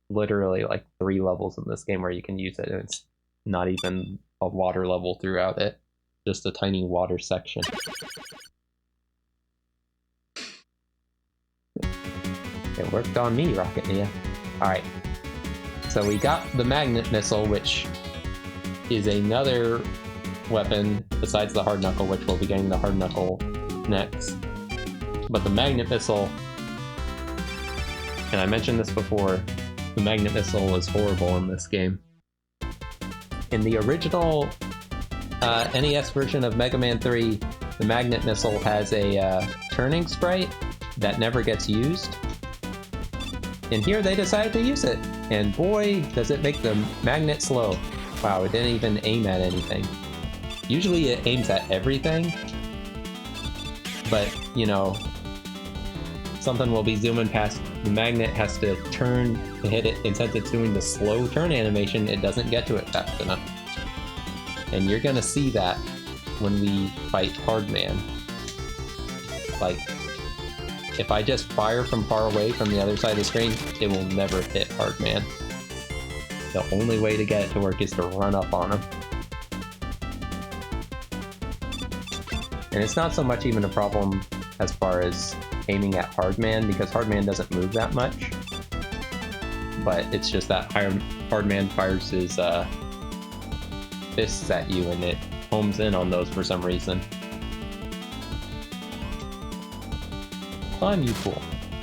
literally like 3 levels in this game where you can use it, and it's not even a water level throughout it, just a tiny water section. It worked on me, Rocket Nia. Alright, so we got the Magnet Missile, which is another weapon besides the Hard Knuckle, which we'll be getting the Hard Knuckle next. But the Magnet Missile, and I mentioned this before, the Magnet Missile is horrible in this game. In the original NES version of Mega Man 3, the Magnet Missile has a turning sprite that never gets used. And here they decided to use it, and boy, does it make the magnet slow. Wow, it didn't even aim at anything. Usually it aims at everything, but, you know, something will be zooming past, the magnet has to turn to hit it, and since it's doing the slow turn animation, it doesn't get to it fast enough. And you're gonna see that when we fight Hardman. Like, if I just fire from far away from the other side of the screen, it will never hit Hardman. The only way to get it to work is to run up on him. And it's not so much even a problem as far as aiming at Hardman, because Hardman doesn't move that much. But it's just that Hardman fires his fists at you, and it homes in on those for some reason. Climb, you fool.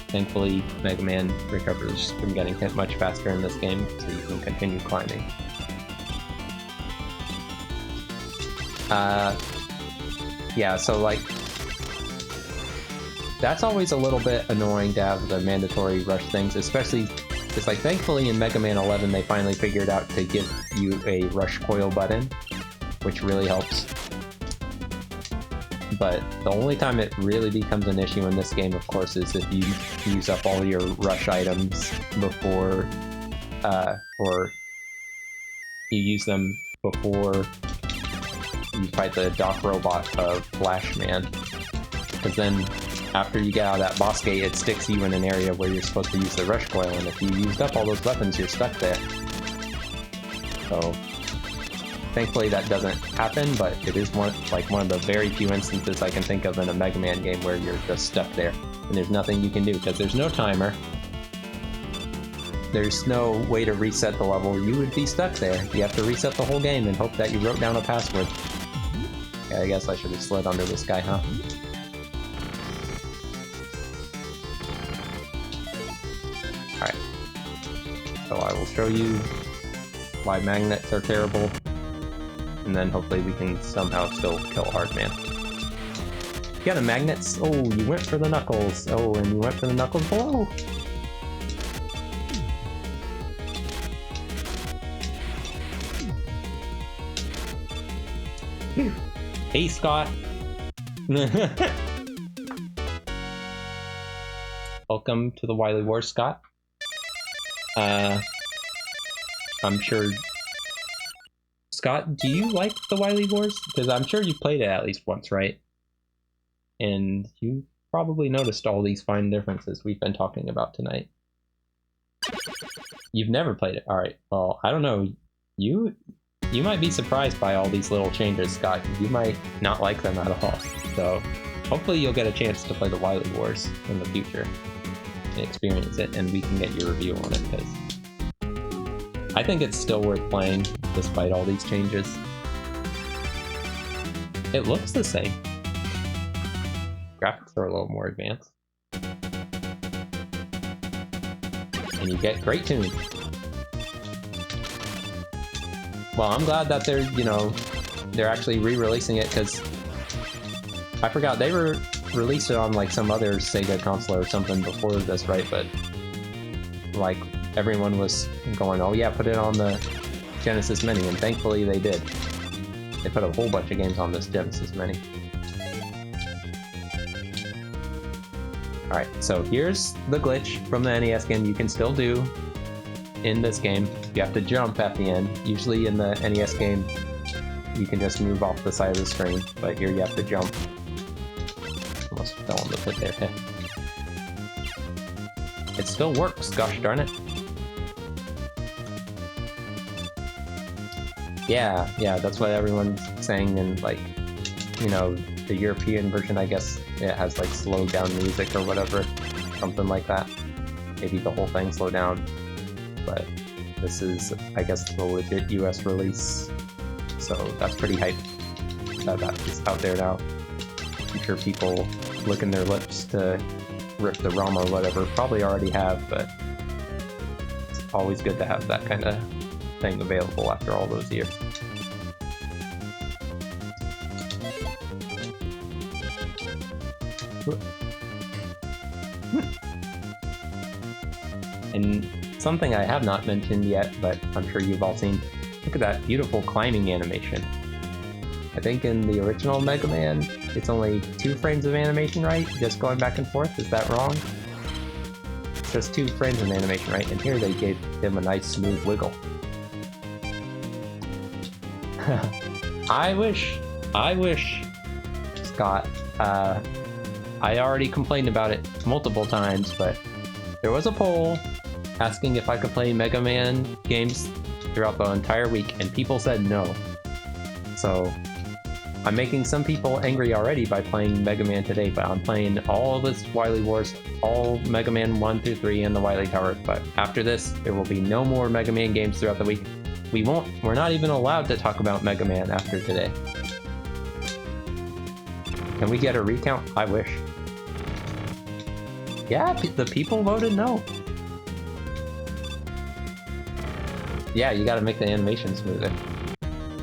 Thankfully, Mega Man recovers from getting hit much faster in this game, so you can continue climbing. Yeah, so like, that's always a little bit annoying to have the mandatory rush things, especially, it's like, thankfully in Mega Man 11 they finally figured out to give you a rush coil button, which really helps. But the only time it really becomes an issue in this game, of course, is if you use up all your rush items before, or you use them before you fight the Doc Robot of Flash Man. Because then, after you get out of that boss gate, it sticks you in an area where you're supposed to use the rush coil, and if you used up all those weapons, you're stuck there. So, thankfully that doesn't happen, but it is one of the very few instances I can think of in a Mega Man game where you're just stuck there, and there's nothing you can do, because there's no timer. There's no way to reset the level. You would be stuck there. You have to reset the whole game and hope that you wrote down a password. Yeah, I guess I should have slid under this guy, huh? Alright. So I will show you why magnets are terrible, and then hopefully we can somehow still kill Hardman. You got a magnets? Oh, you went for the knuckles. Oh, and you went for the knuckles below. Hey, Scott. Welcome to the Wily Wars, Scott. I'm sure... Scott, do you like the Wily Wars? Because I'm sure you've played it at least once, right? And you probably noticed all these fine differences we've been talking about tonight. You've never played it. Alright, well, I don't know. You might be surprised by all these little changes, Scott. You might not like them at all. So, hopefully you'll get a chance to play the Wily Wars in the future and experience it, and we can get your review on it, because I think it's still worth playing despite all these changes. It looks the same. Graphics are a little more advanced. And you get great tunes. Well, I'm glad that they're, you know, they're actually re-releasing it because I forgot they were released it on like some other Sega console or something before this, right? But like everyone was going, oh yeah, put it on the Genesis Mini, and thankfully they did. They put a whole bunch of games on this Genesis Mini. Alright, so here's the glitch from the NES game you can still do in this game. You have to jump at the end. Usually in the NES game, you can just move off the side of the screen, but here you have to jump. Almost fell on the pit there. It still works, gosh darn it. Yeah, that's what everyone's saying, and like, you know, the European version, I guess it has like slowed down music or whatever, something like that. Maybe the whole thing slowed down, but this is, I guess, the legit US release, so that's pretty hype that is out there now. I'm sure people licking their lips to rip the ROM or whatever probably already have, but it's always good to have that kind of thing available after all those years. And something I have not mentioned yet, but I'm sure you've all seen, look at that beautiful climbing animation. I think in the original Mega Man, it's only 2 frames of animation, right? Just going back and forth, is that wrong? It's just 2 frames of animation, right? And here they gave him a nice smooth wiggle. I wish, Scott, I already complained about it multiple times, but there was a poll asking if I could play Mega Man games throughout the entire week, and people said no. So I'm making some people angry already by playing Mega Man today, but I'm playing all this Wily Wars, all Mega Man 1 through 3 and the Wily Tower, but after this, there will be no more Mega Man games throughout the week. We're not even allowed to talk about Mega Man after today. Can we get a recount? I wish. Yeah, the people voted no. Yeah, you gotta make the animation smoother.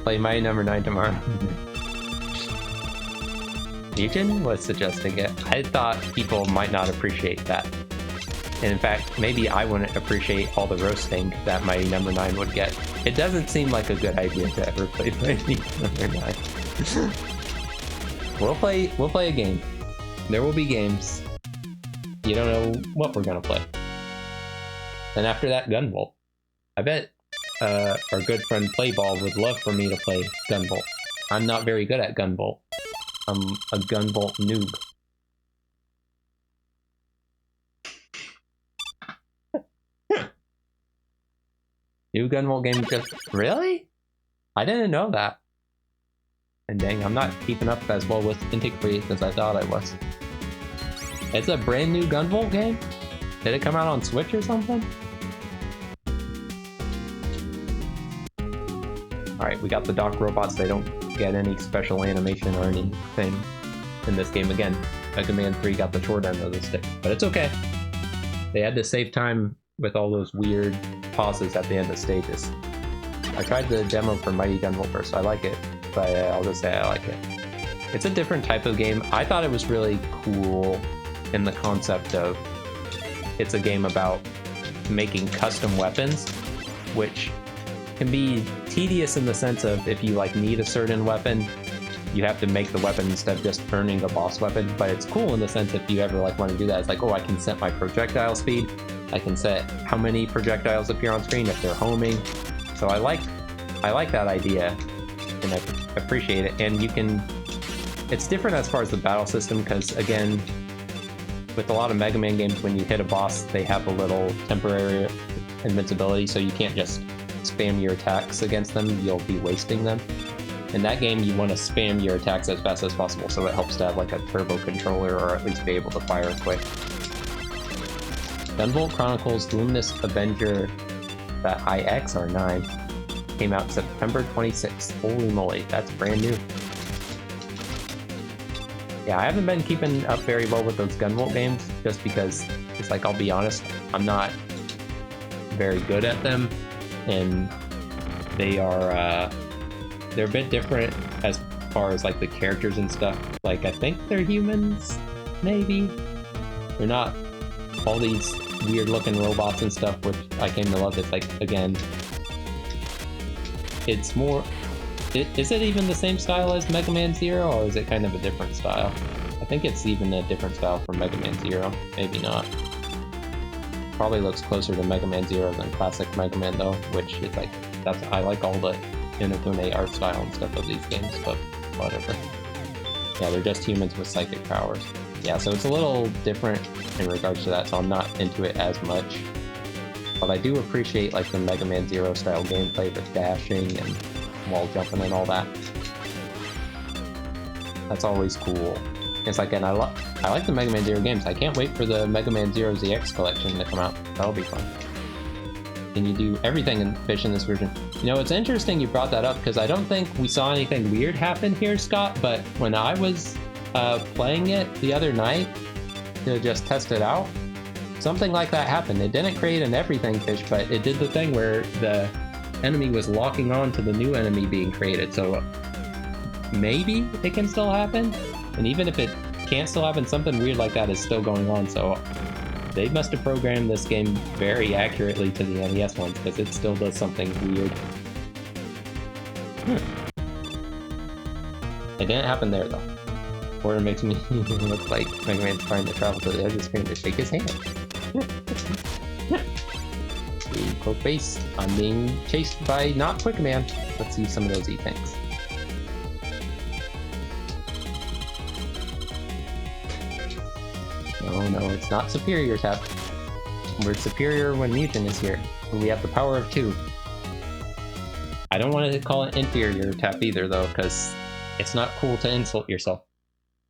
Play Mighty Number 9 tomorrow. Mugen was suggesting it. I thought people might not appreciate that. And in fact, maybe I wouldn't appreciate all the roasting that Mighty Number 9 would get. It doesn't seem like a good idea to ever play Mighty Number 9. We'll play a game. There will be games. You don't know what we're gonna play. And after that, Gunvolt. I bet our good friend Playball would love for me to play Gunvolt. I'm not very good at Gunvolt. I'm a Gunvolt noob. New Gunvolt game just... Really? I didn't know that. And dang, I'm not keeping up as well with Integrate as I thought I was. It's a brand new Gunvolt game? Did it come out on Switch or something? Alright, we got the dock robots. They don't get any special animation or anything in this game. Again, Mega Man 3 got the short end of the stick, but it's okay. They had to save time with all those weird pauses at the end of stages. I tried the demo for Mighty Gunvolt first, so I like it, but I'll just say I like it. It's a different type of game. I thought it was really cool in the concept of it's a game about making custom weapons, which can be tedious in the sense of if you like need a certain weapon, you have to make the weapon instead of just earning a boss weapon. But it's cool in the sense if you ever like want to do that, it's like, oh, I can set my projectile speed, I can set how many projectiles appear on screen if they're homing. So I like that idea, and I appreciate it. And you can, it's different as far as the battle system, because again, with a lot of Mega Man games, when you hit a boss, they have a little temporary invincibility, so you can't just spam your attacks against them, you'll be wasting them. In that game, you want to spam your attacks as fast as possible, so it helps to have like a turbo controller, or at least be able to fire quick. Gunvolt Chronicles Luminous Avenger, the IX or 9, came out September 26th. Holy moly, that's brand new. Yeah, I haven't been keeping up very well with those Gunvolt games, just because it's like, I'll be honest, I'm not very good at them, and they are they're a bit different as far as like the characters and stuff. Like I think they're humans, maybe. They're not all these weird looking robots and stuff, which I came to love. It's like, again, it's more, is it even the same style as Mega Man Zero, or is it kind of a different style? I think it's even a different style from Mega Man Zero, maybe not. Probably looks closer to Mega Man Zero than classic Mega Man though, which is like, I like all the Inafune art style and stuff of these games, but whatever. Yeah, they're just humans with psychic powers. Yeah, so it's a little different in regards to that, so I'm not into it as much. But I do appreciate like the Mega Man Zero style gameplay with dashing and wall jumping and all that. That's always cool. It's like, and I like the Mega Man Zero games. I can't wait for the Mega Man Zero ZX collection to come out. That'll be fun. And you do everything in Fish in this version. You know, it's interesting you brought that up, because I don't think we saw anything weird happen here, Scott, but when I was playing it the other night to just test it out, something like that happened. It didn't create an everything fish, but it did the thing where the enemy was locking on to the new enemy being created, so maybe it can still happen. And even if it can't still happen, something weird like that is still going on, so they must have programmed this game very accurately to the NES ones, because it still does something weird. It didn't happen there, though. Or it makes me look like Mega Man's trying to travel to the edge of the screen to shake his hand. Quote face, I'm being chased by not Quick Man. Let's see some of those E-Tanks. No, it's not Superior Tap. We're superior when Mutant is here. We have the power of 2. I don't want to call it Inferior Tap either, though, because it's not cool to insult yourself.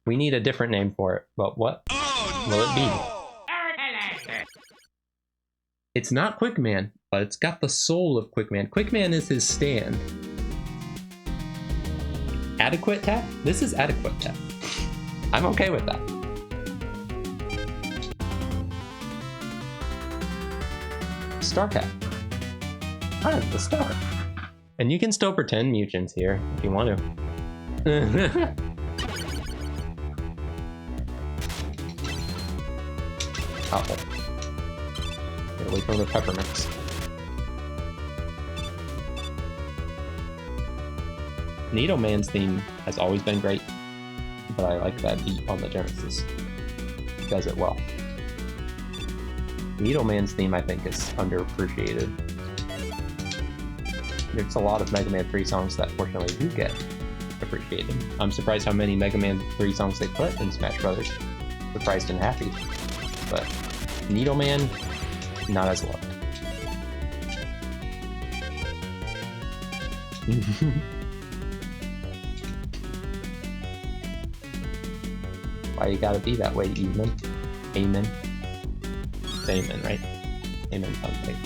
We need a different name for it, but what will it be? It's not Quick Man, but it's got the soul of Quick Man. Quick Man is his stand. Adequate Tap? This is Adequate Tap. I'm okay with that. Star Tap. Ah, the star. And you can still pretend Mutant's here if you want to. Uh-oh. Get away from the peppermints. Needle Man's theme has always been great, but I like that beat on the Genesis. It does it well. Needle Man's theme, I think, is underappreciated. There's a lot of Mega Man 3 songs that fortunately do get appreciated. I'm surprised how many Mega Man 3 songs they put in Smash Brothers. Surprised and happy. But Needle Man, not as loved. Why you gotta be that way, Eamon? Amen. It's Amen, right? Amen sounds right.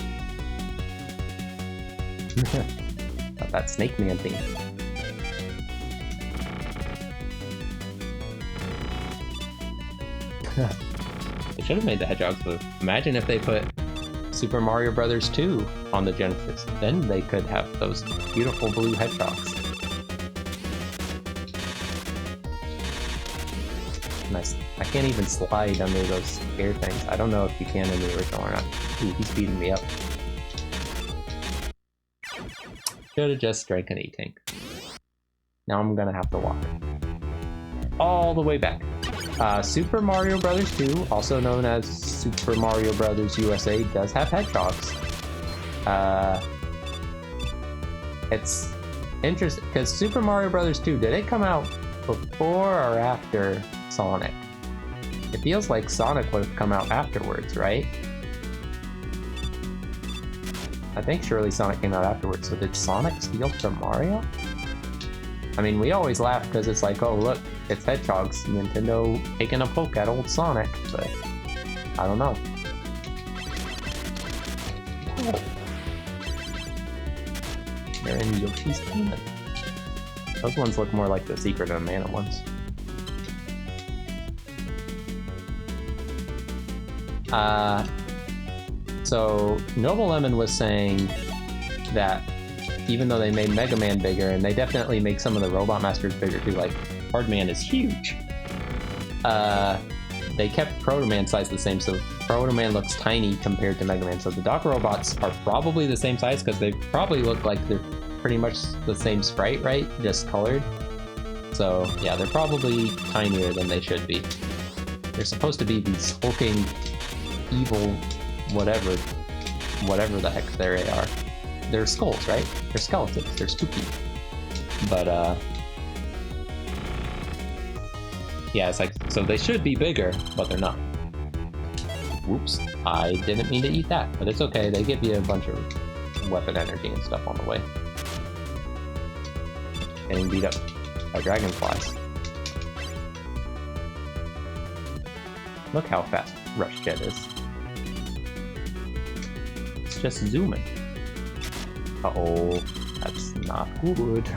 Got that Snake Man theme. They should have made the hedgehogs blue. Imagine if they put Super Mario Brothers 2 on the Genesis. Then they could have those beautiful blue hedgehogs. Nice. I can't even slide under those air things. I don't know if you can in the original or not. Ooh, he's beating me up. Should have just drank an E-Tank. Now I'm gonna have to walk all the way back. Super Mario Bros. 2, also known as Super Mario Bros. USA, does have hedgehogs. It's interesting, because Super Mario Bros. 2, did it come out before or after Sonic? It feels like Sonic would have come out afterwards, right? I think surely Sonic came out afterwards, so did Sonic steal from Mario? I mean, we always laugh because it's like, oh look, it's hedgehogs, Nintendo taking a poke at old Sonic, but I don't know. Oh. They're in Yoshi's Kingdom. Those ones look more like the Secret of Mana ones. So Noble Lemon was saying that even though they made Mega Man bigger, and they definitely make some of the Robot Masters bigger too, like Hard Man is huge. They kept Proto Man size the same, so Proto Man looks tiny compared to Mega Man. So the Doc Robots are probably the same size because they probably look like they're pretty much the same sprite, right? Just colored. So yeah, they're probably tinier than they should be. They're supposed to be these hulking, evil, whatever the heck they are. They're skulls, right? They're skeletons. They're spooky. But yeah, it's like, so they should be bigger, but they're not. Whoops, I didn't mean to eat that, but it's okay. They give you a bunch of weapon energy and stuff on the way. Getting beat up by dragonflies. Look how fast Rush Jet is. It's just zooming. Uh-oh, that's not good.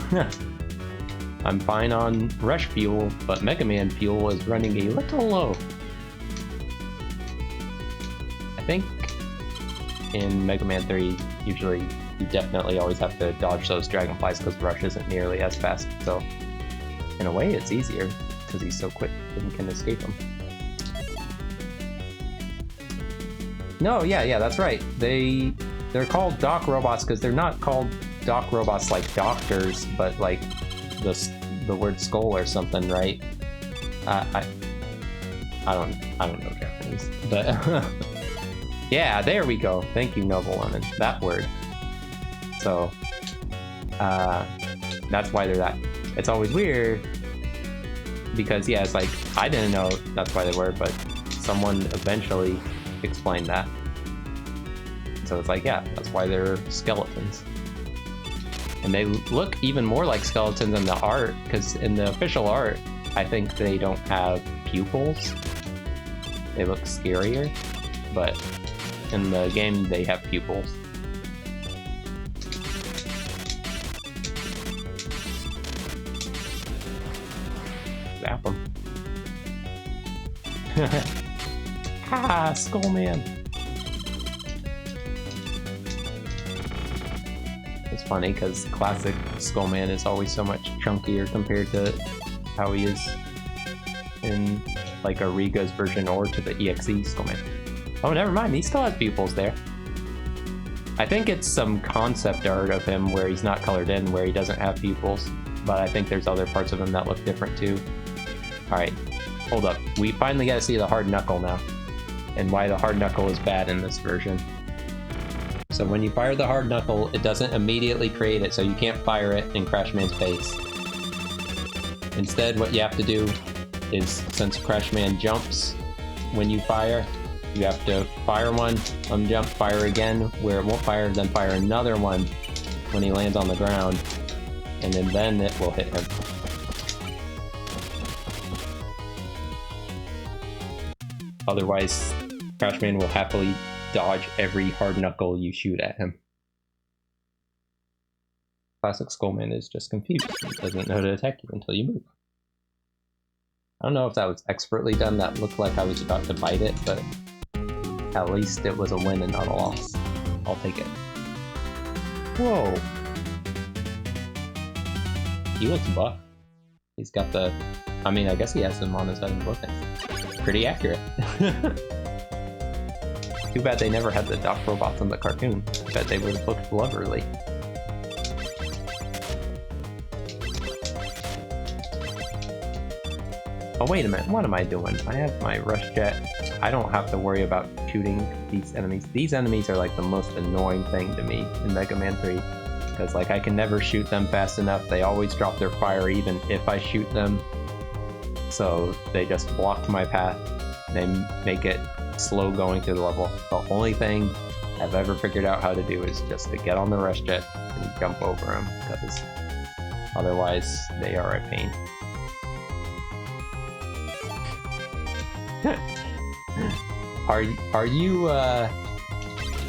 I'm fine on Rush Fuel, but Mega Man Fuel is running a little low. I think in Mega Man 3, usually you definitely always have to dodge those dragonflies because Rush isn't nearly as fast. So in a way, it's easier because he's so quick and you can escape him. No, yeah, that's right. They're called Doc Robots because they're not called Doc Robots like doctors, but like the word skull or something, right? I don't know Japanese, but yeah, there we go. Thank you, Noble Lemon. That word. So that's why they're that. It's always weird because yeah, it's like I didn't know that's why they were, but someone eventually explained that. So it's like, yeah, that's why they're skeletons. And they look even more like skeletons in the art, because in the official art, I think they don't have pupils. They look scarier, but in the game, they have pupils. Zap them. Ha! Skullman! It's funny because classic Skullman is always so much chunkier compared to how he is in like a Riga's version or to the EXE Skullman. Oh, never mind, he still has pupils there. I think it's some concept art of him where he's not colored in, where he doesn't have pupils, but I think there's other parts of him that look different too. Alright, hold up. We finally got to see the hard knuckle now, and why the hard knuckle is bad in this version. So when you fire the hard knuckle, it doesn't immediately create it, so you can't fire it in Crashman's face. Instead, what you have to do is, since Crashman jumps when you fire, you have to fire one, jump, fire again, where it won't fire, then fire another one when he lands on the ground, and then it will hit him. Otherwise, Crashman will happily dodge every hard knuckle you shoot at him. Classic Skullman is just confused. He doesn't know to attack you until you move. I don't know if that was expertly done. That looked like I was about to bite it, but at least it was a win and not a loss. I'll take it. Whoa! He looks buff. He's got the... I mean, I guess he has them on his head and looking. Pretty accurate. Too bad they never had the Doc Robots in the cartoon. I bet they would have looked lovely. Oh wait a minute, what am I doing? I have my Rush Jet. I don't have to worry about shooting these enemies. These enemies are like the most annoying thing to me in Mega Man 3. Because like I can never shoot them fast enough. They always drop their fire even if I shoot them. So they just block my path. They make it slow going through the level. The only thing I've ever figured out how to do is just to get on the Rush Jet and jump over them, because otherwise they are a pain.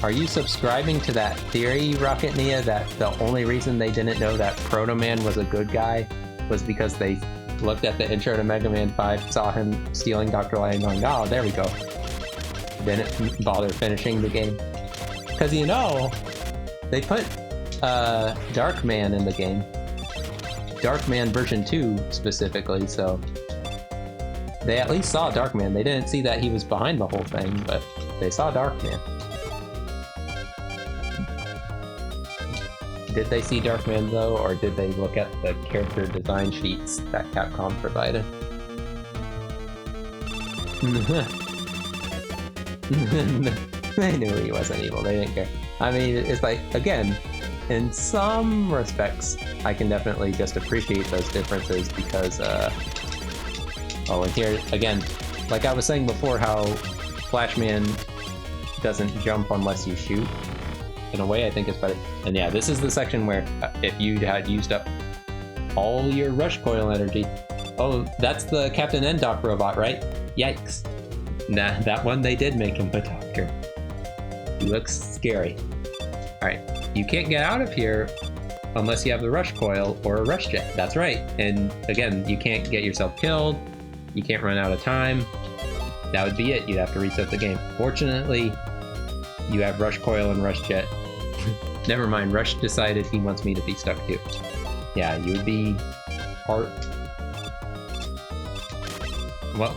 Are you subscribing to that theory, Rocket Nia, that the only reason they didn't know that Proto Man was a good guy was because they looked at the intro to Mega Man 5, saw him stealing Dr. Light and going, oh, there we go. Didn't bother finishing the game. Because, you know, they put Darkman in the game. Darkman version 2 specifically, so they at least saw Darkman. They didn't see that he was behind the whole thing, but they saw Darkman. Did they see Darkman though, or did they look at the character design sheets that Capcom provided? They knew he wasn't evil, they didn't care. I mean, it's like, again, in some respects, I can definitely just appreciate those differences because, oh, and here, again, like I was saying before, how Flashman doesn't jump unless you shoot. In a way, I think it's better. And yeah, this is the section where if you had used up all your rush coil energy... Oh, that's the Captain N Doc robot, right? Yikes. Nah, that one they did make him a doctor. He looks scary. Alright, you can't get out of here unless you have the rush coil or a rush jet. That's right. And again, you can't get yourself killed. You can't run out of time. That would be it. You'd have to reset the game. Fortunately, you have rush coil and rush jet. Never mind, Rush decided he wants me to be stuck too. Yeah, you would be hard.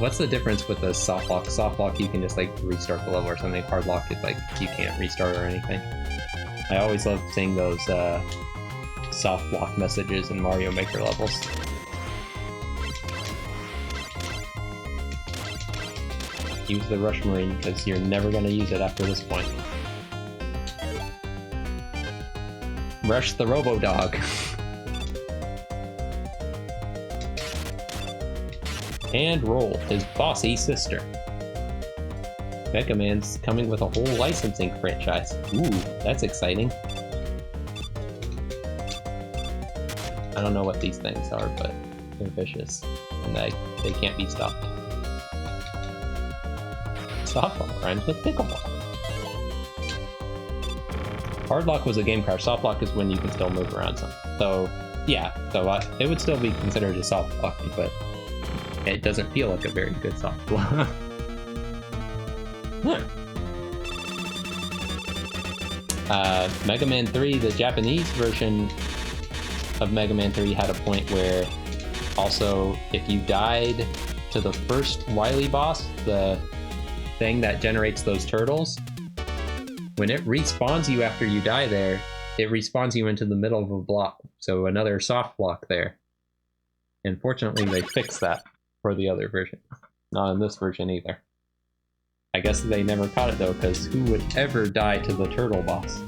What's the difference with the soft lock? Soft lock, you can just like restart the level or something. Hard lock is like you can't restart or anything. I always love seeing those soft lock messages in Mario Maker levels. Use the Rush Marine because you're never going to use it after this point. Rush the Robo-Dog. And Roll, his bossy sister. Mega Man's coming with a whole licensing franchise. Ooh, that's exciting. I don't know what these things are, but they're vicious. And they can't be stopped. Softball rhymes with pickleball. Hardlock was a game crash. Softlock is when you can still move around some. So, yeah. So it would still be considered a softlock, but it doesn't feel like a very good softlock. Mega Man 3, the Japanese version of Mega Man 3 had a point where also if you died to the first Wily boss, the thing that generates those turtles, when it respawns you after you die there, it respawns you into the middle of a block, so another soft block there. And fortunately they fixed that for the other version. Not in this version either. I guess they never caught it though, because who would ever die to the turtle boss?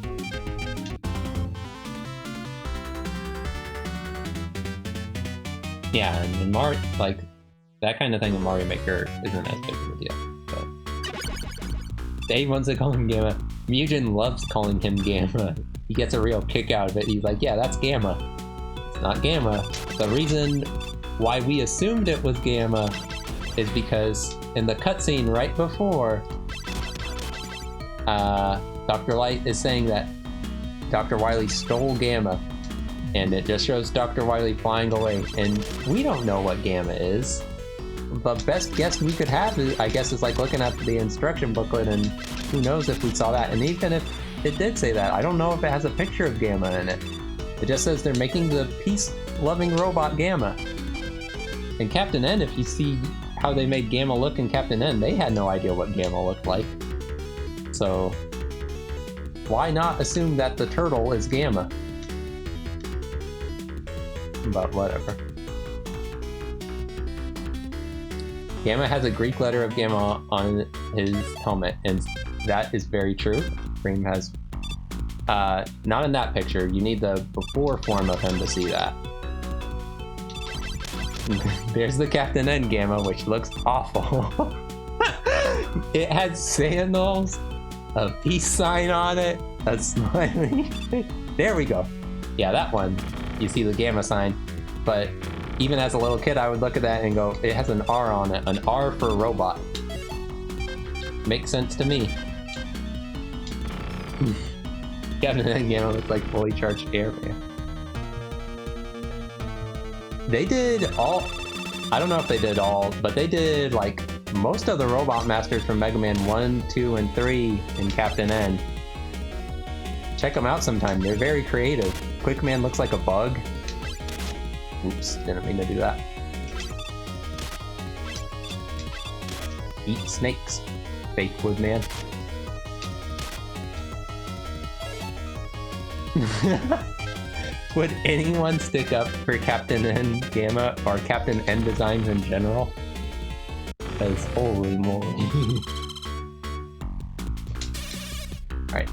Yeah, and in Mario, like, that kind of thing in Mario Maker isn't as big of a deal. But Dave wants to call him Gamma. Mugen loves calling him Gamma. He gets a real kick out of it. He's like, yeah, that's Gamma. It's not Gamma. The reason why we assumed it was Gamma is because in the cutscene right before, Dr. Light is saying that Dr. Wily stole Gamma, and it just shows Dr. Wily flying away, and we don't know what Gamma is. The best guess we could have, is, I guess, is like looking at the instruction booklet, and who knows if we saw that. And even if it did say that, I don't know if it has a picture of Gamma in it. It just says they're making the peace-loving robot Gamma. And Captain N, if you see how they made Gamma look in Captain N, they had no idea what Gamma looked like. So, why not assume that the turtle is Gamma? But whatever. Gamma has a Greek letter of Gamma on his helmet, and that is very true. Cream has... not in that picture. You need the before form of him to see that. There's the Captain N Gamma, which looks awful. It had sandals, a peace sign on it, a smiley face. There we go. Yeah, that one. You see the Gamma sign. But even as a little kid, I would look at that and go, it has an R on it. An R for robot. Makes sense to me. Captain N Gamma looks like fully charged airman. They did all... I don't know if they did all, but they did, like, most of the Robot Masters from Mega Man 1, 2, and 3 in Captain N. check them out sometime. They're very creative. Quickman looks like a bug. Oops, didn't mean to do that. Eat snakes, fake Woodman. Would anyone stick up for Captain N Gamma or Captain N designs in general? Because holy moly. Alright,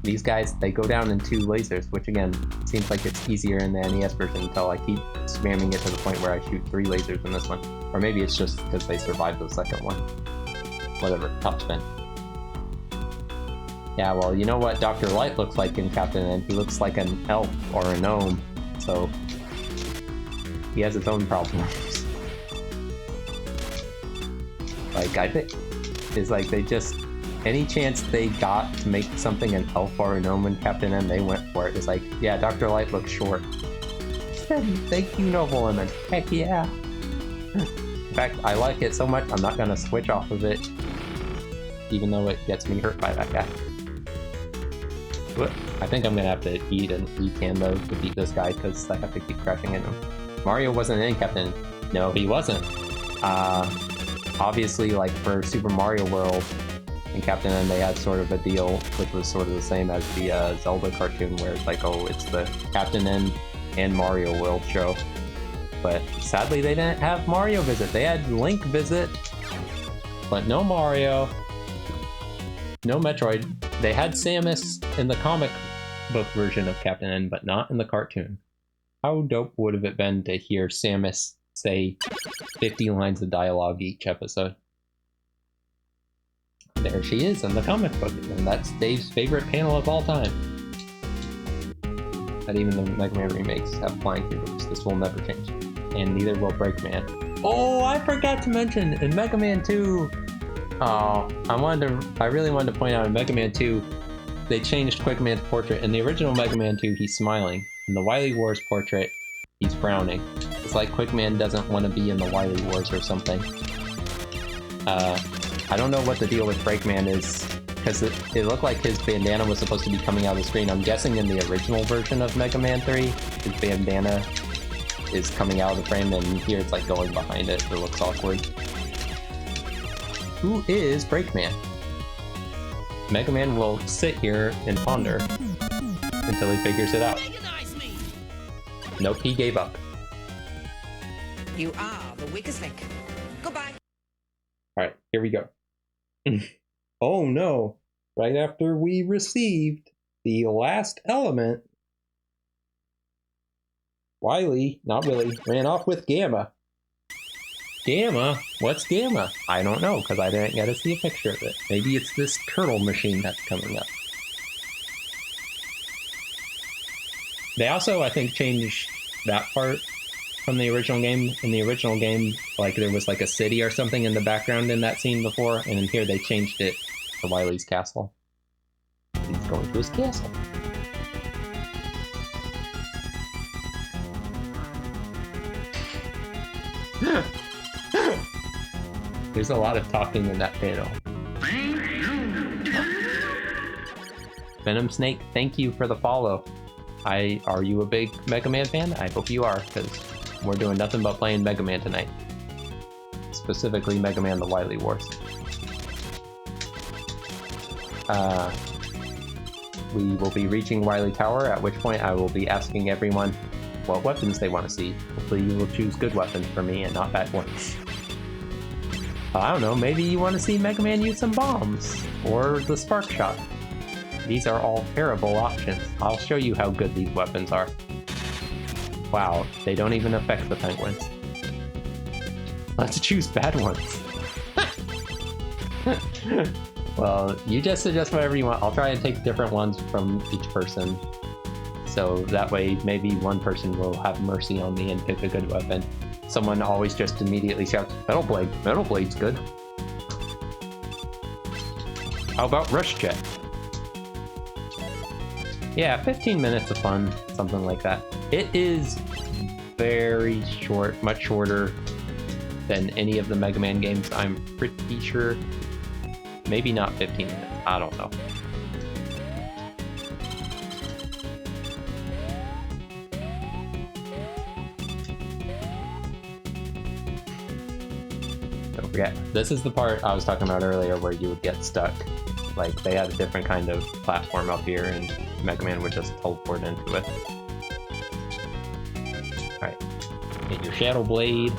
these guys, they go down in 2 lasers, which again, seems like it's easier in the NES version until I keep spamming it to the point where I shoot 3 lasers in this one. Or maybe it's just because they survived the second one. Whatever, top spin. Yeah, well, you know what Dr. Light looks like in Captain N? He looks like an elf or a gnome, so he has his own problems. Like, I think it's like they just, any chance they got to make something an elf or a gnome in Captain N, they went for it. It's like, yeah, Dr. Light looks short. Thank you, noble women. Heck yeah. In fact, I like it so much, I'm not gonna switch off of it, even though it gets me hurt by that guy. I think I'm gonna have to eat an E-can though to beat this guy because I have to keep crashing into him. Mario wasn't in Captain. No, he wasn't. Obviously, like for Super Mario World in Captain N, they had sort of a deal which was sort of the same as the Zelda cartoon, where it's like, oh, it's the Captain N and Mario World show. But sadly, they didn't have Mario visit. They had Link visit, but no Mario, no Metroid. They had Samus in the comic book version of Captain N, but not in the cartoon. How dope would have it been to hear Samus say 50 lines of dialogue each episode? There she is in the comic book, and that's Dave's favorite panel of all time. But even the Mega Man remakes have flying figures. This will never change. And neither will Breakman. Oh, I forgot to mention, in Mega Man 2, I really wanted to point out in Mega Man 2, they changed Quickman's portrait. In the original Mega Man 2, he's smiling. In the Wily Wars portrait, he's frowning. It's like Quickman doesn't want to be in the Wily Wars or something. I don't know what the deal with Breakman is, because it looked like his bandana was supposed to be coming out of the screen. I'm guessing in the original version of Mega Man 3, his bandana is coming out of the frame, and here it's like going behind it. It looks awkward. Who is Breakman? Mega Man will sit here and ponder until he figures it out. Nope, he gave up. You are the weakest link. Goodbye. Alright, here we go. Oh no! Right after we received the last element, Wily, not Willy, ran off with Gamma. Gamma? What's Gamma? I don't know, because I didn't get to see a picture of it. Maybe it's this turtle machine that's coming up. They also, I think, changed that part from the original game. In the original game, like, there was like a city or something in the background in that scene before, and in here they changed it to Wily's castle. He's going to his castle. There's a lot of talking in that panel. Venom Snake, thank you for the follow. Are you a big Mega Man fan? I hope you are, because we're doing nothing but playing Mega Man tonight. Specifically Mega Man the Wily Wars. We will be reaching Wily Tower, at which point I will be asking everyone what weapons they want to see. Hopefully you will choose good weapons for me and not bad ones. I don't know, maybe you want to see Mega Man use some bombs, or the Spark Shot. These are all terrible options. I'll show you how good these weapons are. Wow, they don't even affect the penguins. Let's choose bad ones. Well, you just suggest whatever you want. I'll try and take different ones from each person. So that way, maybe one person will have mercy on me and pick a good weapon. Someone always just immediately shouts, Metal Blade. Metal Blade's good. How about Rush Jet? Yeah, 15 minutes of fun, something like that. It is very short, much shorter than any of the Mega Man games, I'm pretty sure. Maybe not 15 minutes, I don't know. Don't forget, this is the part I was talking about earlier where you would get stuck. Like, they had a different kind of platform up here, and Mega Man would just teleport into it. Alright. Get your Shadow Blade.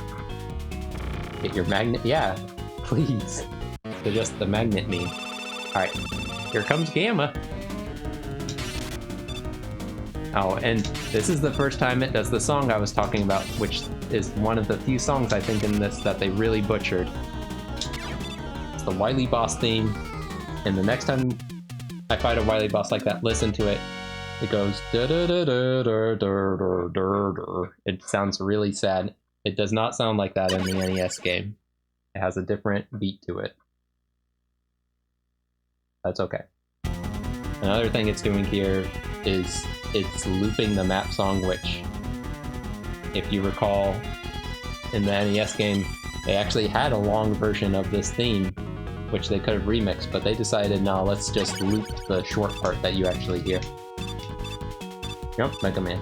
Get your magnet. Yeah, please. So just the magnet meme. Alright. Here comes Gamma. Oh, and this is the first time it does the song I was talking about, which is one of the few songs I think in this that they really butchered. It's the Wily boss theme, and the next time I fight a Wily boss like that, listen to it. It goes da da da da da da da da da. It sounds really sad. It does not sound like that in the NES game. It has a different beat to it. That's okay. Another thing it's doing here is it's looping the map song, which, if you recall, in the NES game, they actually had a long version of this theme, which they could have remixed, but they decided, no, let's just loop the short part that you actually hear. Yep, Mega Man.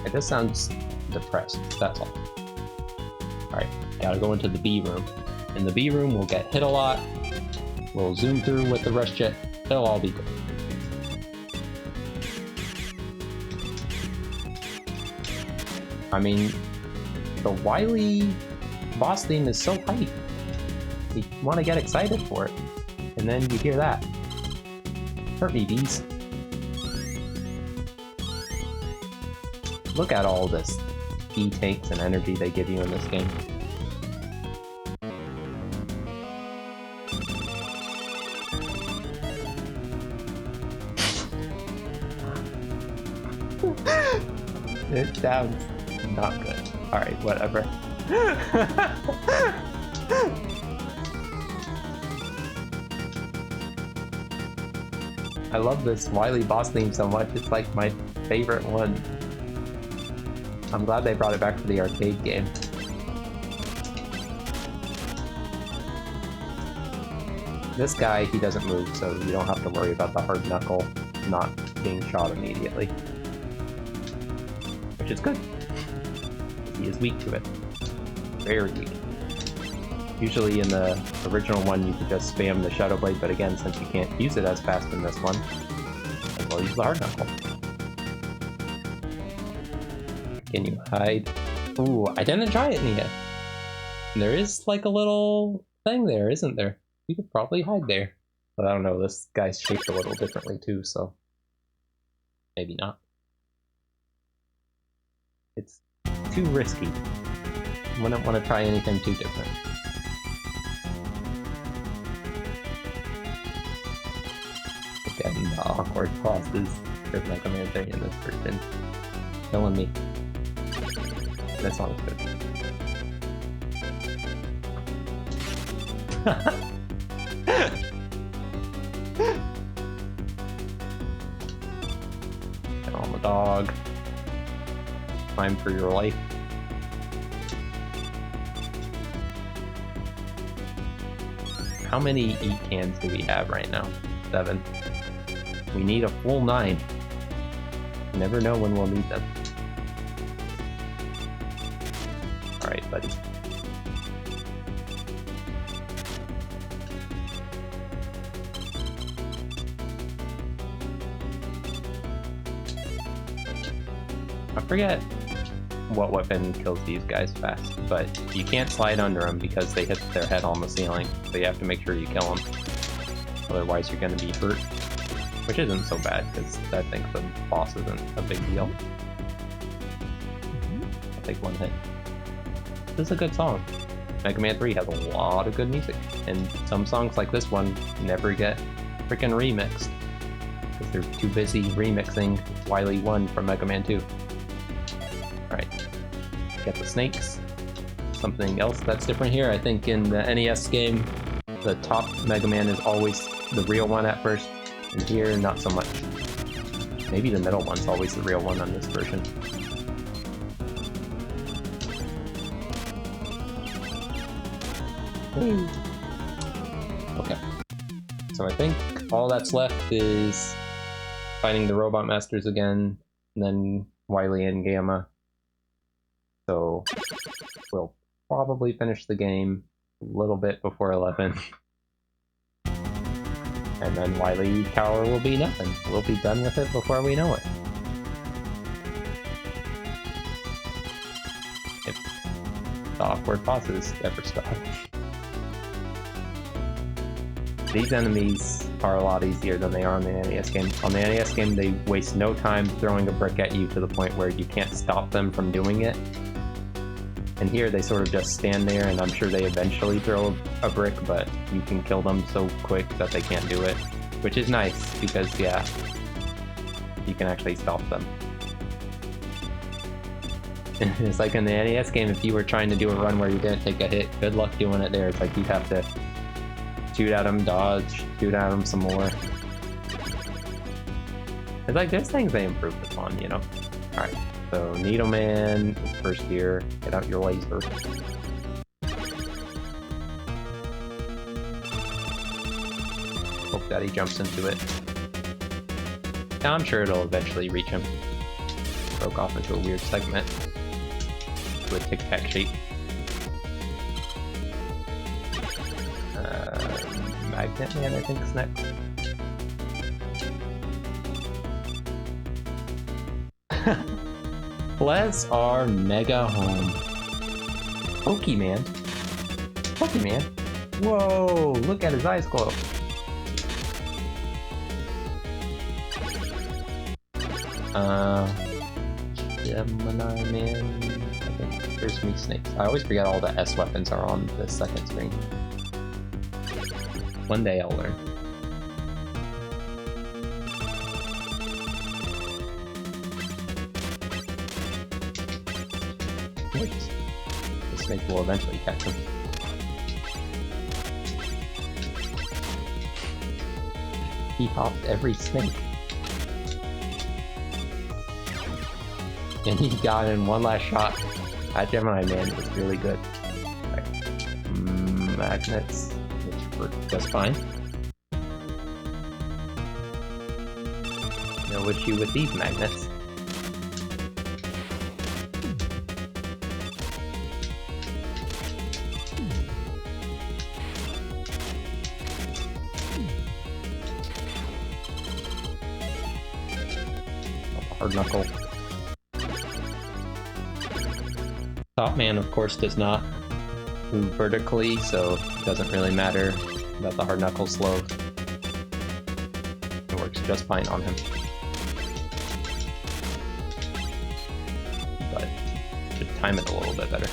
It just sounds depressed, that's all. Alright, gotta go into the B room. In the B room, we'll get hit a lot. We'll zoom through with the rush jet. It'll all be good. I mean, the Wily boss theme is so hype. You want to get excited for it. And then you hear that. Hurt me, bees. Look at all this bee tanks and energy they give you in this game. It sounds not good. Alright, whatever. I love this Wily boss theme so much, it's like my favorite one. I'm glad they brought it back for the arcade game. This guy, he doesn't move, so you don't have to worry about the hard knuckle not being shot immediately. Which is good. He is weak to it. Very weak. Usually in the original one you could just spam the Shadow Blade, but again, since you can't use it as fast in this one, I will use the hard knuckle. Can you hide? Ooh, I didn't try it yet. There is like a little thing there, isn't there? You could probably hide there. But I don't know, this guy's shaped a little differently too, so maybe not. It's too risky. I wouldn't want to try anything too different. Again, the awkward pauses for Mega Man 3 in this version. Killing me. That song's good. Get on the dog. Time for your life. How many E-cans do we have right now? 7. We need a full 9. You never know when we'll need them. Alright, buddy. I forget what weapon kills these guys fast, but you can't slide under them because they hit their head on the ceiling, so you have to make sure you kill them. Otherwise you're going to be hurt, which isn't so bad because I think the boss isn't a big deal. I'll take one hit. This is a good song. Mega Man 3 has a lot of good music, and some songs like this one never get freaking remixed because they're too busy remixing Wily 1 from Mega Man 2. Alright, get the snakes. Something else that's different here, I think in the NES game, the top Mega Man is always the real one at first, and here, not so much. Maybe the middle one's always the real one on this version. Okay, so I think all that's left is fighting the Robot Masters again, and then Wily and Gamma. So we'll probably finish the game a little bit before 11. And then Wily Tower will be nothing. We'll be done with it before we know it. If the awkward pauses ever stop. These enemies are a lot easier than they are on the NES game. On the NES game, they waste no time throwing a brick at you to the point where you can't stop them from doing it. And here they sort of just stand there, and I'm sure they eventually throw a brick, but you can kill them so quick that they can't do it. Which is nice, because yeah, you can actually stop them. It's like in the NES game, if you were trying to do a run where you didn't take a hit, good luck doing it there. It's like you'd have to shoot at them, dodge, shoot at them some more. It's like there's things they improved upon, you know? Alright, so Needle Man is first here. Get out your laser. Hope that he jumps into it. Now, I'm sure it'll eventually reach him. Broke off into a weird segment with tic-tac shape. Magnet Man, I think, is next. Bless our mega home. Pokemon. Pokemon. Whoa! Look at his eyes glow. Gemini Man. I think there's me snakes. I always forget all the S weapons are on the second screen. One day I'll learn. Wait. The snake will eventually catch him. He hopped every snake. And he got in one last shot. That Gemini Man was really good. Right. Magnets, which work just fine. No issue with these magnets. Hard knuckle. Top Man, of course, does not move vertically, so it doesn't really matter that the hard knuckle's slow. It works just fine on him. But should time it a little bit better.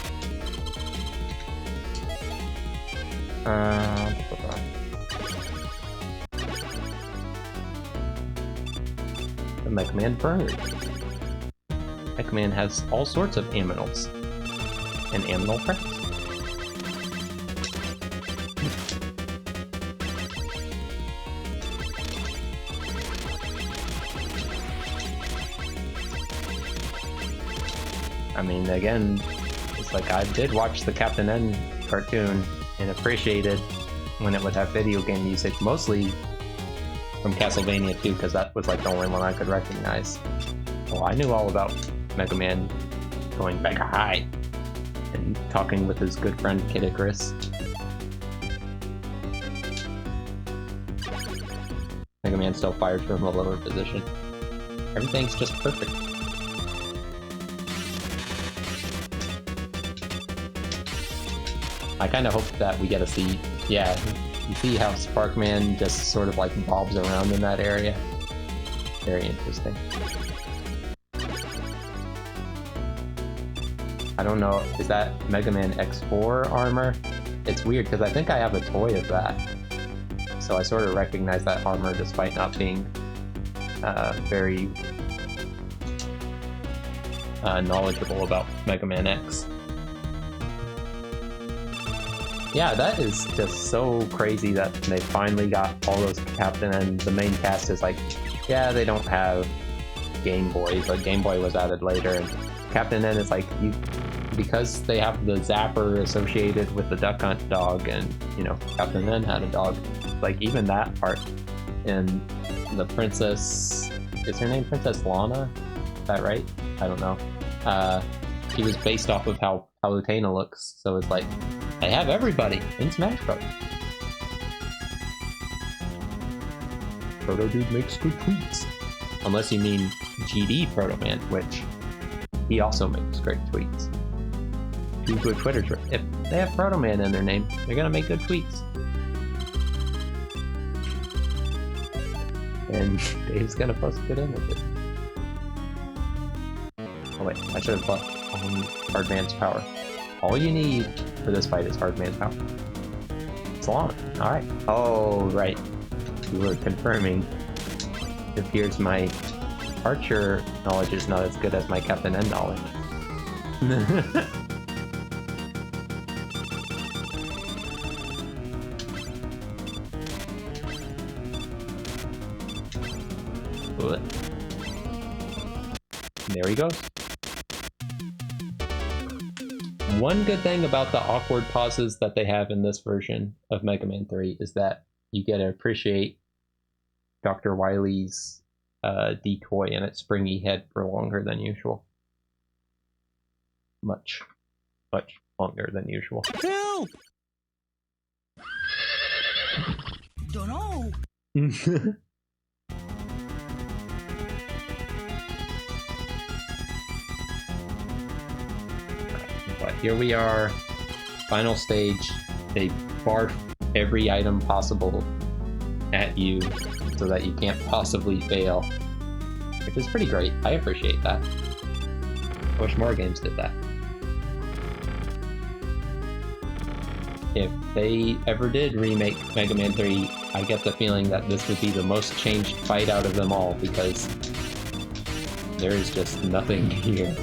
The Mega Man bird. Mega Man has all sorts of aminals. And aminal press. I mean, again, it's like I did watch the Captain N cartoon and appreciated when it would have video game music, mostly from Castlevania 2, because that was like the only one I could recognize. Well, I knew all about Mega Man going back high and talking with his good friend Kid Icarus. Mega Man still fires from a lower position. Everything's just perfect. I kind of hope that we get to see, yeah, you see how Sparkman just sort of like bobs around in that area. Very interesting. I don't know, is that Mega Man X4 armor? It's weird because I think I have a toy of that. So I sort of recognize that armor despite not being very knowledgeable about Mega Man X. Yeah, that is just so crazy that they finally got all those Captain, and the main cast is like, yeah, they don't have Game Boy, but Game Boy was added later, and Captain N is like, because they have the zapper associated with the Duck Hunt dog, and, you know, Captain N had a dog, like, even that part, and the princess, is her name Princess Lana? that right? I don't know. He was based off of how Palutena looks, so it's like, they have everybody in Smash Bros. Proto Dude makes good tweets. Unless you mean GD Proto Man, which he also makes great tweets. Two good Twitters. If they have Proto Man in their name, they're gonna make good tweets. And Dave's gonna post good images. Oh wait, I should have bought Hard Man's Power. All you need for this fight is Hard Man's Power. Salon. Alright. Oh, right. You were confirming. It appears my Archer knowledge is not as good as my Captain N knowledge. There he goes. One good thing about the awkward pauses that they have in this version of Mega Man 3 is that you get to appreciate Dr. Wily's decoy and its springy head for longer than usual. Much longer than usual. Help! Don't know. But here we are, final stage. They barf every item possible at you so that you can't possibly fail, which is pretty great. I appreciate that. I wish more games did that. If they ever did remake Mega Man 3, I get the feeling that this would be the most changed fight out of them all, because there is just nothing here.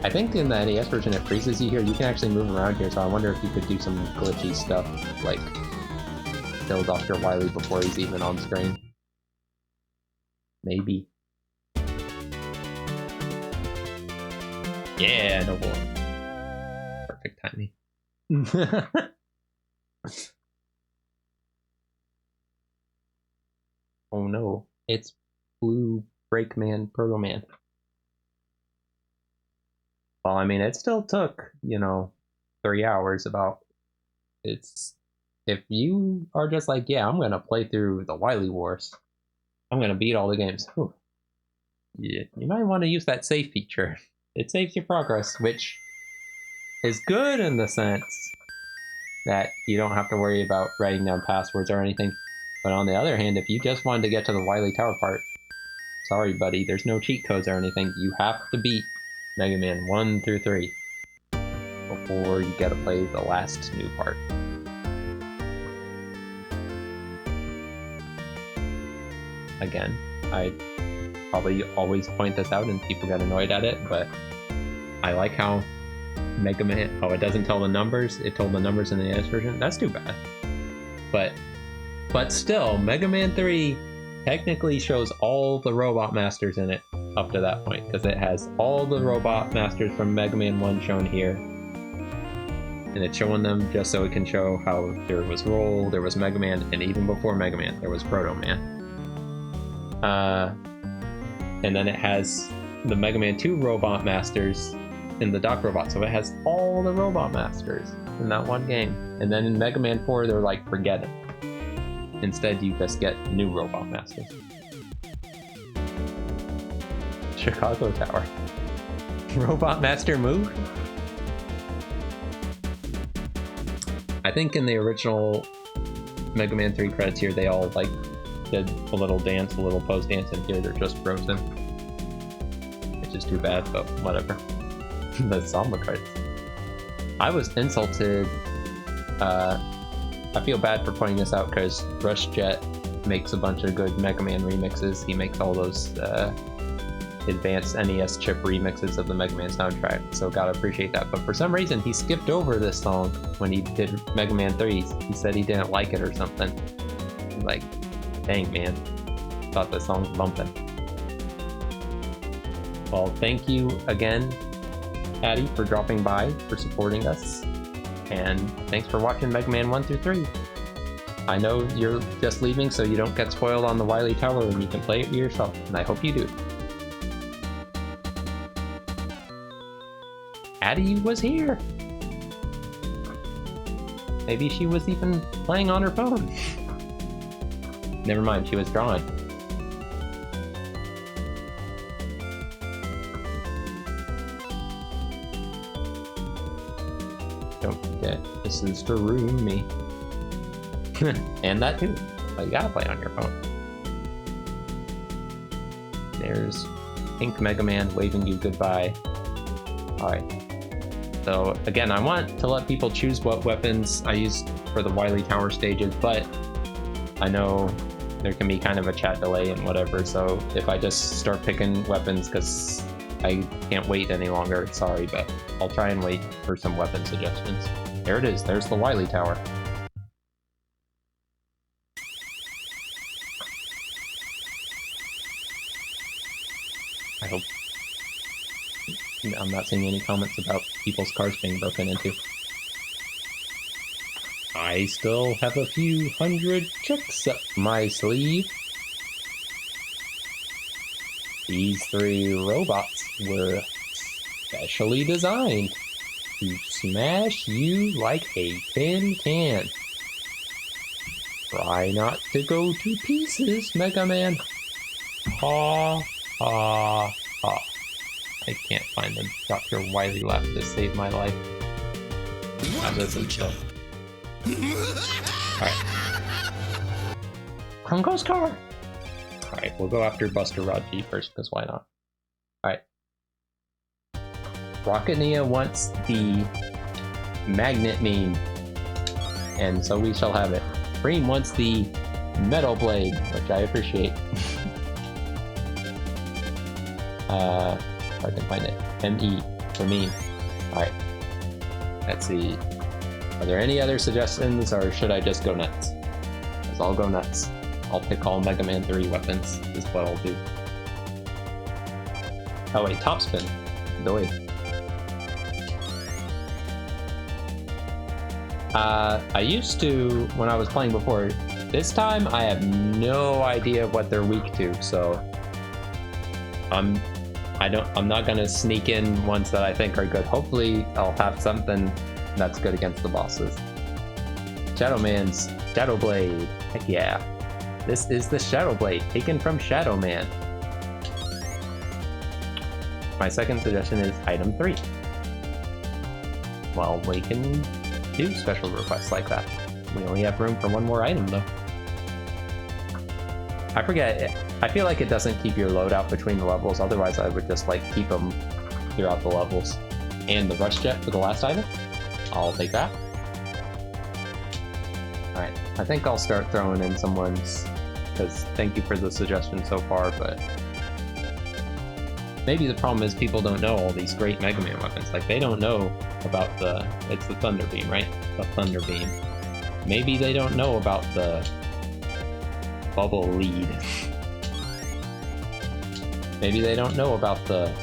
I think in the NES version it freezes you here. You can actually move around here, so I wonder if you could do some glitchy stuff, like kill Dr. Wily before he's even on screen. Maybe. Yeah, no more. Perfect timing. Oh no, it's Blue Breakman Proto Man. Well, I mean, it still took, 3 hours about. It's. If you are just like, yeah, I'm gonna play through the Wily Wars, I'm gonna beat all the games. Whew. Yeah, you might want to use that save feature. It saves your progress, which is good in the sense that you don't have to worry about writing down passwords or anything. But on the other hand, if you just wanted to get to the Wily Tower part, sorry, buddy, there's no cheat codes or anything. You have to beat Mega Man 1 through 3 before you get to play the last new part. Again, I probably always point this out and people get annoyed at it, but I like how Mega Man... Oh, it doesn't tell the numbers. It told the numbers in the NES version. That's too bad. But still, Mega Man 3 technically shows all the Robot Masters in it up to that point, because it has all the Robot Masters from Mega Man 1 shown here. And it's showing them just so it can show how there was Roll, there was Mega Man, and even before Mega Man, there was Proto Man. And then it has the Mega Man 2 Robot Masters in the Doc Robot, so it has all the Robot Masters in that one game. And then in Mega Man 4, they're like, forget it. Instead, you just get new Robot Masters. Chicago Tower. Robot Master move? I think in the original Mega Man 3 credits here, they all like did a little dance, a little pose dance, and here they're just frozen. Which is too bad, but whatever. The Samba credits. I was insulted. I feel bad for pointing this out because Rush Jet makes a bunch of good Mega Man remixes. He makes all those advanced NES chip remixes of the Mega Man soundtrack, so gotta appreciate that. But for some reason, he skipped over this song when he did Mega Man 3. He said he didn't like it or something. Like, dang man, thought this song was bumping. Well, thank you again, Patty, for dropping by, for supporting us, and thanks for watching Mega Man 1 through 3. I know you're just leaving so you don't get spoiled on the Wily Tower and you can play it yourself, and I hope you do. Addie was here! Maybe she was even playing on her phone. Never mind, she was drawing. Don't forget, this is to ruin me. And that too, but you gotta play on your phone. There's Pink Mega Man waving you goodbye. Alright. So again, I want to let people choose what weapons I use for the Wily Tower stages, but I know there can be kind of a chat delay and whatever, so if I just start picking weapons because I can't wait any longer, sorry, but I'll try and wait for some weapon suggestions. There it is, there's the Wily Tower. I hope I'm not seeing any comments about people's cars being broken into. I still have a few hundred tricks up my sleeve. These 3 robots were specially designed to smash you like a tin can. Try not to go to pieces, Mega Man. Ha ha ha. I can't find the Dr. Wily laugh to save my life. Wonderful job. Alright. Krunko's car! Alright, we'll go after Buster Rod G first, because why not? Alright. Rocketnia wants the magnet meme, and so we shall have it. Bream wants the metal blade, which I appreciate. If I can find it. M-E for meme. Alright. Let's see. Are there any other suggestions, or should I just go nuts? Because I'll go nuts. I'll pick all Mega Man 3 weapons, is what I'll do. Oh wait, top spin. Doid. I used to, when I was playing before, this time I have no idea what they're weak to, so I'm not gonna sneak in ones that I think are good. Hopefully I'll have something that's good against the bosses. Shadow Man's Shadow Blade. Heck yeah. This is the Shadow Blade, taken from Shadow Man. My second suggestion is item 3. Well, we can do special requests like that. We only have room for one more item though. I forget, I feel like it doesn't keep your loadout between the levels, otherwise I would just like keep them throughout the levels. And the Rush Jet for the last item? I'll take that. Alright, I think I'll start throwing in some ones, because thank you for the suggestion so far, but maybe the problem is people don't know all these great Mega Man weapons. Like, they don't know about it's the Thunder Beam, right? The Thunder Beam. Maybe they don't know about the Bubble Lead. Maybe they don't know about the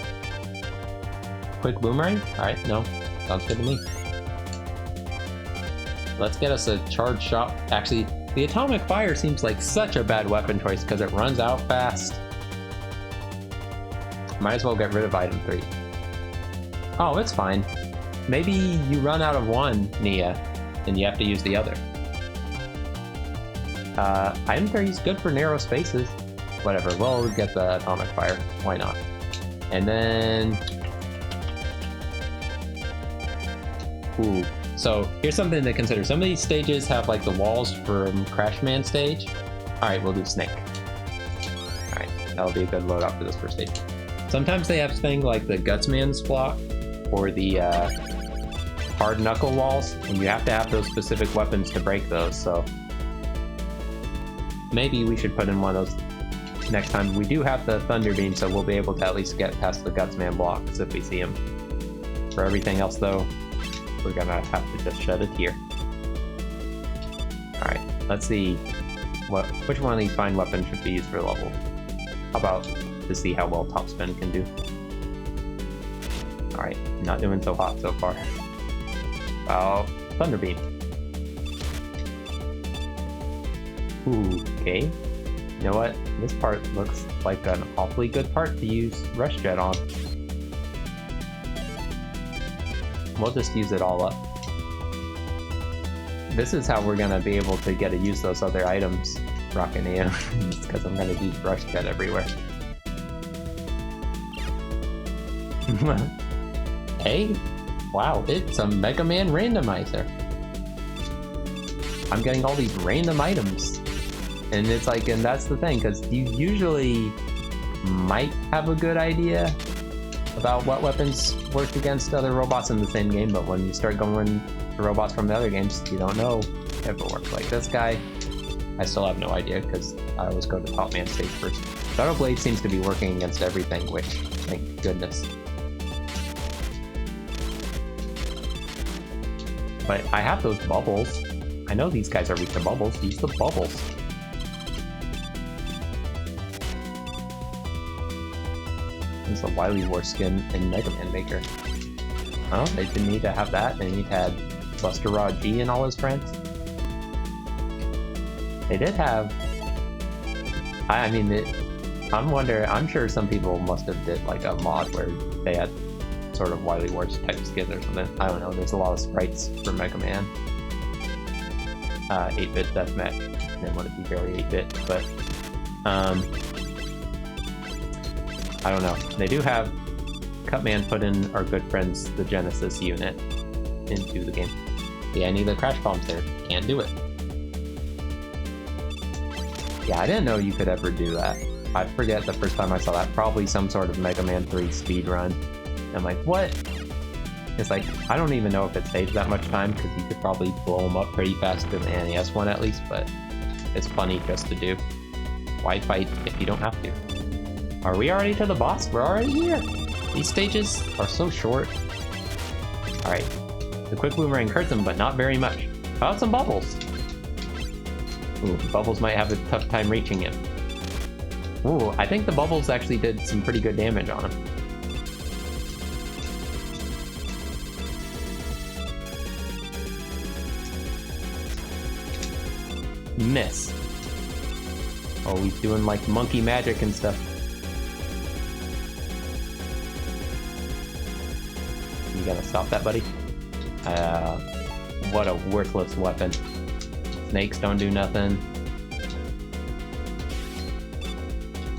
Quick Boomerang? Alright, no. Sounds good to me. Let's get us a charge shot. Actually, the Atomic Fire seems like such a bad weapon choice because it runs out fast. Might as well get rid of item 3. Oh, it's fine. Maybe you run out of one, Nia, and you have to use the other. Item 3 is good for narrow spaces. Whatever, we'll get the Atomic Fire. Why not? And then... Ooh. So, here's something to consider. Some of these stages have like the walls from Crash Man stage. Alright, we'll do Snake. Alright, that'll be a good loadout for this first stage. Sometimes they have things like the Gutsman's block or the hard knuckle walls, and you have to have those specific weapons to break those, so maybe we should put in one of those next time. We do have the Thunder Beam, so we'll be able to at least get past the Gutsman blocks if we see him. For everything else though, we're gonna have to just shed a tear. Alright, let's see which one of these fine weapons should be used for level. How about to see how well Top Spin can do. Alright, not doing so hot so far. Thunder Beam. Ooh, okay. You know what? This part looks like an awfully good part to use Rush Jet on. We'll just use it all up. This is how we're gonna be able to get to use those other items, Rocket Neo, because I'm gonna use Rush Jet everywhere. Hey, wow, it's a Mega Man randomizer. I'm getting all these random items. And it's like, and that's the thing, because you usually might have a good idea about what weapons work against other robots in the same game, but when you start going to robots from the other games, you don't know if it works. Like this guy, I still have no idea, because I always go to Top Man stage first. Shadow Blade seems to be working against everything, which, thank goodness. But I have those bubbles. I know these guys are weak to bubbles. Use the bubbles. There's a Wily War skin in Mega Man Maker. Oh, they didn't need to have that. They need to have Buster Rod G and all his friends. They did have... I mean, I'm wondering... I'm sure some people must have did like a mod where they had sort of Wily Wars type skin or something. I don't know. There's a lot of sprites for Mega Man. 8-bit deathmatch. I didn't want to be very 8-bit, but... I don't know. They do have Cutman put in our good friends, the Genesis unit, into the game. Yeah, I need the crash bombs there. Can't do it. Yeah, I didn't know you could ever do that. I forget the first time I saw that. Probably some sort of Mega Man 3 speedrun. I'm like, what? It's like, I don't even know if it saves that much time, because you could probably blow them up pretty fast in the NES one at least, but it's funny just to do. Why fight if you don't have to? Are we already to the boss? We're already here! These stages are so short. Alright. The quick boomerang hurts him, but not very much. How about some bubbles? Ooh, bubbles might have a tough time reaching him. Ooh, I think the bubbles actually did some pretty good damage on him. Miss. Oh, he's doing like monkey magic and stuff. You gotta stop that, buddy. What a worthless weapon. Snakes don't do nothing.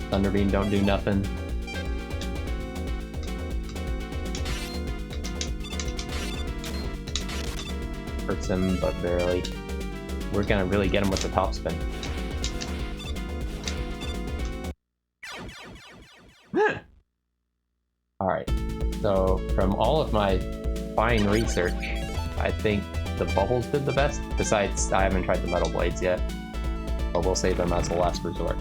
Thunder Beam don't do nothing. Hurts him, but barely. We're gonna really get him with the top spin. Alright, so from all of my fine research, I think the bubbles did the best. Besides, I haven't tried the metal blades yet, but we'll save them as a last resort.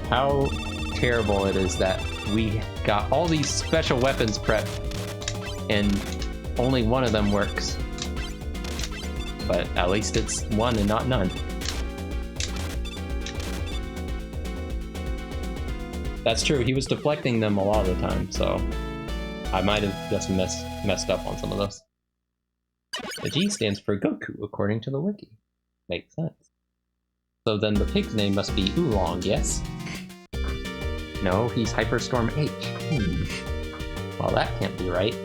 How terrible it is that we got all these special weapons prepped and only one of them works. But at least it's one and not none. That's true, he was deflecting them a lot of the time, so I might have just messed up on some of those. The G stands for Goku, according to the wiki. Makes sense. So then the pig's name must be Oolong, yes? No, he's Hyperstorm H. Well, that can't be right.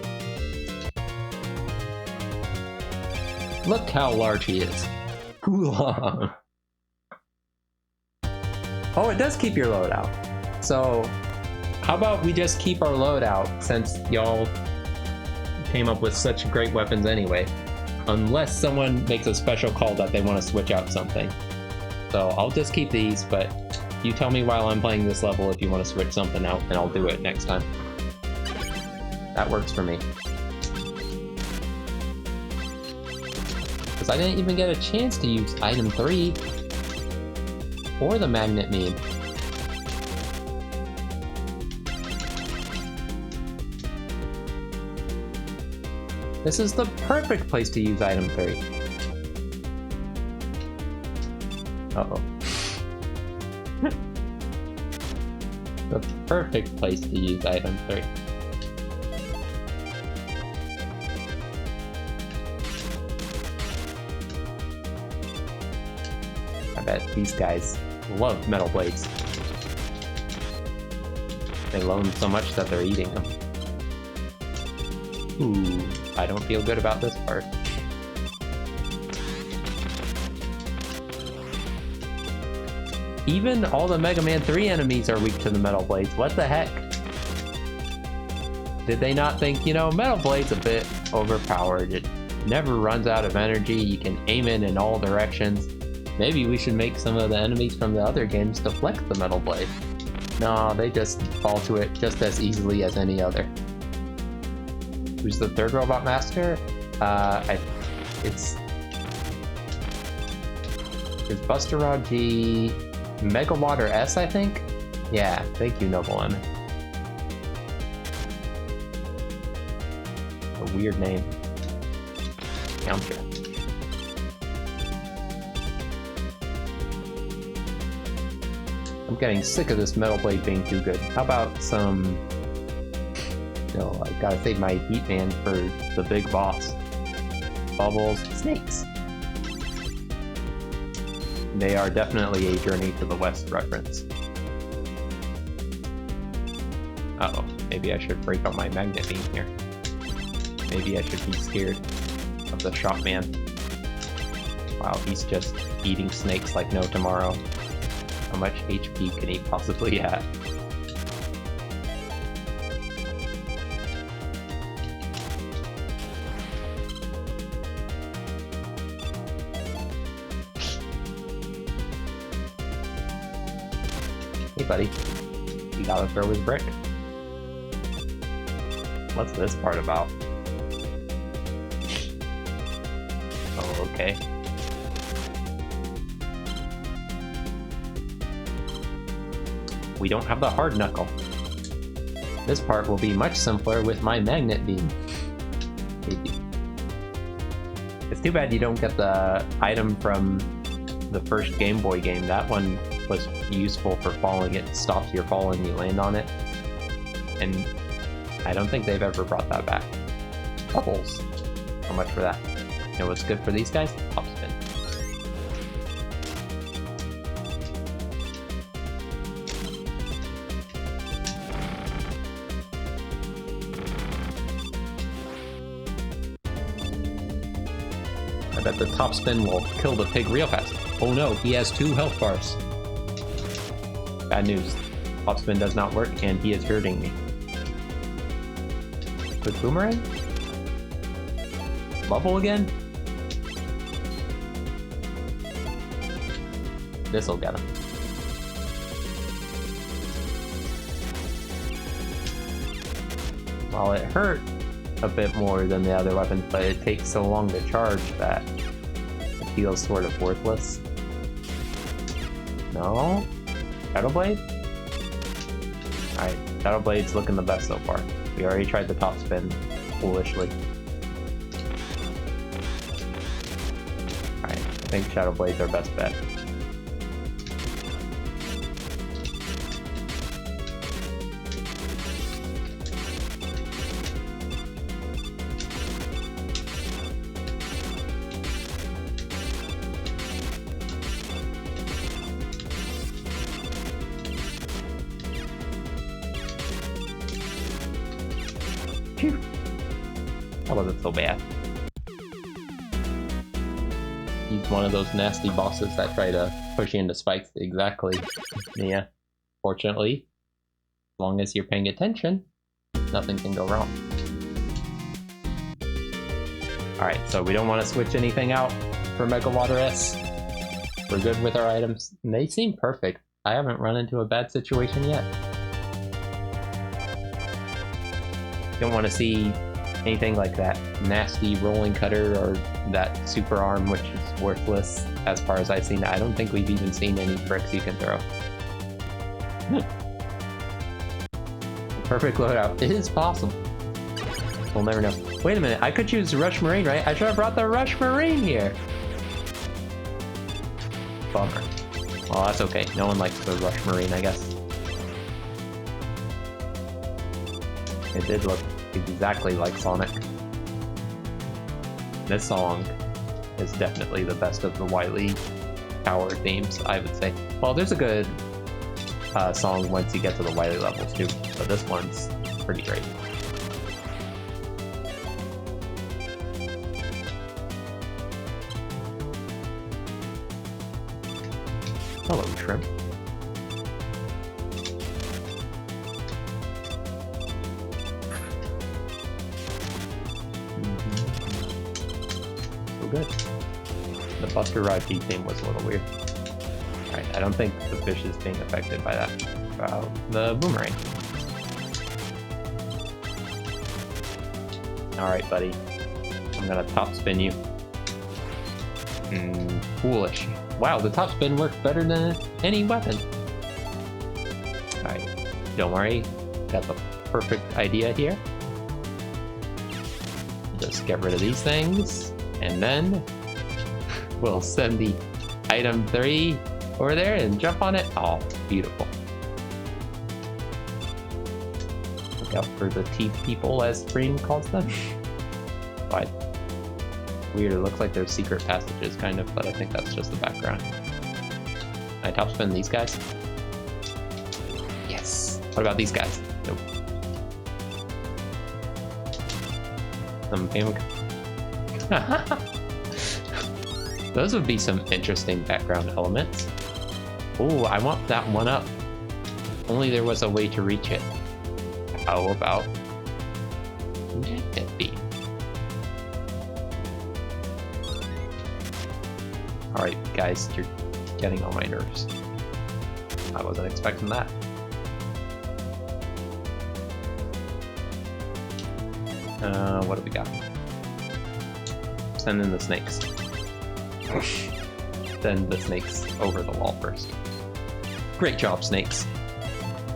Look how large he is. Oolong. Oh, it does keep your loadout. So, how about we just keep our loadout, since y'all came up with such great weapons anyway. Unless someone makes a special call that they want to switch out something. So I'll just keep these, but you tell me while I'm playing this level if you want to switch something out, and I'll do it next time. That works for me. Because I didn't even get a chance to use item 3 or the magnet meme. This is the perfect place to use item 3. Uh-oh. The perfect place to use item 3. I bet these guys love metal blades. They loan so much that they're eating them. Ooh, I don't feel good about this part. Even all the Mega Man 3 enemies are weak to the metal blades. What the heck? Did they not think, you know, metal blade's a bit overpowered. It never runs out of energy. You can aim it in all directions. Maybe we should make some of the enemies from the other games deflect the metal blade. No, they just fall to it just as easily as any other. Who's the third Robot Master? It's Buster Rod G, Mega Water S, I think? Yeah, thank you, Noble M. A weird name. Counter. I'm getting sick of this metal blade being too good. How about some... No, I gotta save my Heat Man for the big boss. Bubbles, snakes. They are definitely a Journey to the West reference. Uh-oh, maybe I should break out my magnet beam here. Maybe I should be scared of the shop man. Wow, he's just eating snakes like no tomorrow. How much HP can he possibly have? Hey buddy, you gotta throw his brick. What's this part about? Oh, okay. We don't have the hard knuckle. This part will be much simpler with my magnet beam. Maybe. It's too bad you don't get the item from the first Game Boy game. That one was useful for falling. It stops your fall and you land on it. And I don't think they've ever brought that back. Bubbles. How much for that? You know what's good for these guys? Top spin. I bet the top spin will kill the pig real fast. Oh no, he has 2 health bars. Bad news. Top spin does not work and he is hurting me. Quick boomerang? Bubble again? This'll get him. Well, it hurt a bit more than the other weapons, but it takes so long to charge that it feels sort of worthless. No? Shadow Blade? Alright, Shadow Blade's looking the best so far. We already tried the top spin, foolishly. Alright, I think Shadow Blade's our best bet. Phew. That wasn't so bad. He's one of those nasty bosses that try to push you into spikes. Exactly. Yeah. Fortunately, as long as you're paying attention, nothing can go wrong. Alright, so we don't want to switch anything out for Mega Water S. We're good with our items. And they seem perfect. I haven't run into a bad situation yet. Don't want to see anything like that nasty rolling cutter or that super arm, which is worthless as far as I've seen. I don't think we've even seen any bricks you can throw. Perfect loadout. It is possible. We'll never know. Wait a minute, I could choose Rush Marine, right? I should have brought the Rush Marine here. Bummer. Well, that's okay. No one likes the Rush Marine, I guess. It did look exactly like Sonic. This song is definitely the best of the Wily tower themes, I would say. Well, there's a good song once you get to the Wily levels too, but this one's pretty great. Hello, shrimp. So good. The Buster Ride Beat theme was a little weird. Alright, I don't think the fish is being affected by that. The boomerang. Alright, buddy. I'm gonna top spin you. Foolish. Wow, the top spin worked better than any weapon. Alright, don't worry. Got the perfect idea here. Just get rid of these things, and then we'll send the item 3 over there and jump on it. Oh, beautiful. Look out for the teeth people, as Green calls them. But weird, it looks like there's secret passages, kind of, but I think that's just the background. Can I top spin these guys? Yes. What about these guys? Nope. Some family. Those would be some interesting background elements. Oh, I want that one up. Only there was a way to reach it. How about that beam? Alright, guys, you're getting on my nerves. I wasn't expecting that. What do we got? Send in the snakes. Send the snakes over the wall first. Great job, snakes.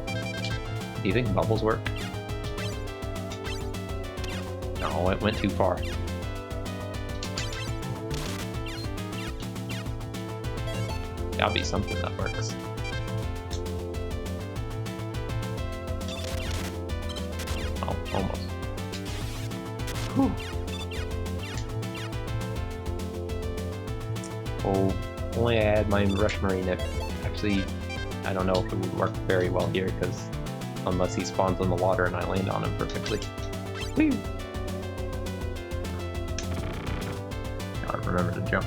Do you think bubbles work? No, it went too far. Gotta be something that works. Oh, almost. Whew. Oh, only I had my Rush Marine. Actually, I don't know if it would work very well here, because unless he spawns in the water and I land on him perfectly. Whee! Gotta remember to jump.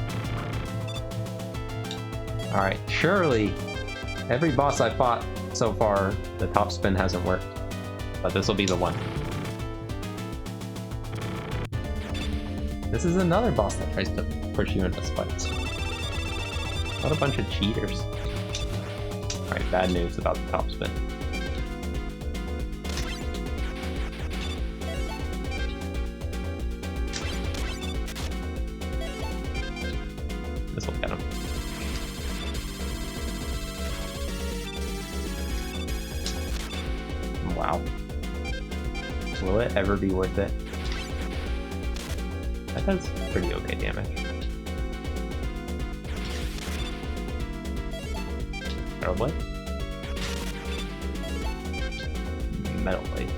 Alright, surely every boss I fought so far, the top spin hasn't worked. But this will be the one. This is another boss that tries to push you into spikes. What a bunch of cheaters. Alright, bad news about the top spin. This will get him. Wow. Will it ever be worth it? That does pretty okay damage. Metal Blade? Metal Blade.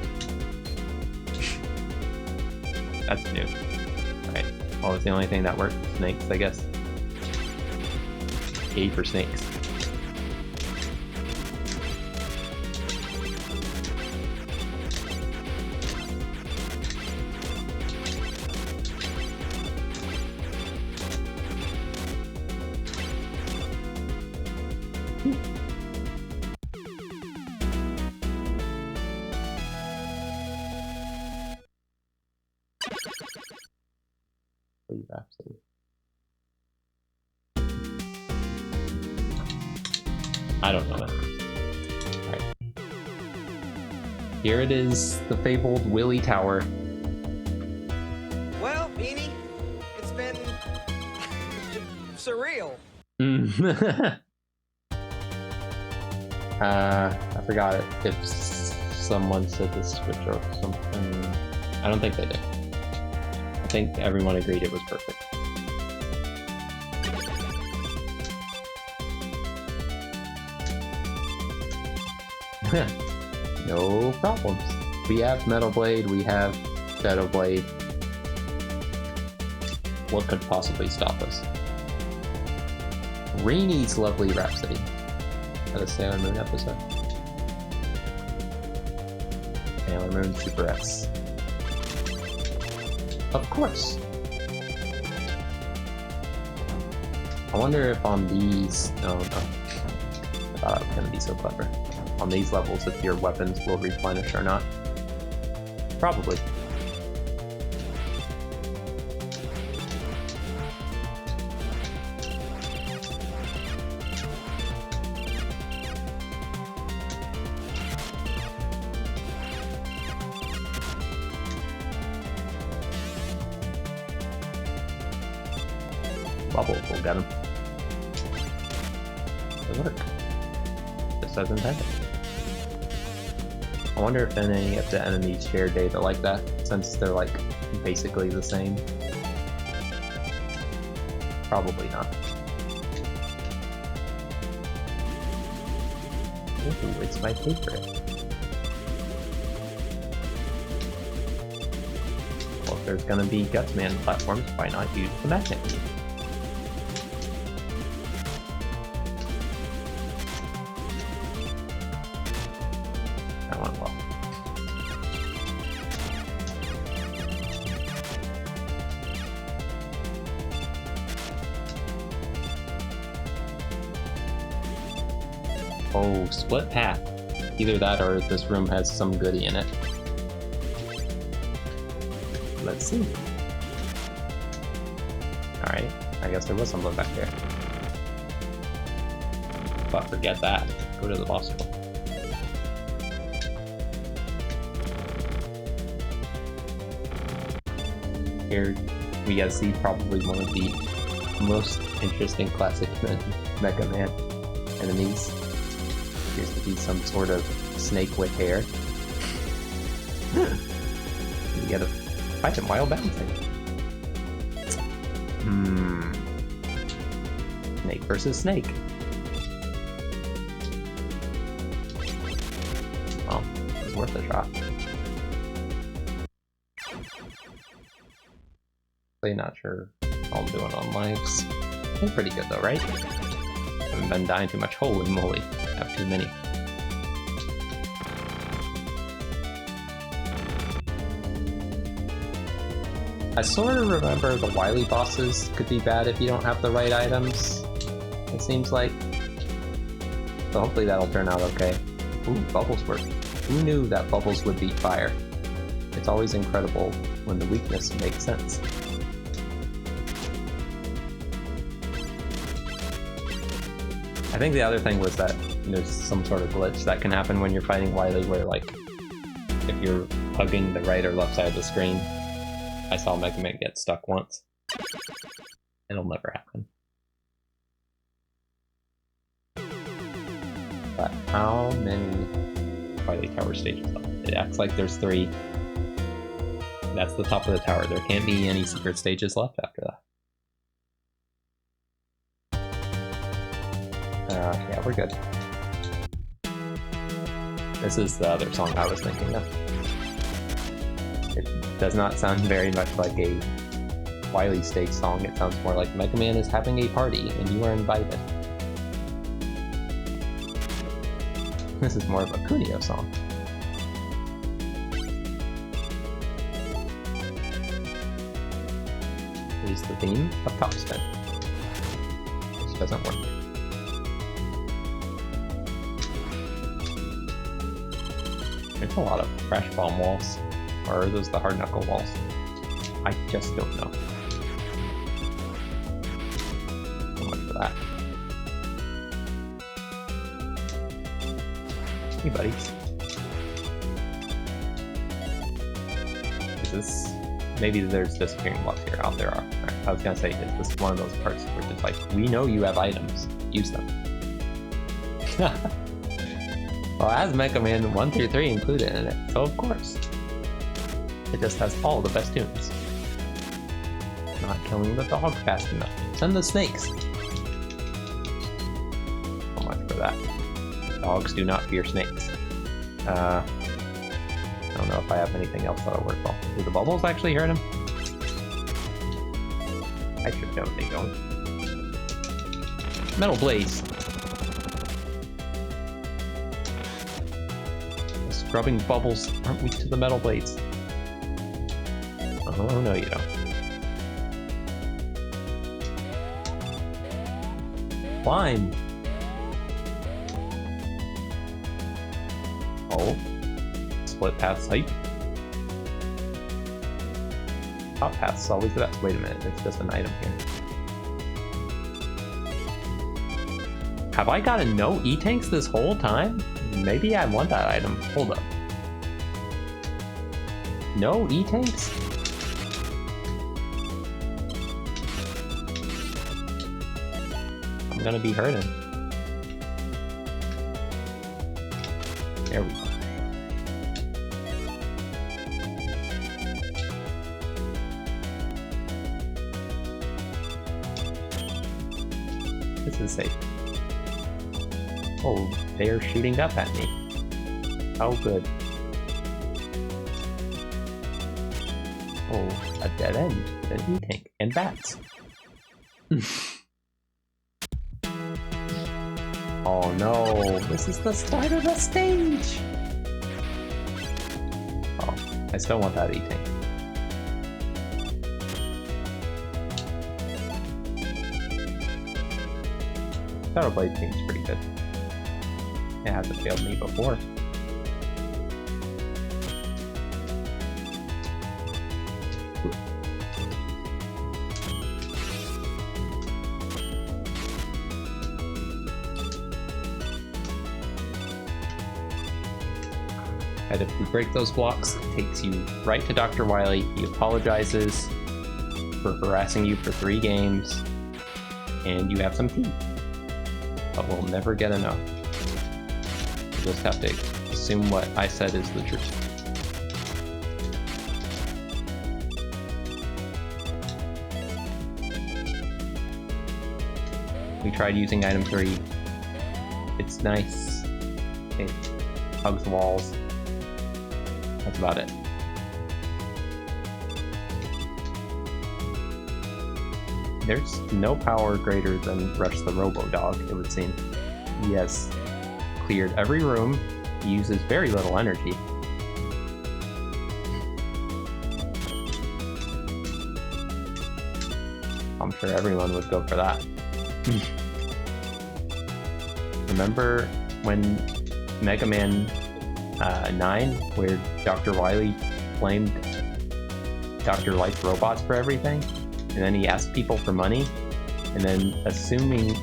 That's new. Alright. Well, it's the only thing that works. Snakes, I guess. A for snakes. Rhapsody. I don't know it. Alright. Here it is, the fabled Wily Tower. Well, Beanie, it's been surreal. I forgot it. If someone said the switch or something. I don't think they did. I think everyone agreed it was perfect. No problems. We have Metal Blade, we have Shadow Blade. What could possibly stop us? Rainy's Lovely Rhapsody. At a Sailor Moon episode. Sailor Moon Super S. Of course. I wonder if on these... Oh no. I thought I was going to be so clever. On these levels, if your weapons will replenish or not. Probably. Bubble will get him. It'll work. Just as intended. I wonder if any of the enemies share data like that, since they're like basically the same. Probably not. Ooh, it's my favorite. Well, if there's gonna be Gutsman platforms, why not use the magnet? Oh, split path. Either that or this room has some goodie in it. Let's see. Alright, I guess there was something back there. But forget that. Go to the boss hole. Here we get to see probably one of the most interesting classic Mega Man enemies. Appears to be some sort of snake with hair. You gotta fight him while bouncing. Snake versus snake. Well, it's worth a shot. I'm not sure how I'm doing on lives. I'm pretty good though, right? Haven't been dying too much. Holy moly. Have too many. I sort of remember the Wily bosses could be bad if you don't have the right items, it seems like. So hopefully that'll turn out okay. Ooh, bubbles work. Who knew that bubbles would beat fire? It's always incredible when the weakness makes sense. I think the other thing was that there's some sort of glitch that can happen when you're fighting Wily where, like, if you're hugging the right or left side of the screen, I saw Mega Man get stuck once. It'll never happen. But how many Wily Tower stages left? It acts like there's 3. That's the top of the tower. There can't be any secret stages left after that. Yeah, we're good. This is the other song I was thinking of. It does not sound very much like a Wily stage song. It sounds more like Mega Man is having a party and you are invited. This is more of a Kunio song. Here's the theme of Topspin. Which doesn't work. There's a lot of crash bomb walls. Or are those the hard knuckle walls? I just don't know. So much for that. Hey buddies. Is this... Maybe there's disappearing blocks here. Oh, there are. Right. I was gonna say, is this one of those parts where it's like, we know you have items. Use them. Well, it has Mega Man 1 through 3 included in it, so of course. It just has all the best tunes. Not killing the dog fast enough. Send the snakes! So much for that. Dogs do not fear snakes. I don't know if I have anything else that'll work well. Do the bubbles actually hurt him? I should know they don't. Metal blades. The scrubbing bubbles aren't weak to the metal blades. Oh, no, you don't. Climb. Oh. Split paths hype. Top path's always the best. Wait a minute, there's just an item here. Have I gotten no E-tanks this whole time? Maybe I want that item. Hold up. No E-tanks? I'm gonna be hurting. There we go. This is safe. Oh, they're shooting up at me. Oh, good. Oh, a dead end. An E-tank. And bats. Oh no, this is the start of the stage! Oh, I still want that E-tank. Shadow Blade seems pretty good. It hasn't failed me before. And if you break those blocks, it takes you right to Dr. Wily. He apologizes for harassing you for 3 games, and you have some tea. But we'll never get enough. You just have to assume what I said is the truth. We tried using item 3. It's nice. It hugs walls. That's about it. There's no power greater than Rush the Robo-Dog, it would seem. He has cleared every room. He uses very little energy. I'm sure everyone would go for that. Remember when Mega Man 9, where Dr. Wily blamed Dr. Light's robots for everything, and then he asked people for money, and then assuming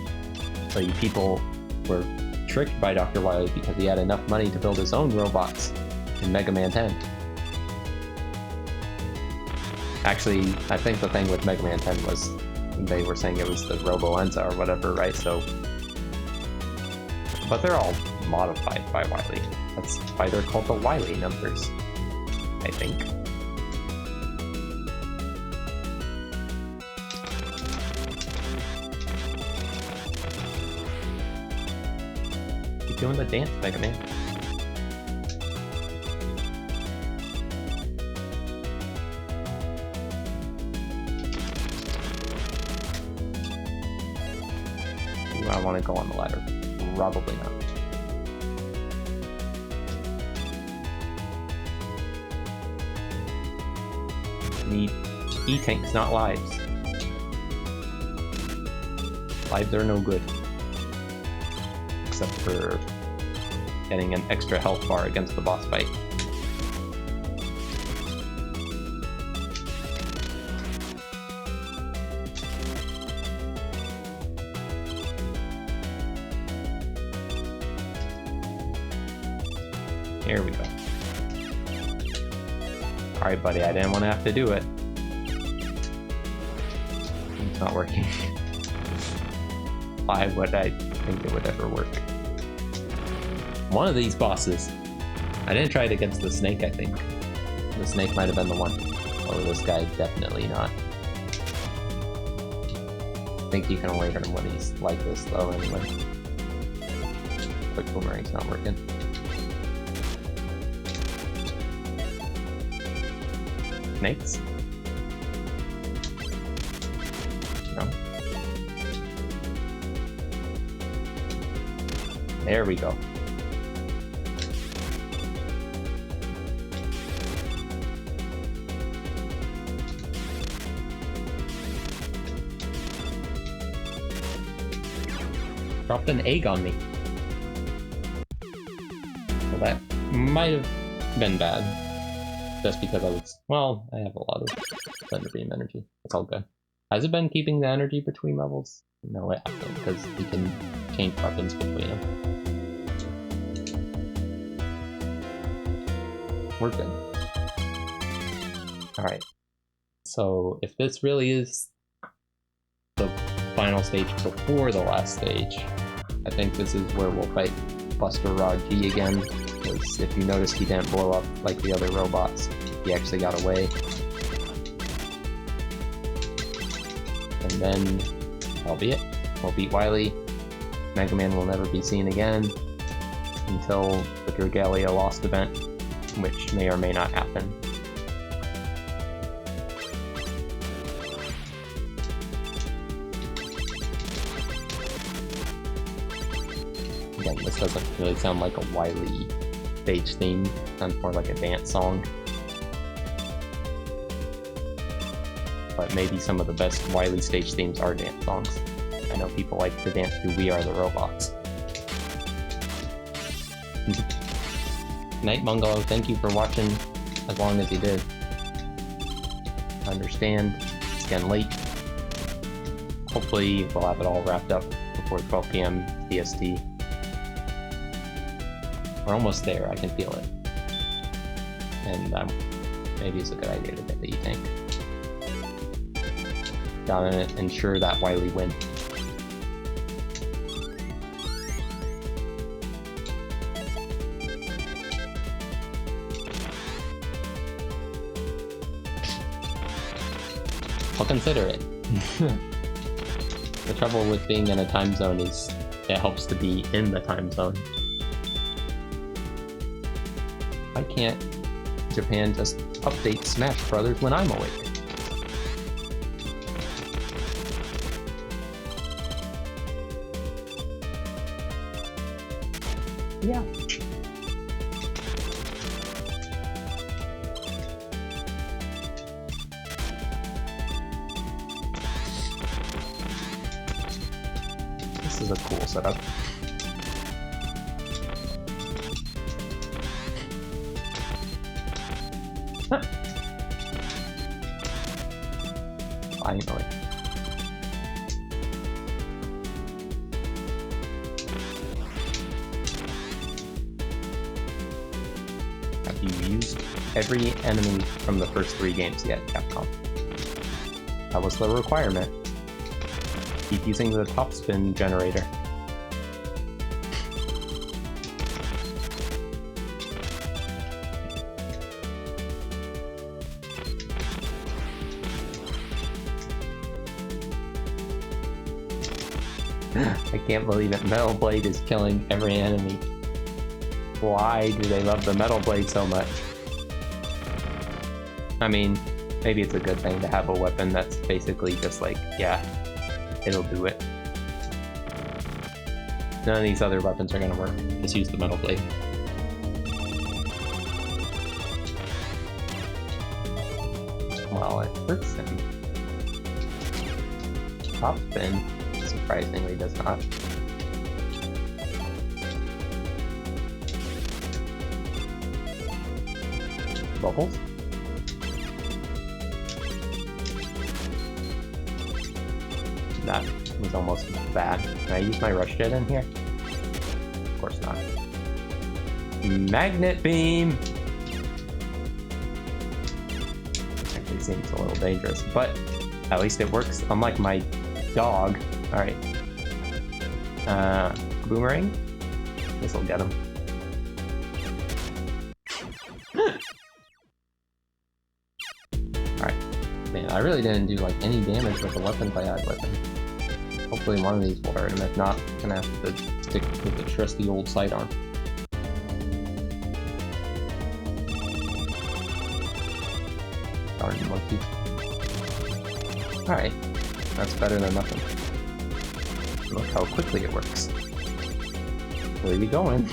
like people were tricked by Dr. Wily because he had enough money to build his own robots in Mega Man 10. Actually, I think the thing with Mega Man 10 was they were saying it was the Robo-Enza or whatever, right? So, but they're all modified by Wily. That's why they're called the Wily numbers, I think. Keep doing the dance, Mega Man. Do I want to go on the ladder? Probably not. Need E-tanks, not lives. Lives are no good. Except for getting an extra health bar against the boss fight. Here we go. Alright, buddy, I didn't want to have to do it. It's not working. Why would I think it would ever work? One of these bosses. I didn't try it against the snake, I think. The snake might have been the one. Oh, this guy, definitely not. I think you can only hurt him when he's like this, though, anyway. Quick boomerang's not working. Snakes? No. There we go. Dropped an egg on me. Well, that might have been bad. Just because I was... Well, I have a lot of Thunder Beam energy. It's all good. Has it been keeping the energy between levels? No, it hasn't, because you can change weapons between them. We're good. Alright. So, if this really is the final stage before the last stage, I think this is where we'll fight Buster Rod G again, because if you notice, he didn't blow up like the other robots. He actually got away. And then that'll be it. We'll beat Wily. Mega Man will never be seen again until the Dragalia Lost event, which may or may not happen. Again, this doesn't really sound like a Wily stage theme. It sounds more like a dance song. But maybe some of the best Wily stage themes are dance songs. I know people like to dance to We Are the Robots. Night Bungalow, thank you for watching as long as you did. I understand, it's getting late. Hopefully we'll have it all wrapped up before 12 PM CST. We're almost there, I can feel it. And maybe it's a good idea to get the E-Tank. Gotta ensure that Wily win. I'll consider it. The trouble with being in a time zone is it helps to be in the time zone. Why can't Japan just update Smash Brothers when I'm awake? Yeah. This is a cool setup. Finally. Have you used every enemy from the first 3 games yet, Capcom? That was the requirement. Keep using the top spin generator. I can't believe it. Metal Blade is killing every enemy. Why do they love the Metal Blade so much? I mean, maybe it's a good thing to have a weapon that's basically just like, yeah, it'll do it. None of these other weapons are gonna work. Just use the Metal Blade. Well, it hurts him. Top spin surprisingly does not. Bubbles? That was almost bad. Can I use my rush jet in here? Of course not. Magnet beam! Actually seems a little dangerous, but at least it works, unlike my dog. Alright. Boomerang? This'll get him. Alright. Man, I really didn't do like any damage with the weapons I had with him. Hopefully one of these will hurt him. If not, I'm gonna have to stick with the trusty old sidearm. Darn monkey. Alright. That's better than nothing. Look how quickly it works. Where are you going?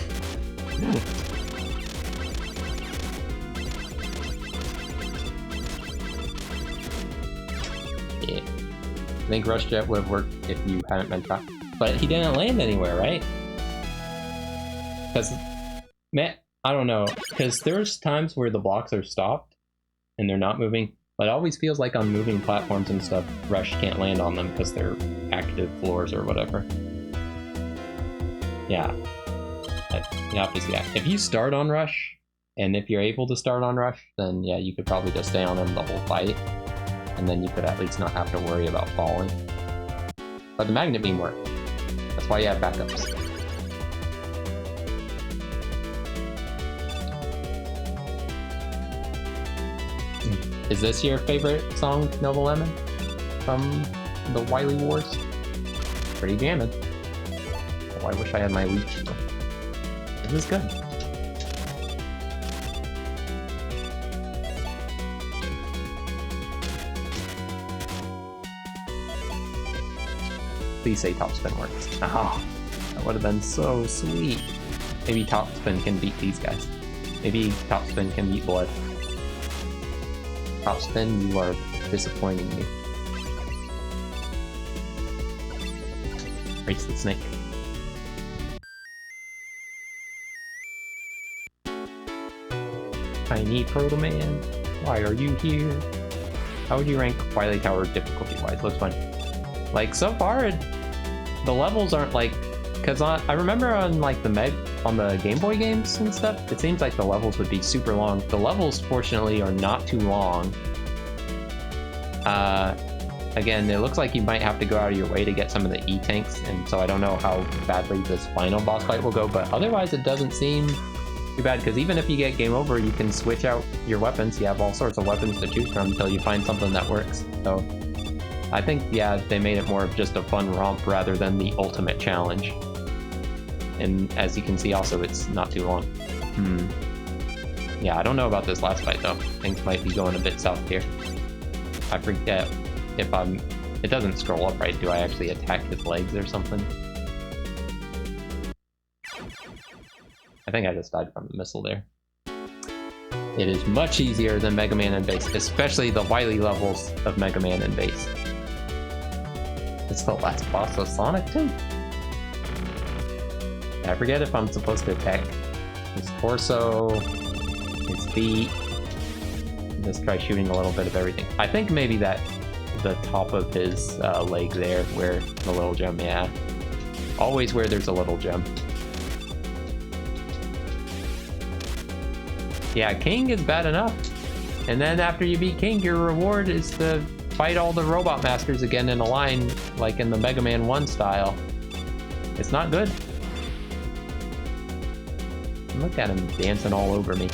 Yeah. I think Rush Jet would have worked if you hadn't been trapped. But he didn't land anywhere, right? Because, man, I don't know. Because there's times where the blocks are stopped and they're not moving. But it always feels like on moving platforms and stuff, Rush can't land on them because they're active floors or whatever. Yeah. You have to see that. If you start on Rush, and if you're able to start on Rush, then yeah, you could probably just stay on him the whole fight. And then you could at least not have to worry about falling. But the magnet beam worked. That's why you have backups. Is this your favorite song, Nova Lemon? From the Wily Wars? Pretty jamming. Oh, I wish I had my leech. This is good. Please say top spin works. Oh, that would have been so sweet. Maybe top spin can beat these guys. Maybe top spin can beat blood. Top spin, you are disappointing me. Race the snake. Tiny Proto Man, why are you here? How would you rank Wily Tower difficulty-wise? Looks fun. Like, so far, the levels aren't like... Because I remember on like on the Game Boy games and stuff, it seems like the levels would be super long. The levels, fortunately, are not too long. Again, it looks like you might have to go out of your way to get some of the E-tanks, and so I don't know how badly this final boss fight will go, but otherwise it doesn't seem too bad, because even if you get game over, you can switch out your weapons. You have all sorts of weapons to choose from until you find something that works. So I think, yeah, they made it more of just a fun romp rather than the ultimate challenge. And as you can see also, it's not too long. Yeah, I don't know about this last fight though. Things might be going a bit south here. I forget if it doesn't scroll up right. Do I actually attack his legs or something? I think I just died from the missile there. It is much easier than Mega Man and Bass, especially the Wily levels of Mega Man and Bass. It's the last boss of Sonic 2. I forget if I'm supposed to attack his torso, his feet. Just try shooting a little bit of everything. I think maybe that the top of his leg there, where the little gem, yeah. Always where there's a little gem. Yeah, King is bad enough. And then after you beat King, your reward is to fight all the Robot Masters again in a line, like in the Mega Man 1 style. It's not good. Look at him dancing all over me.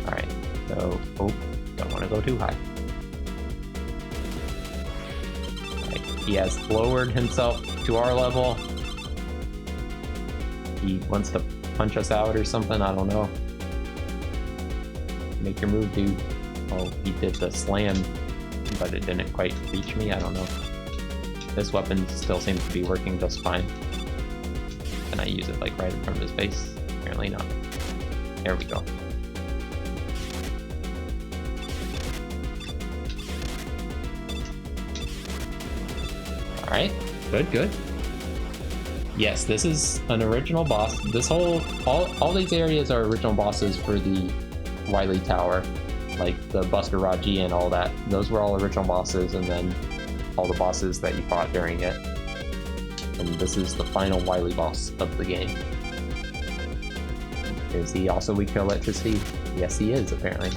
Alright, so, oh, don't want to go too high. Right, he has lowered himself to our level. He wants to punch us out or something, I don't know. Make your move, dude. Oh, he did the slam, but it didn't quite reach me, I don't know. This weapon still seems to be working just fine. Can I use it like right in front of his face? Apparently not. There we go. Alright, good, good. Yes, this is an original boss. This whole, all these areas are original bosses for the Wily Tower. Like the Buster Raji and all that. Those were all original bosses, and then all the bosses that you fought during it. And this is the final Wily boss of the game. Is he also weak to electricity? Yes, he is, apparently.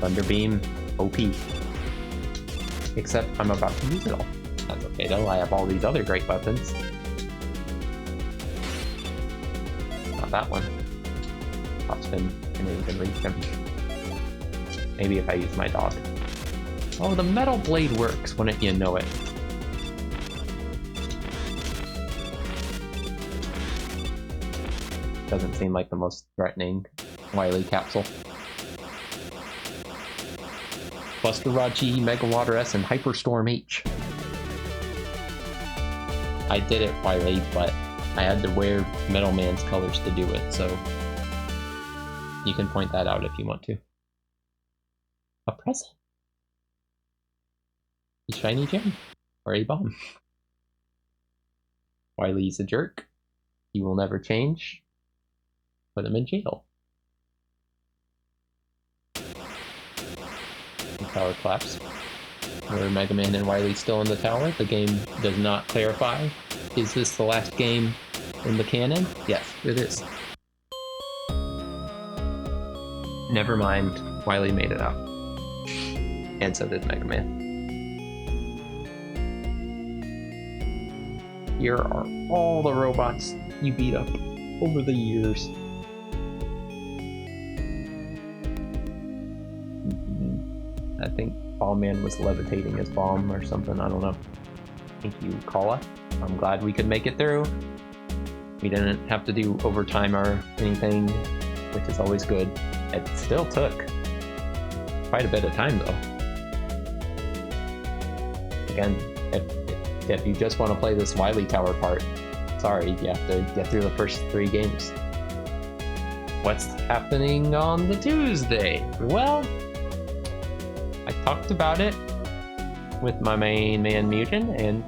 Thunder Beam, OP. Except I'm about to use it all. That's okay though, I have all these other great weapons. Not that one. Top spin, can even reach him. Maybe if I use my dog. Oh, the metal blade works, wouldn't you know it? Doesn't seem like the most threatening Wily capsule. Buster Raji, Mega Water S, and Hyperstorm H. I did it, Wily, but I had to wear Metal Man's colors to do it, so you can point that out if you want to. A present. A shiny gem. Or a bomb. Wily's a jerk. He will never change. Put him in jail. The tower collapse. Were Mega Man and Wily still in the tower? The game does not clarify. Is this the last game in the canon? Yes, it is. Never mind, Wily made it out. And so did Mega Man. Here are all the robots you beat up over the years. I think Bomb Man was levitating his bomb or something, I don't know. Thank you, Kala. I'm glad we could make it through. We didn't have to do overtime or anything, which is always good. It still took quite a bit of time though. Again, if you just want to play this Wily Tower part, sorry, you have to get through the first 3 games. What's happening on the Tuesday? Well, I talked about it with my main man Mugen, and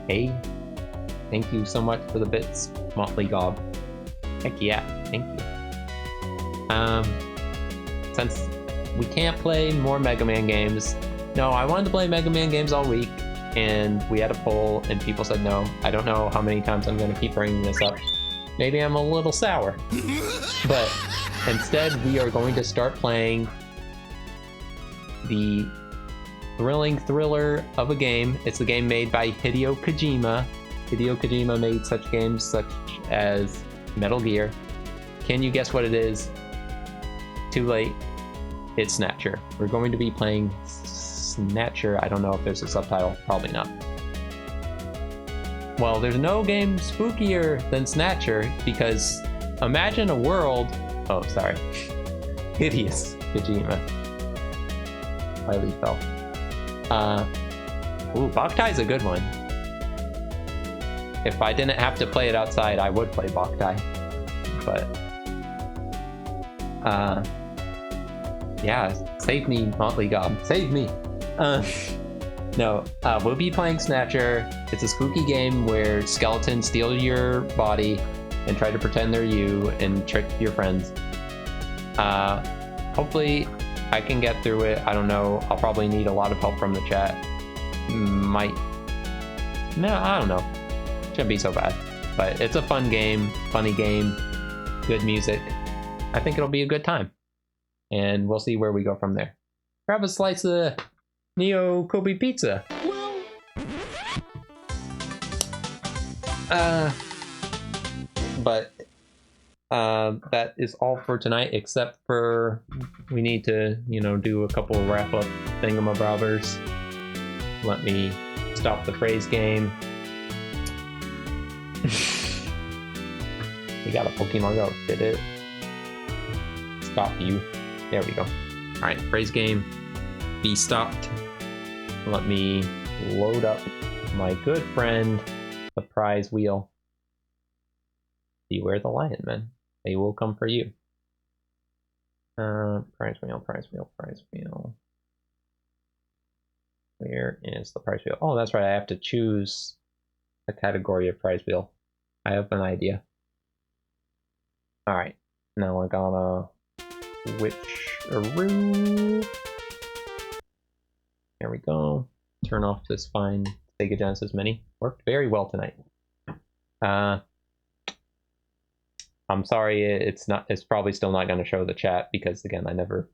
hey, thank you so much for the bits, Motley Gob. Heck yeah, thank you. Since we can't play more Mega Man games, no, I wanted to play Mega Man games all week, and we had a poll, and people said no. I don't know how many times I'm going to keep bringing this up. Maybe I'm a little sour. But instead, we are going to start playing the thrilling thriller of a game. It's a game made by Hideo Kojima. Hideo Kojima made such games such as Metal Gear. Can you guess what it is? Too late. It's Snatcher. We're going to be playing Snatcher. I don't know if there's a subtitle. Probably not. Well, there's no game spookier than Snatcher, because imagine a world... Oh, sorry. Hideous Kojima. Wily fell. Ooh, Bokhtai's a good one. If I didn't have to play it outside, I would play Bokthai. But... yeah, save me, Motley Gob. Save me! No, we'll be playing Snatcher. It's a spooky game where skeletons steal your body and try to pretend they're you and trick your friends. Hopefully I can get through it. I don't know. I'll probably need a lot of help from the chat. No, I don't know. Shouldn't be so bad. But it's a fun game, funny game, good music. I think it'll be a good time. And we'll see where we go from there. Grab a slice of Neo Kobe pizza. But that is all for tonight, except for we need to, do a couple of wrap-up thingamabobbers. Let me stop the phrase game. We got a Pokemon Go. Did it stop you? There we go. All right, phrase game. Be stopped. Let me load up my good friend, the prize wheel. Beware the lion, man. They will come for you. Prize wheel, prize wheel, prize wheel. Where is the prize wheel? Oh, that's right. I have to choose a category of prize wheel. I have an idea. All right. Now I gotta switch-a-roo. There we go. Turn off this fine Sega Genesis Mini. Worked very well tonight. I'm sorry, it's probably still not going to show the chat because, again, I never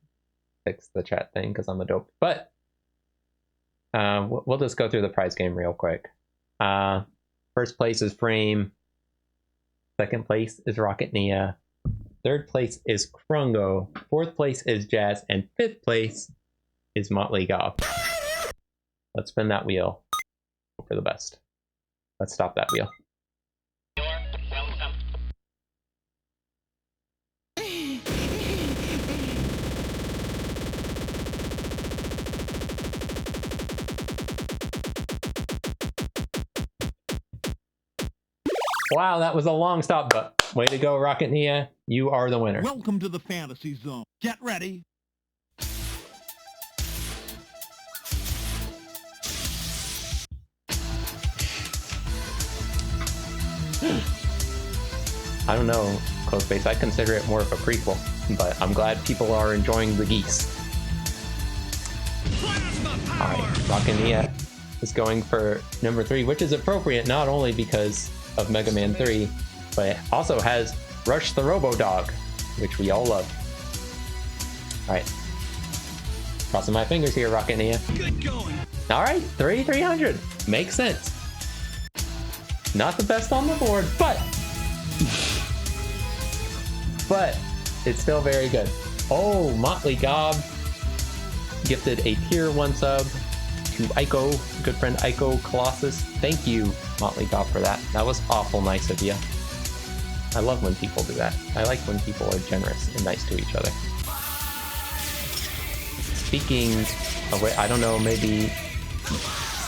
fixed the chat thing because I'm a dope. But we'll just go through the prize game real quick. First place is Frame. Second place is Rocket Nia. Third place is Krungo. Fourth place is Jazz. And fifth place is Motley Gob. Let's spin that wheel. Hope for the best. Let's stop that wheel. Wow, that was a long stop, but way to go, Rocket Nia. You are the winner. Welcome to the fantasy zone. Get ready. I don't know, Closebase. I consider it more of a prequel, but I'm glad people are enjoying the geese. Alright, Rocket Nia is going for number 3, which is appropriate not only because of Mega Man 3, but it also has Rush the Robo-Dog, which we all love. Alright. Crossing my fingers here, Rocket Nia. Good going. Alright, 3,300. Makes sense. Not the best on the board, but it's still very good. Oh, Motley Gob gifted a tier 1 sub to Aiko, good friend Aiko Colossus. Thank you, Motley Gob, for that. That was awful nice of you. I love when people do that. I like when people are generous and nice to each other. Speaking of which, I don't know, maybe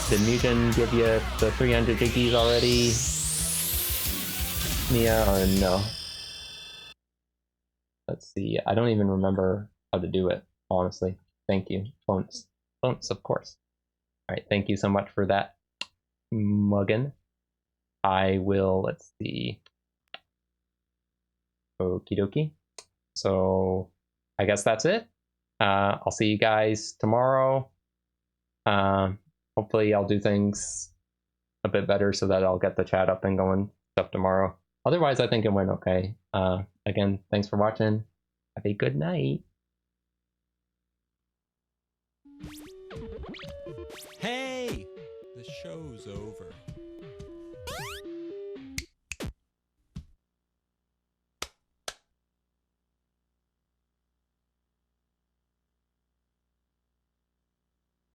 did Mugen give you the 300 jiggies already, Nia, or no? Let's see. I don't even remember how to do it, honestly. Thank you. Bonus. Bonus, of course. Alright, thank you so much for that, Muggin. I will, let's see. Okie dokie. So, I guess that's it. I'll see you guys tomorrow. Hopefully I'll do things a bit better so that I'll get the chat up and going stuff tomorrow. Otherwise, I think it went okay. Again, thanks for watching. Have a good night. Hey! The show's over.